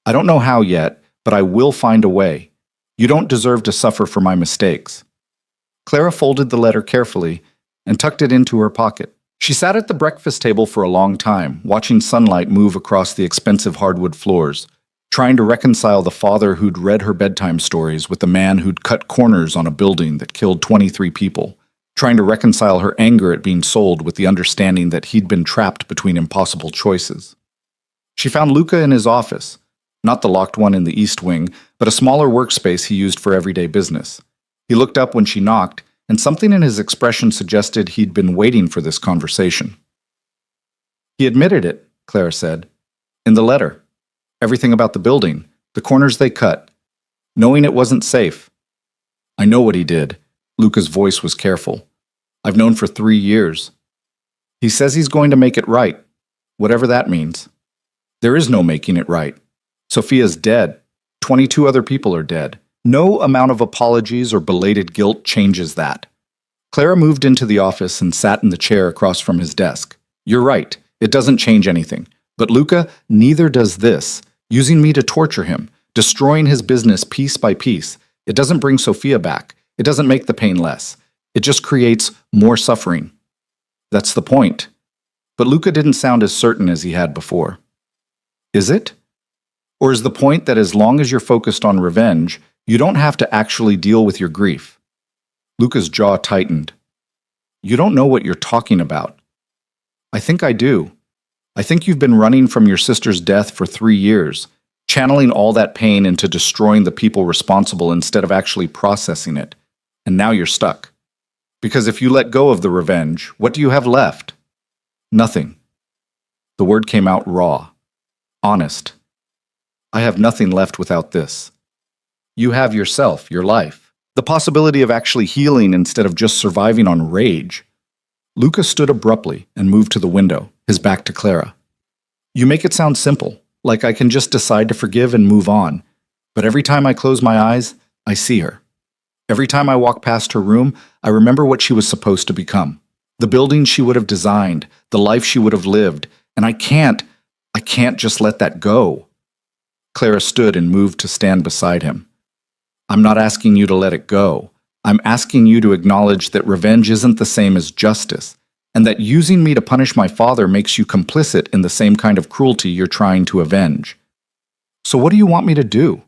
I don't know how yet, but I will find a way. You don't deserve to suffer for my mistakes." Clara folded the letter carefully and tucked it into her pocket. She sat at the breakfast table for a long time, watching sunlight move across the expensive hardwood floors, trying to reconcile the father who'd read her bedtime stories with the man who'd cut corners on a building that killed 23 people, trying to reconcile her anger at being sold with the understanding that he'd been trapped between impossible choices. She found Luca in his office, not the locked one in the East Wing, but a smaller workspace he used for everyday business. He looked up when she knocked, and something in his expression suggested he'd been waiting for this conversation. "He admitted it," Clara said, "in the letter. Everything about the building, the corners they cut, knowing it wasn't safe." "I know what he did." Luca's voice was careful. "I've known for 3 years. He says he's going to make it right, whatever that means. There is no making it right. Sophia's dead. 22 other people are dead. No amount of apologies or belated guilt changes that." Clara moved into the office and sat in the chair across from his desk. "You're right. It doesn't change anything. But Luca, neither does this. Using me to torture him, destroying his business piece by piece. It doesn't bring Sophia back. It doesn't make the pain less. It just creates more suffering. That's the point. But Luca didn't sound as certain as he had before. Is it? Or is the point that as long as you're focused on revenge, you don't have to actually deal with your grief? Luca's jaw tightened. You don't know what you're talking about. I think I do. I think you've been running from your sister's death for 3 years, channeling all that pain into destroying the people responsible instead of actually processing it. And now you're stuck. Because if you let go of the revenge, what do you have left? Nothing. The word came out raw, honest. I have nothing left without this. You have yourself, your life, the possibility of actually healing instead of just surviving on rage. Luca stood abruptly and moved to the window, his back to Clara. You make it sound simple, like I can just decide to forgive and move on. But every time I close my eyes, I see her. Every time I walk past her room, I remember what she was supposed to become. The building she would have designed, the life she would have lived, and I can't just let that go. Clara stood and moved to stand beside him. I'm not asking you to let it go. I'm asking you to acknowledge that revenge isn't the same as justice, and that using me to punish my father makes you complicit in the same kind of cruelty you're trying to avenge. So what do you want me to do?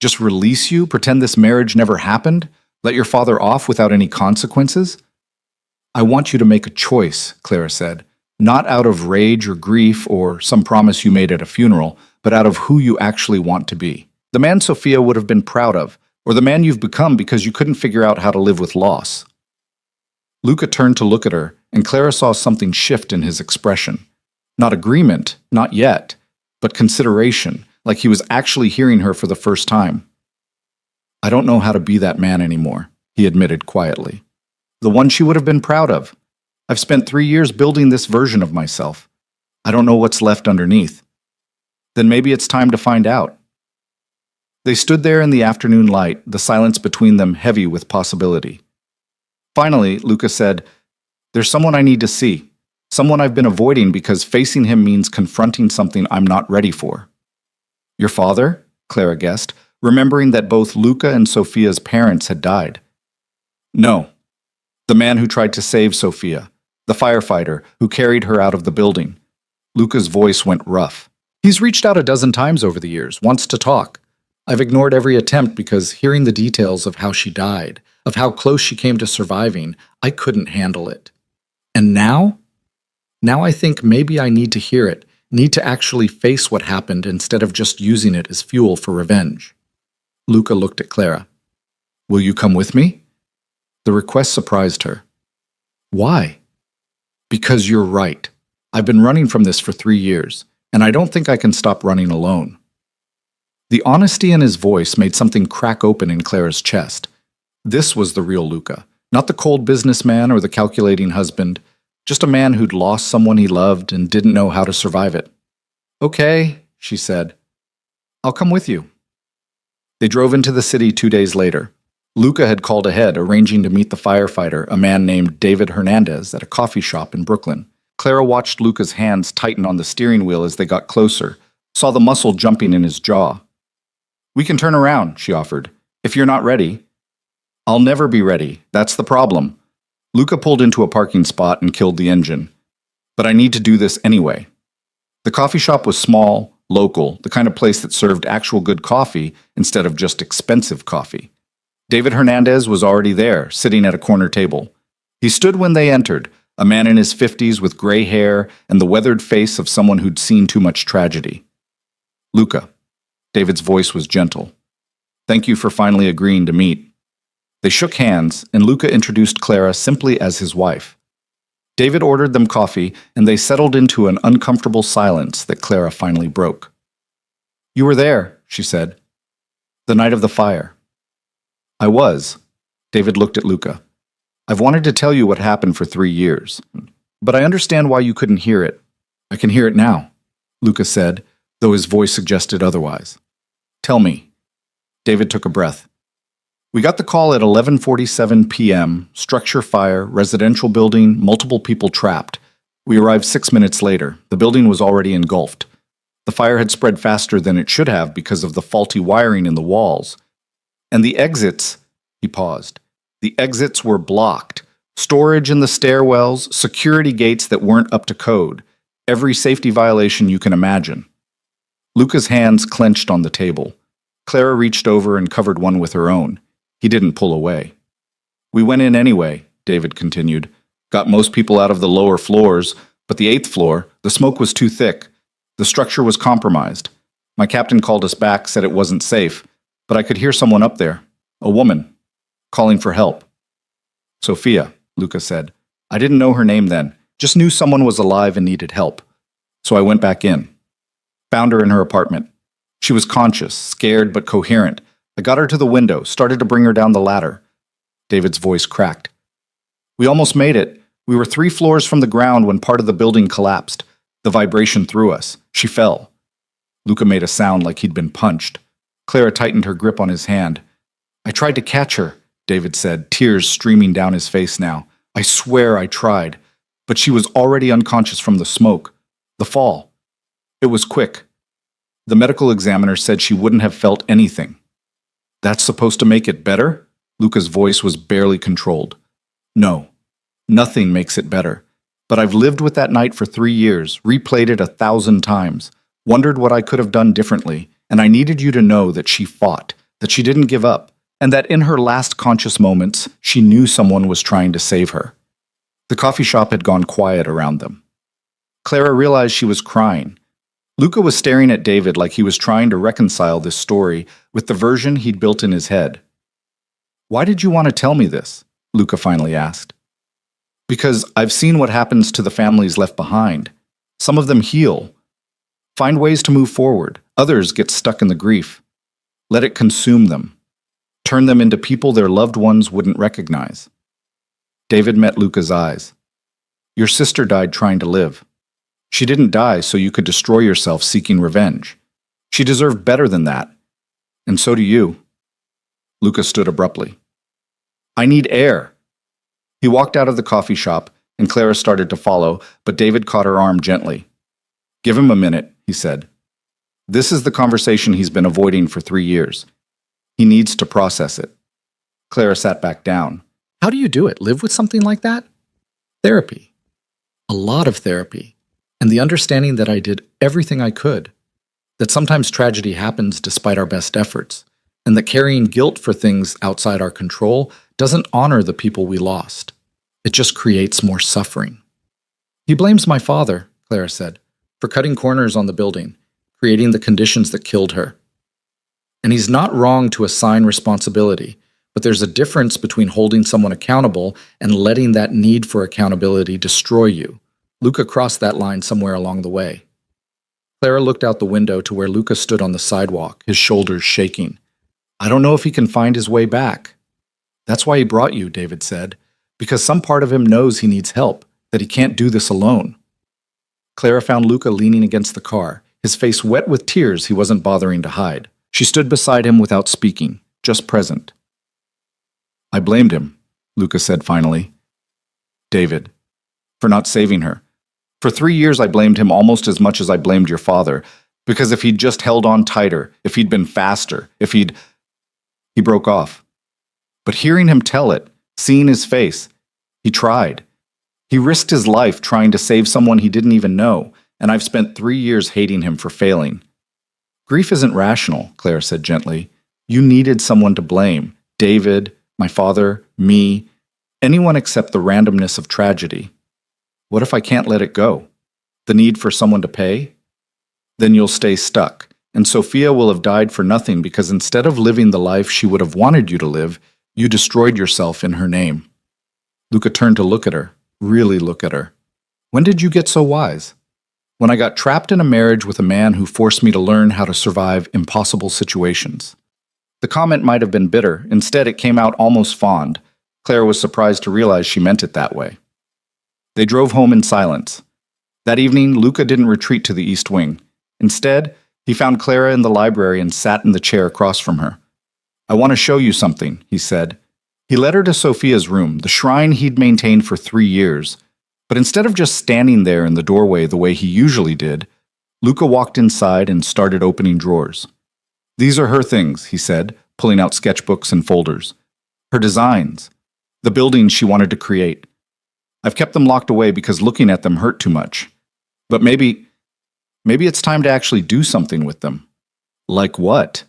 Just release you, pretend this marriage never happened? Let your father off without any consequences? I want you to make a choice, Clara said, not out of rage or grief or some promise you made at a funeral, but out of who you actually want to be. The man Sophia would have been proud of, or the man you've become because you couldn't figure out how to live with loss. Luca turned to look at her, and Clara saw something shift in his expression. Not agreement, not yet, but consideration, like he was actually hearing her for the first time. I don't know how to be that man anymore, he admitted quietly. The one she would have been proud of. I've spent 3 years building this version of myself. I don't know what's left underneath. Then maybe it's time to find out. They stood there in the afternoon light, the silence between them heavy with possibility. Finally, Luca said, There's someone I need to see. Someone I've been avoiding because facing him means confronting something I'm not ready for. Your father? Clara guessed, remembering that both Luca and Sophia's parents had died. No. The man who tried to save Sophia. The firefighter who carried her out of the building. Luca's voice went rough. He's reached out a dozen times over the years, wants to talk. I've ignored every attempt because hearing the details of how she died, of how close she came to surviving, I couldn't handle it. And now? Now I think maybe I need to hear it, need to actually face what happened instead of just using it as fuel for revenge. Luca looked at Clara. Will you come with me? The request surprised her. Why? Because you're right. I've been running from this for 3 years, and I don't think I can stop running alone. The honesty in his voice made something crack open in Clara's chest. This was the real Luca, not the cold businessman or the calculating husband, just a man who'd lost someone he loved and didn't know how to survive it. Okay, she said. I'll come with you. They drove into the city 2 days later. Luca had called ahead, arranging to meet the firefighter, a man named David Hernandez, at a coffee shop in Brooklyn. Clara watched Luca's hands tighten on the steering wheel as they got closer, saw the muscle jumping in his jaw. We can turn around, she offered, if you're not ready. I'll never be ready. That's the problem. Luca pulled into a parking spot and killed the engine. But I need to do this anyway. The coffee shop was small, local, the kind of place that served actual good coffee instead of just expensive coffee. David Hernandez was already there, sitting at a corner table. He stood when they entered, a man in his 50s with gray hair and the weathered face of someone who'd seen too much tragedy. Luca. David's voice was gentle. Thank you for finally agreeing to meet. They shook hands, and Luca introduced Clara simply as his wife. David ordered them coffee, and they settled into an uncomfortable silence that Clara finally broke. You were there, she said. The night of the fire. I was. David looked at Luca. I've wanted to tell you what happened for 3 years, but I understand why you couldn't hear it. I can hear it now, Luca said, though his voice suggested otherwise. Tell me. David took a breath. We got the call at 11:47 p.m., structure fire, residential building, multiple people trapped. We arrived 6 minutes later. The building was already engulfed. The fire had spread faster than it should have because of the faulty wiring in the walls. And the exits, he paused. The exits were blocked. Storage in the stairwells, security gates that weren't up to code. Every safety violation you can imagine. Luca's hands clenched on the table. Clara reached over and covered one with her own. He didn't pull away. We went in anyway, David continued. Got most people out of the lower floors, but the 8th floor, the smoke was too thick. The structure was compromised. My captain called us back, said it wasn't safe, but I could hear someone up there, a woman, calling for help. Sophia, Luca said. I didn't know her name then, just knew someone was alive and needed help. So I went back in. Found her in her apartment. She was conscious, scared but coherent. I got her to the window, started to bring her down the ladder. David's voice cracked. We almost made it. We were 3 floors from the ground when part of the building collapsed. The vibration threw us. She fell. Luca made a sound like he'd been punched. Clara tightened her grip on his hand. I tried to catch her, David said, tears streaming down his face now. I swear I tried. But she was already unconscious from the smoke. The fall. It was quick. The medical examiner said she wouldn't have felt anything. That's supposed to make it better? Luca's voice was barely controlled. No, nothing makes it better. But I've lived with that night for 3 years, replayed it 1,000 times, wondered what I could have done differently, and I needed you to know that she fought, that she didn't give up, and that in her last conscious moments, she knew someone was trying to save her. The coffee shop had gone quiet around them. Clara realized she was crying. Luca was staring at David like he was trying to reconcile this story with the version he'd built in his head. Why did you want to tell me this? Luca finally asked. Because I've seen what happens to the families left behind. Some of them heal, find ways to move forward. Others get stuck in the grief. Let it consume them. Turn them into people their loved ones wouldn't recognize. David met Luca's eyes. Your sister died trying to live. She didn't die so you could destroy yourself seeking revenge. She deserved better than that. And so do you. Luca stood abruptly. I need air. He walked out of the coffee shop, and Clara started to follow, but David caught her arm gently. Give him a minute, he said. This is the conversation he's been avoiding for 3 years. He needs to process it. Clara sat back down. How do you do it? Live with something like that? Therapy. A lot of therapy. And the understanding that I did everything I could. That sometimes tragedy happens despite our best efforts. And that carrying guilt for things outside our control doesn't honor the people we lost. It just creates more suffering. He blames my father, Clara said, for cutting corners on the building, creating the conditions that killed her. And he's not wrong to assign responsibility, but there's a difference between holding someone accountable and letting that need for accountability destroy you. Luca crossed that line somewhere along the way. Clara looked out the window to where Luca stood on the sidewalk, his shoulders shaking. I don't know if he can find his way back. That's why he brought you, David said, because some part of him knows he needs help, that he can't do this alone. Clara found Luca leaning against the car, his face wet with tears he wasn't bothering to hide. She stood beside him without speaking, just present. I blamed him, Luca said finally. David, for not saving her. For 3 years I blamed him almost as much as I blamed your father, because if he'd just held on tighter, if he'd been faster, He broke off. But hearing him tell it, seeing his face, he tried. He risked his life trying to save someone he didn't even know, and I've spent 3 years hating him for failing. Grief isn't rational, Claire said gently. You needed someone to blame. David, my father, me, anyone except the randomness of tragedy. What if I can't let it go? The need for someone to pay? Then you'll stay stuck, and Sophia will have died for nothing because instead of living the life she would have wanted you to live, you destroyed yourself in her name. Luca turned to look at her, really look at her. When did you get so wise? When I got trapped in a marriage with a man who forced me to learn how to survive impossible situations. The comment might have been bitter. Instead, it came out almost fond. Claire was surprised to realize she meant it that way. They drove home in silence. That evening, Luca didn't retreat to the East Wing. Instead, he found Clara in the library and sat in the chair across from her. I want to show you something, he said. He led her to Sophia's room, the shrine he'd maintained for 3 years. But instead of just standing there in the doorway the way he usually did, Luca walked inside and started opening drawers. These are her things, he said, pulling out sketchbooks and folders. Her designs. the buildings she wanted to create. I've kept them locked away because looking at them hurt too much. But maybe it's time to actually do something with them. Like what?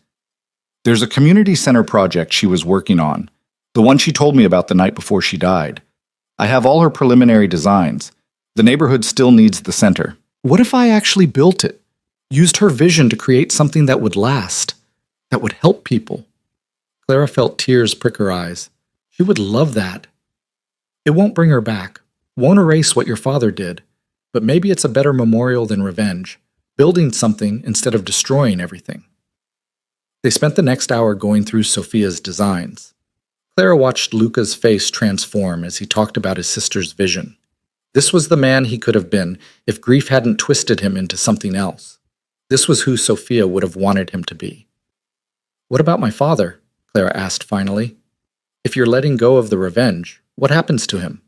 There's a community center project she was working on, the one she told me about the night before she died. I have all her preliminary designs. The neighborhood still needs the center. What if I actually built it? Used her vision to create something that would last, that would help people? Clara felt tears prick her eyes. She would love that. It won't bring her back, won't erase what your father did, but maybe it's a better memorial than revenge, building something instead of destroying everything. They spent the next hour going through Sophia's designs. Clara watched Luca's face transform as he talked about his sister's vision. This was the man he could have been if grief hadn't twisted him into something else. This was who Sophia would have wanted him to be. What about my father? Clara asked finally. If you're letting go of the revenge, what happens to him?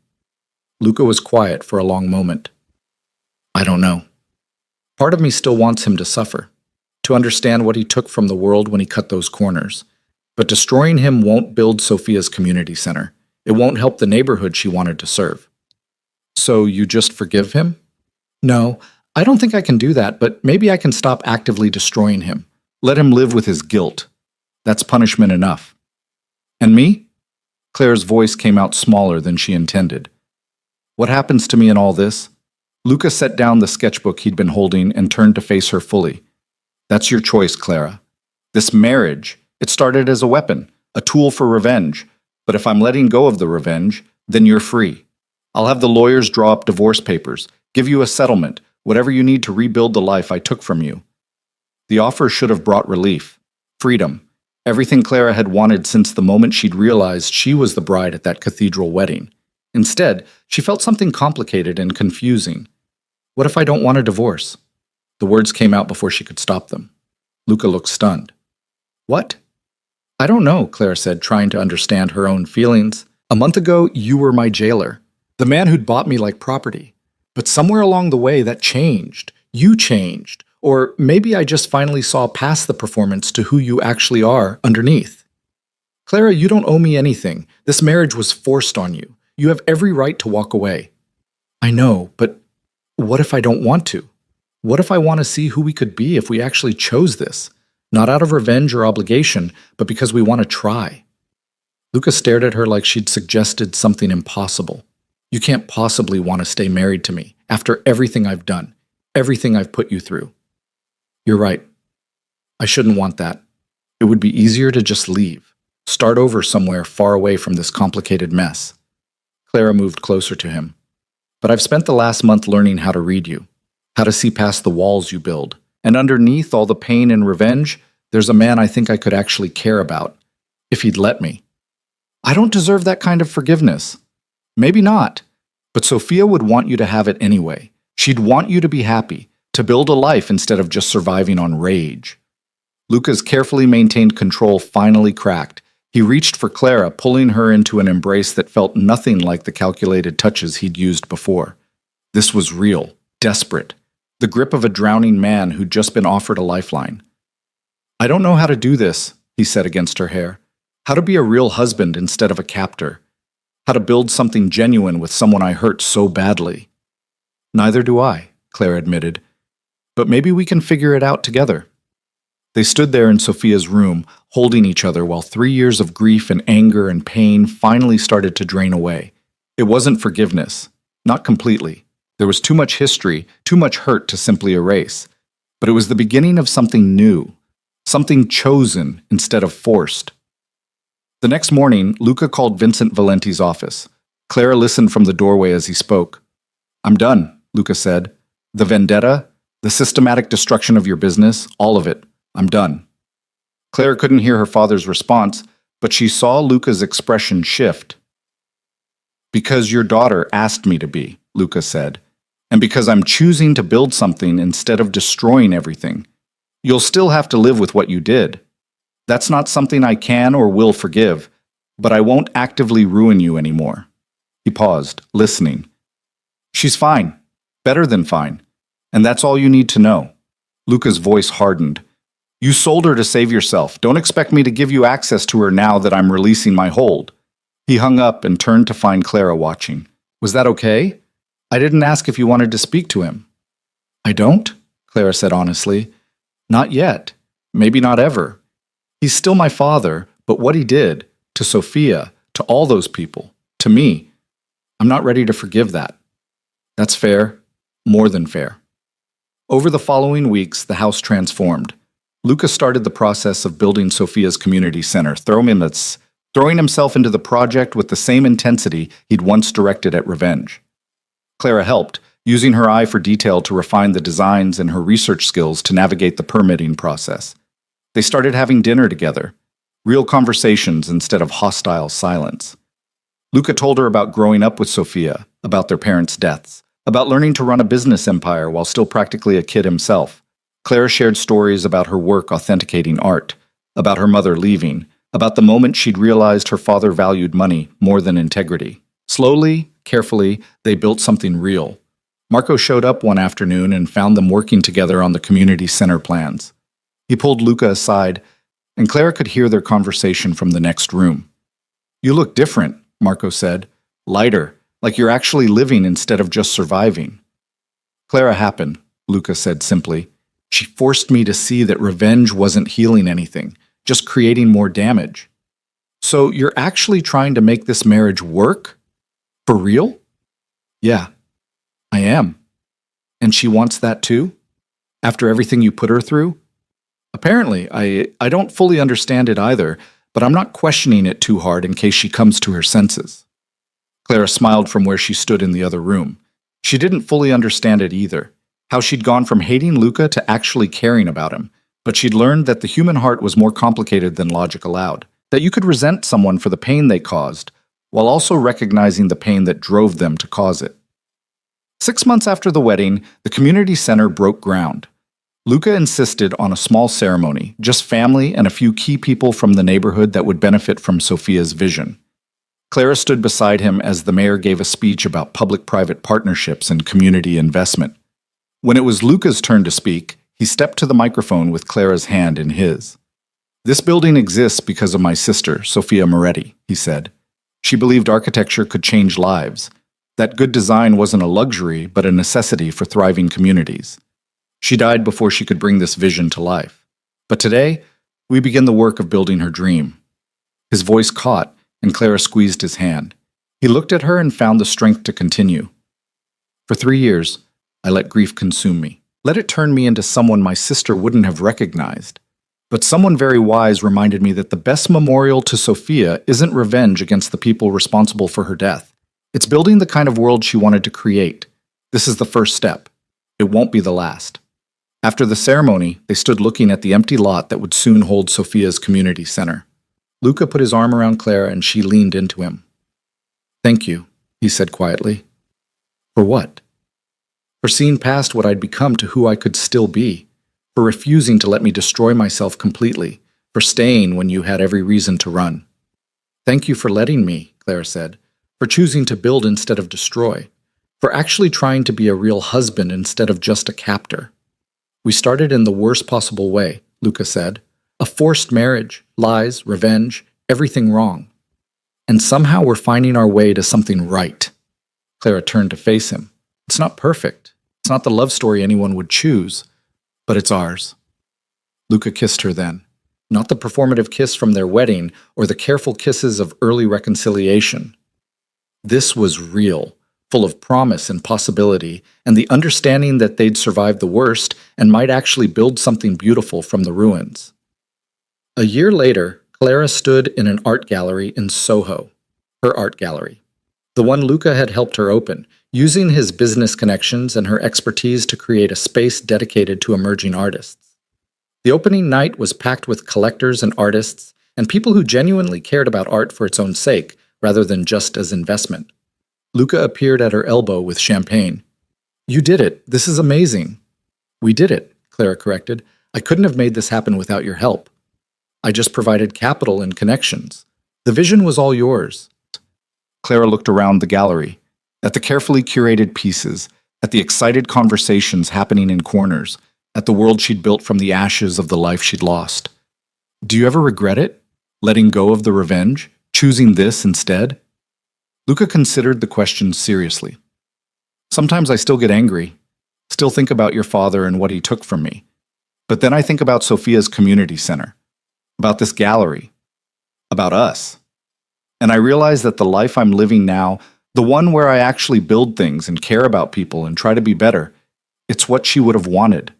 Luca was quiet for a long moment. I don't know. Part of me still wants him to suffer, to understand what he took from the world when he cut those corners. But destroying him won't build Sophia's community center. It won't help the neighborhood she wanted to serve. So you just forgive him? No, I don't think I can do that, but maybe I can stop actively destroying him. Let him live with his guilt. That's punishment enough. And me? Claire's voice came out smaller than she intended. What happens to me in all this? Luca set down the sketchbook he'd been holding and turned to face her fully. That's your choice, Clara. This marriage, it started as a weapon, a tool for revenge. But if I'm letting go of the revenge, then you're free. I'll have the lawyers draw up divorce papers, give you a settlement, whatever you need to rebuild the life I took from you. The offer should have brought relief, freedom, everything Clara had wanted since the moment she'd realized she was the bride at that cathedral wedding. Instead, she felt something complicated and confusing. What if I don't want a divorce? The words came out before she could stop them. Luca looked stunned. What? I don't know, Clara said, trying to understand her own feelings. A month ago, you were my jailer, the man who'd bought me like property. But somewhere along the way, that changed. You changed. Or maybe I just finally saw past the performance to who you actually are underneath. Clara, you don't owe me anything. This marriage was forced on you. You have every right to walk away. I know, but what if I don't want to? What if I want to see who we could be if we actually chose this? Not out of revenge or obligation, but because we want to try. Luca stared at her like she'd suggested something impossible. You can't possibly want to stay married to me after everything I've done, everything I've put you through. You're right. I shouldn't want that. It would be easier to just leave, start over somewhere far away from this complicated mess. Clara moved closer to him. But I've spent the last month learning how to read you, how to see past the walls you build. And underneath all the pain and revenge, there's a man I think I could actually care about, if he'd let me. I don't deserve that kind of forgiveness. Maybe not. But Sophia would want you to have it anyway. She'd want you to be happy, to build a life instead of just surviving on rage. Luca's carefully maintained control finally cracked. He reached for Clara, pulling her into an embrace that felt nothing like the calculated touches he'd used before. This was real, desperate. The grip of a drowning man who'd just been offered a lifeline. I don't know how to do this, he said against her hair. How to be a real husband instead of a captor. How to build something genuine with someone I hurt so badly. Neither do I, Claire admitted. But maybe we can figure it out together. They stood there in Sophia's room, holding each other while 3 years of grief and anger and pain finally started to drain away. It wasn't forgiveness. Not completely. There was too much history, too much hurt to simply erase. But it was the beginning of something new. Something chosen instead of forced. The next morning, Luca called Vincent Valenti's office. Clara listened from the doorway as he spoke. I'm done, Luca said. The vendetta, the systematic destruction of your business, all of it. I'm done. Claire couldn't hear her father's response, but she saw Luca's expression shift. Because your daughter asked me to be, Luca said, and because I'm choosing to build something instead of destroying everything. You'll still have to live with what you did. That's not something I can or will forgive, but I won't actively ruin you anymore. He paused, listening. She's fine, better than fine, and that's all you need to know. Luca's voice hardened. You sold her to save yourself. Don't expect me to give you access to her now that I'm releasing my hold. He hung up and turned to find Clara watching. Was that okay? I didn't ask if you wanted to speak to him. I don't, Clara said honestly. Not yet. Maybe not ever. He's still my father, but what he did, to Sophia, to all those people, to me, I'm not ready to forgive that. That's fair. More than fair. Over the following weeks, the house transformed. Luca started the process of building Sophia's community center, throwing himself into the project with the same intensity he'd once directed at Revenge. Clara helped, using her eye for detail to refine the designs and her research skills to navigate the permitting process. They started having dinner together, real conversations instead of hostile silence. Luca told her about growing up with Sophia, about their parents' deaths, about learning to run a business empire while still practically a kid himself. Clara shared stories about her work authenticating art, about her mother leaving, about the moment she'd realized her father valued money more than integrity. Slowly, carefully, they built something real. Marco showed up one afternoon and found them working together on the community center plans. He pulled Luca aside, and Clara could hear their conversation from the next room. You look different, Marco said. Lighter, like you're actually living instead of just surviving. Clara happened, Luca said simply. She forced me to see that revenge wasn't healing anything, just creating more damage. So you're actually trying to make this marriage work? For real? Yeah, I am. And she wants that too? After everything you put her through? Apparently, I don't fully understand it either, but I'm not questioning it too hard in case she comes to her senses. Clara smiled from where she stood in the other room. She didn't fully understand it either, how she'd gone from hating Luca to actually caring about him, but she'd learned that the human heart was more complicated than logic allowed, that you could resent someone for the pain they caused, while also recognizing the pain that drove them to cause it. 6 months after the wedding, the community center broke ground. Luca insisted on a small ceremony, just family and a few key people from the neighborhood that would benefit from Sophia's vision. Clara stood beside him as the mayor gave a speech about public-private partnerships and community investment. When it was Luca's turn to speak, he stepped to the microphone with Clara's hand in his. This building exists because of my sister, Sophia Moretti, he said. She believed architecture could change lives, that good design wasn't a luxury but a necessity for thriving communities. She died before she could bring this vision to life. But today, we begin the work of building her dream. His voice caught, and Clara squeezed his hand. He looked at her and found the strength to continue. For 3 years, I let grief consume me. Let it turn me into someone my sister wouldn't have recognized. But someone very wise reminded me that the best memorial to Sophia isn't revenge against the people responsible for her death. It's building the kind of world she wanted to create. This is the first step. It won't be the last. After the ceremony, they stood looking at the empty lot that would soon hold Sophia's community center. Luca put his arm around Clara and she leaned into him. Thank you, he said quietly. For what? For seeing past what I'd become to who I could still be. For refusing to let me destroy myself completely. For staying when you had every reason to run. Thank you for letting me, Clara said. For choosing to build instead of destroy. For actually trying to be a real husband instead of just a captor. We started in the worst possible way, Luca said. A forced marriage, lies, revenge, everything wrong. And somehow we're finding our way to something right. Clara turned to face him. It's not perfect. It's not the love story anyone would choose, but it's ours. Luca kissed her then. Not the performative kiss from their wedding or the careful kisses of early reconciliation. This was real, full of promise and possibility, and the understanding that they'd survived the worst and might actually build something beautiful from the ruins. A year later, Clara stood in an art gallery in Soho, her art gallery, the one Luca had helped her open, using his business connections and her expertise to create a space dedicated to emerging artists. The opening night was packed with collectors and artists and people who genuinely cared about art for its own sake, rather than just as investment. Luca appeared at her elbow with champagne. You did it. This is amazing. We did it, Clara corrected. I couldn't have made this happen without your help. I just provided capital and connections. The vision was all yours. Clara looked around the gallery, at the carefully curated pieces, at the excited conversations happening in corners, at the world she'd built from the ashes of the life she'd lost. Do you ever regret it? Letting go of the revenge? choosing this instead? Luca considered the question seriously. Sometimes I still get angry, still think about your father and what he took from me. But then I think about Sophia's community center, about this gallery, about us. And I realize that the life I'm living now, the one where I actually build things and care about people and try to be better, it's what she would have wanted.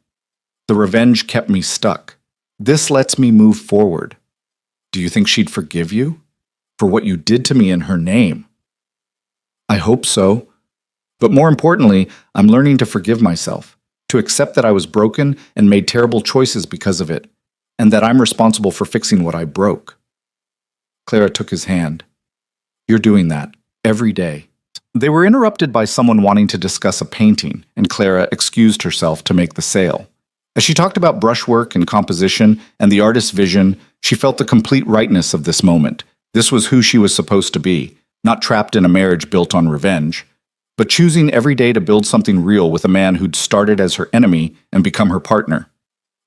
The revenge kept me stuck. This lets me move forward. Do you think she'd forgive you for what you did to me in her name? I hope so. But more importantly, I'm learning to forgive myself, to accept that I was broken and made terrible choices because of it, and that I'm responsible for fixing what I broke. Clara took his hand. You're doing that every day. They were interrupted by someone wanting to discuss a painting, and Clara excused herself to make the sale. As she talked about brushwork and composition and the artist's vision, she felt the complete rightness of this moment. This was who she was supposed to be, not trapped in a marriage built on revenge, but choosing every day to build something real with a man who'd started as her enemy and become her partner.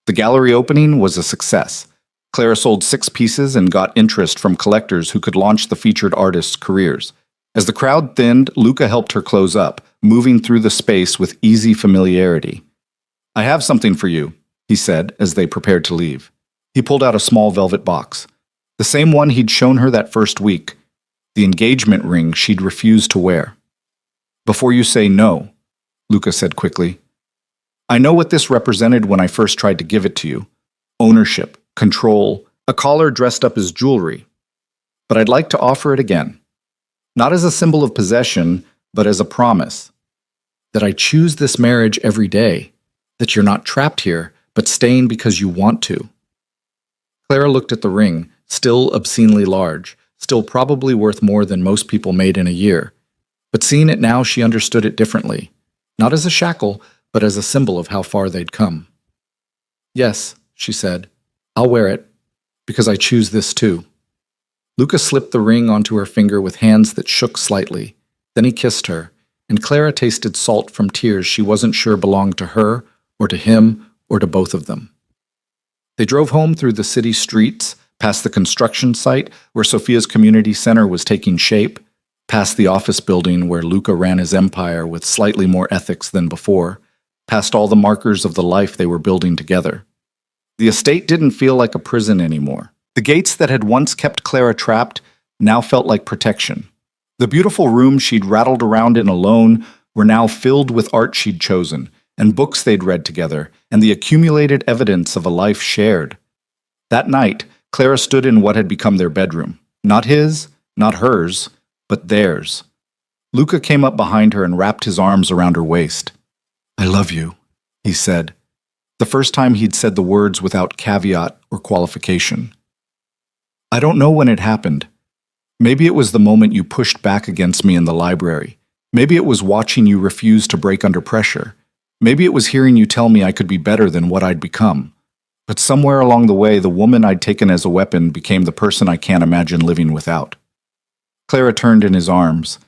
The gallery opening was a success. Clara sold 6 pieces and got interest from collectors who could launch the featured artists' careers. As the crowd thinned, Luca helped her close up, moving through the space with easy familiarity. I have something for you, he said as they prepared to leave. He pulled out a small velvet box, the same one he'd shown her that first week, the engagement ring she'd refused to wear. Before you say no, Luca said quickly, I know what this represented when I first tried to give it to you. Ownership, control, a collar dressed up as jewelry. But I'd like to offer it again. Not as a symbol of possession, but as a promise. That I choose this marriage every day. That you're not trapped here, but staying because you want to. Clara looked at the ring, still obscenely large, still probably worth more than most people made in a year. But seeing it now, she understood it differently. Not as a shackle, but as a symbol of how far they'd come. Yes, she said, I'll wear it, because I choose this too. Luca slipped the ring onto her finger with hands that shook slightly. Then he kissed her, and Clara tasted salt from tears she wasn't sure belonged to her, or to him, or to both of them. They drove home through the city streets, past the construction site where Sophia's community center was taking shape, past the office building where Luca ran his empire with slightly more ethics than before, past all the markers of the life they were building together. The estate didn't feel like a prison anymore. The gates that had once kept Clara trapped now felt like protection. The beautiful rooms she'd rattled around in alone were now filled with art she'd chosen, and books they'd read together, and the accumulated evidence of a life shared. That night, Clara stood in what had become their bedroom. Not his, not hers, but theirs. Luca came up behind her and wrapped his arms around her waist. I love you, he said, the first time he'd said the words without caveat or qualification. I don't know when it happened. Maybe it was the moment you pushed back against me in the library. Maybe it was watching you refuse to break under pressure. Maybe it was hearing you tell me I could be better than what I'd become. But somewhere along the way, the woman I'd taken as a weapon became the person I can't imagine living without. Clara turned in his arms.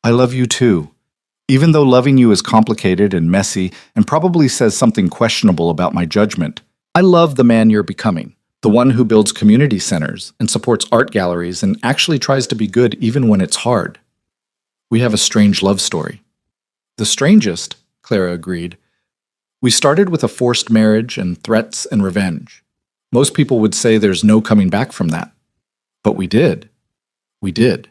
I love you too. Even though loving you is complicated and messy and probably says something questionable about my judgment, I love the man you're becoming, the one who builds community centers and supports art galleries and actually tries to be good even when it's hard. We have a strange love story. The strangest, Clara agreed. We started with a forced marriage and threats and revenge. Most people would say there's no coming back from that. But we did. We did.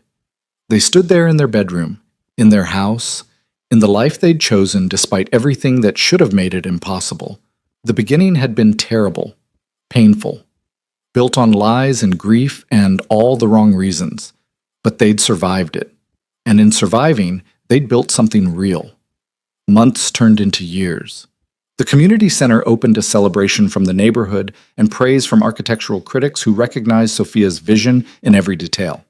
They stood there in their bedroom, in their house, in the life they'd chosen despite everything that should have made it impossible. The beginning had been terrible, painful, built on lies and grief and all the wrong reasons. But they'd survived it. And in surviving, they'd built something real. Months turned into years. The community center opened a celebration from the neighborhood and praise from architectural critics who recognized Sophia's vision in every detail.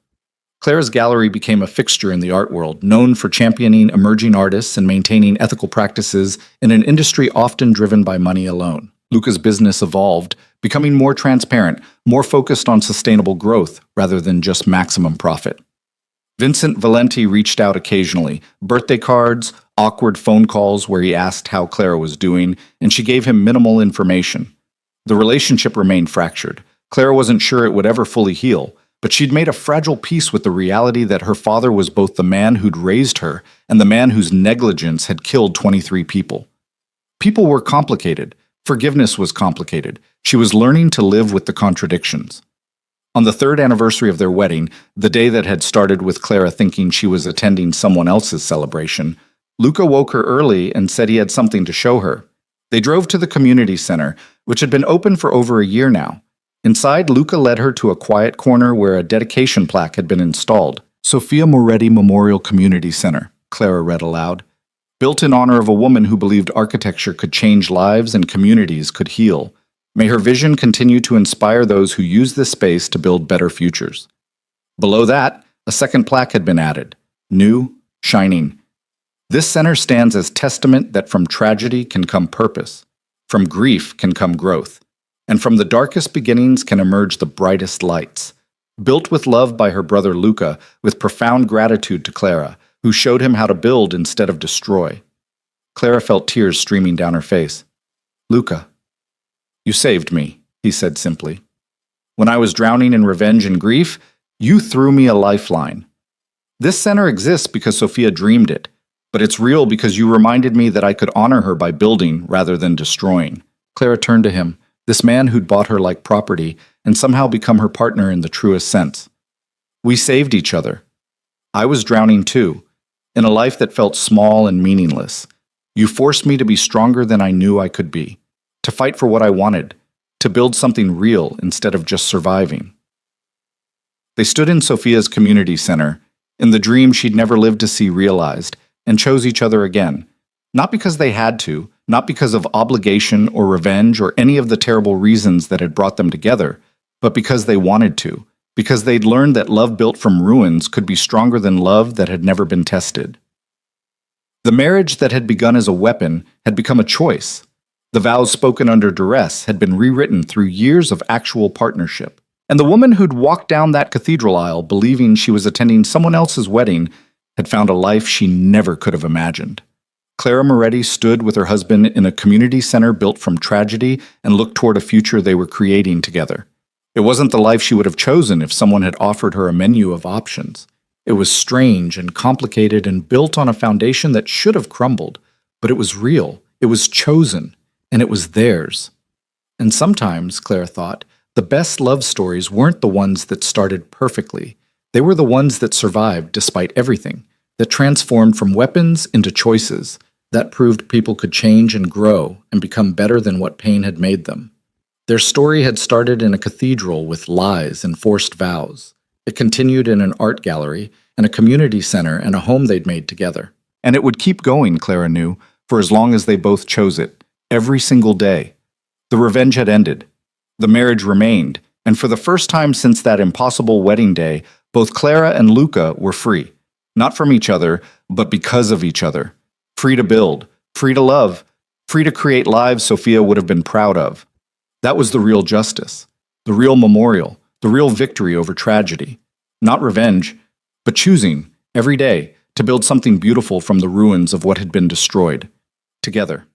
Clara's gallery became a fixture in the art world, known for championing emerging artists and maintaining ethical practices in an industry often driven by money alone. Luca's business evolved, becoming more transparent, more focused on sustainable growth rather than just maximum profit. Vincent Valenti reached out occasionally, birthday cards, awkward phone calls where he asked how Clara was doing, and she gave him minimal information. The relationship remained fractured. Clara wasn't sure it would ever fully heal, but she'd made a fragile peace with the reality that her father was both the man who'd raised her and the man whose negligence had killed 23 people. People were complicated. Forgiveness was complicated. She was learning to live with the contradictions. On the third anniversary of their wedding, the day that had started with Clara thinking she was attending someone else's celebration, Luca woke her early and said he had something to show her. They drove to the community center, which had been open for over a year now. Inside, Luca led her to a quiet corner where a dedication plaque had been installed. Sofia Moretti Memorial Community Center, Clara read aloud. Built in honor of a woman who believed architecture could change lives and communities could heal. May her vision continue to inspire those who use this space to build better futures. Below that, a second plaque had been added, new, shining. This center stands as testament that from tragedy can come purpose, from grief can come growth, and from the darkest beginnings can emerge the brightest lights. Built with love by her brother Luca, with profound gratitude to Clara, who showed him how to build instead of destroy. Clara felt tears streaming down her face. "Luca, you saved me," he said simply. "When I was drowning in revenge and grief, you threw me a lifeline. This center exists because Sofia dreamed it, but it's real because you reminded me that I could honor her by building rather than destroying." Clara turned to him, this man who'd bought her like property and somehow become her partner in the truest sense. "We saved each other. I was drowning too, in a life that felt small and meaningless. You forced me to be stronger than I knew I could be, to fight for what I wanted, to build something real instead of just surviving." They stood in Sofia's community center, in the dream she'd never lived to see realized, and chose each other again. Not because they had to, not because of obligation or revenge or any of the terrible reasons that had brought them together, but because they wanted to, because they'd learned that love built from ruins could be stronger than love that had never been tested. The marriage that had begun as a weapon had become a choice. The vows spoken under duress had been rewritten through years of actual partnership. And the woman who'd walked down that cathedral aisle believing she was attending someone else's wedding had found a life she never could have imagined. Clara Moretti stood with her husband in a community center built from tragedy and looked toward a future they were creating together. It wasn't the life she would have chosen if someone had offered her a menu of options. It was strange and complicated and built on a foundation that should have crumbled, but it was real, it was chosen, and it was theirs. And sometimes, Clara thought, the best love stories weren't the ones that started perfectly. They were the ones that survived despite everything, that transformed from weapons into choices, that proved people could change and grow and become better than what pain had made them. Their story had started in a cathedral with lies and forced vows. It continued in an art gallery and a community center and a home they'd made together. And it would keep going, Clara knew, for as long as they both chose it, every single day. The revenge had ended. The marriage remained, and for the first time since that impossible wedding day, both Clara and Luca were free. Not from each other, but because of each other. Free to build, free to love, free to create lives Sofia would have been proud of. That was the real justice, the real memorial, the real victory over tragedy. Not revenge, but choosing, every day, to build something beautiful from the ruins of what had been destroyed, together.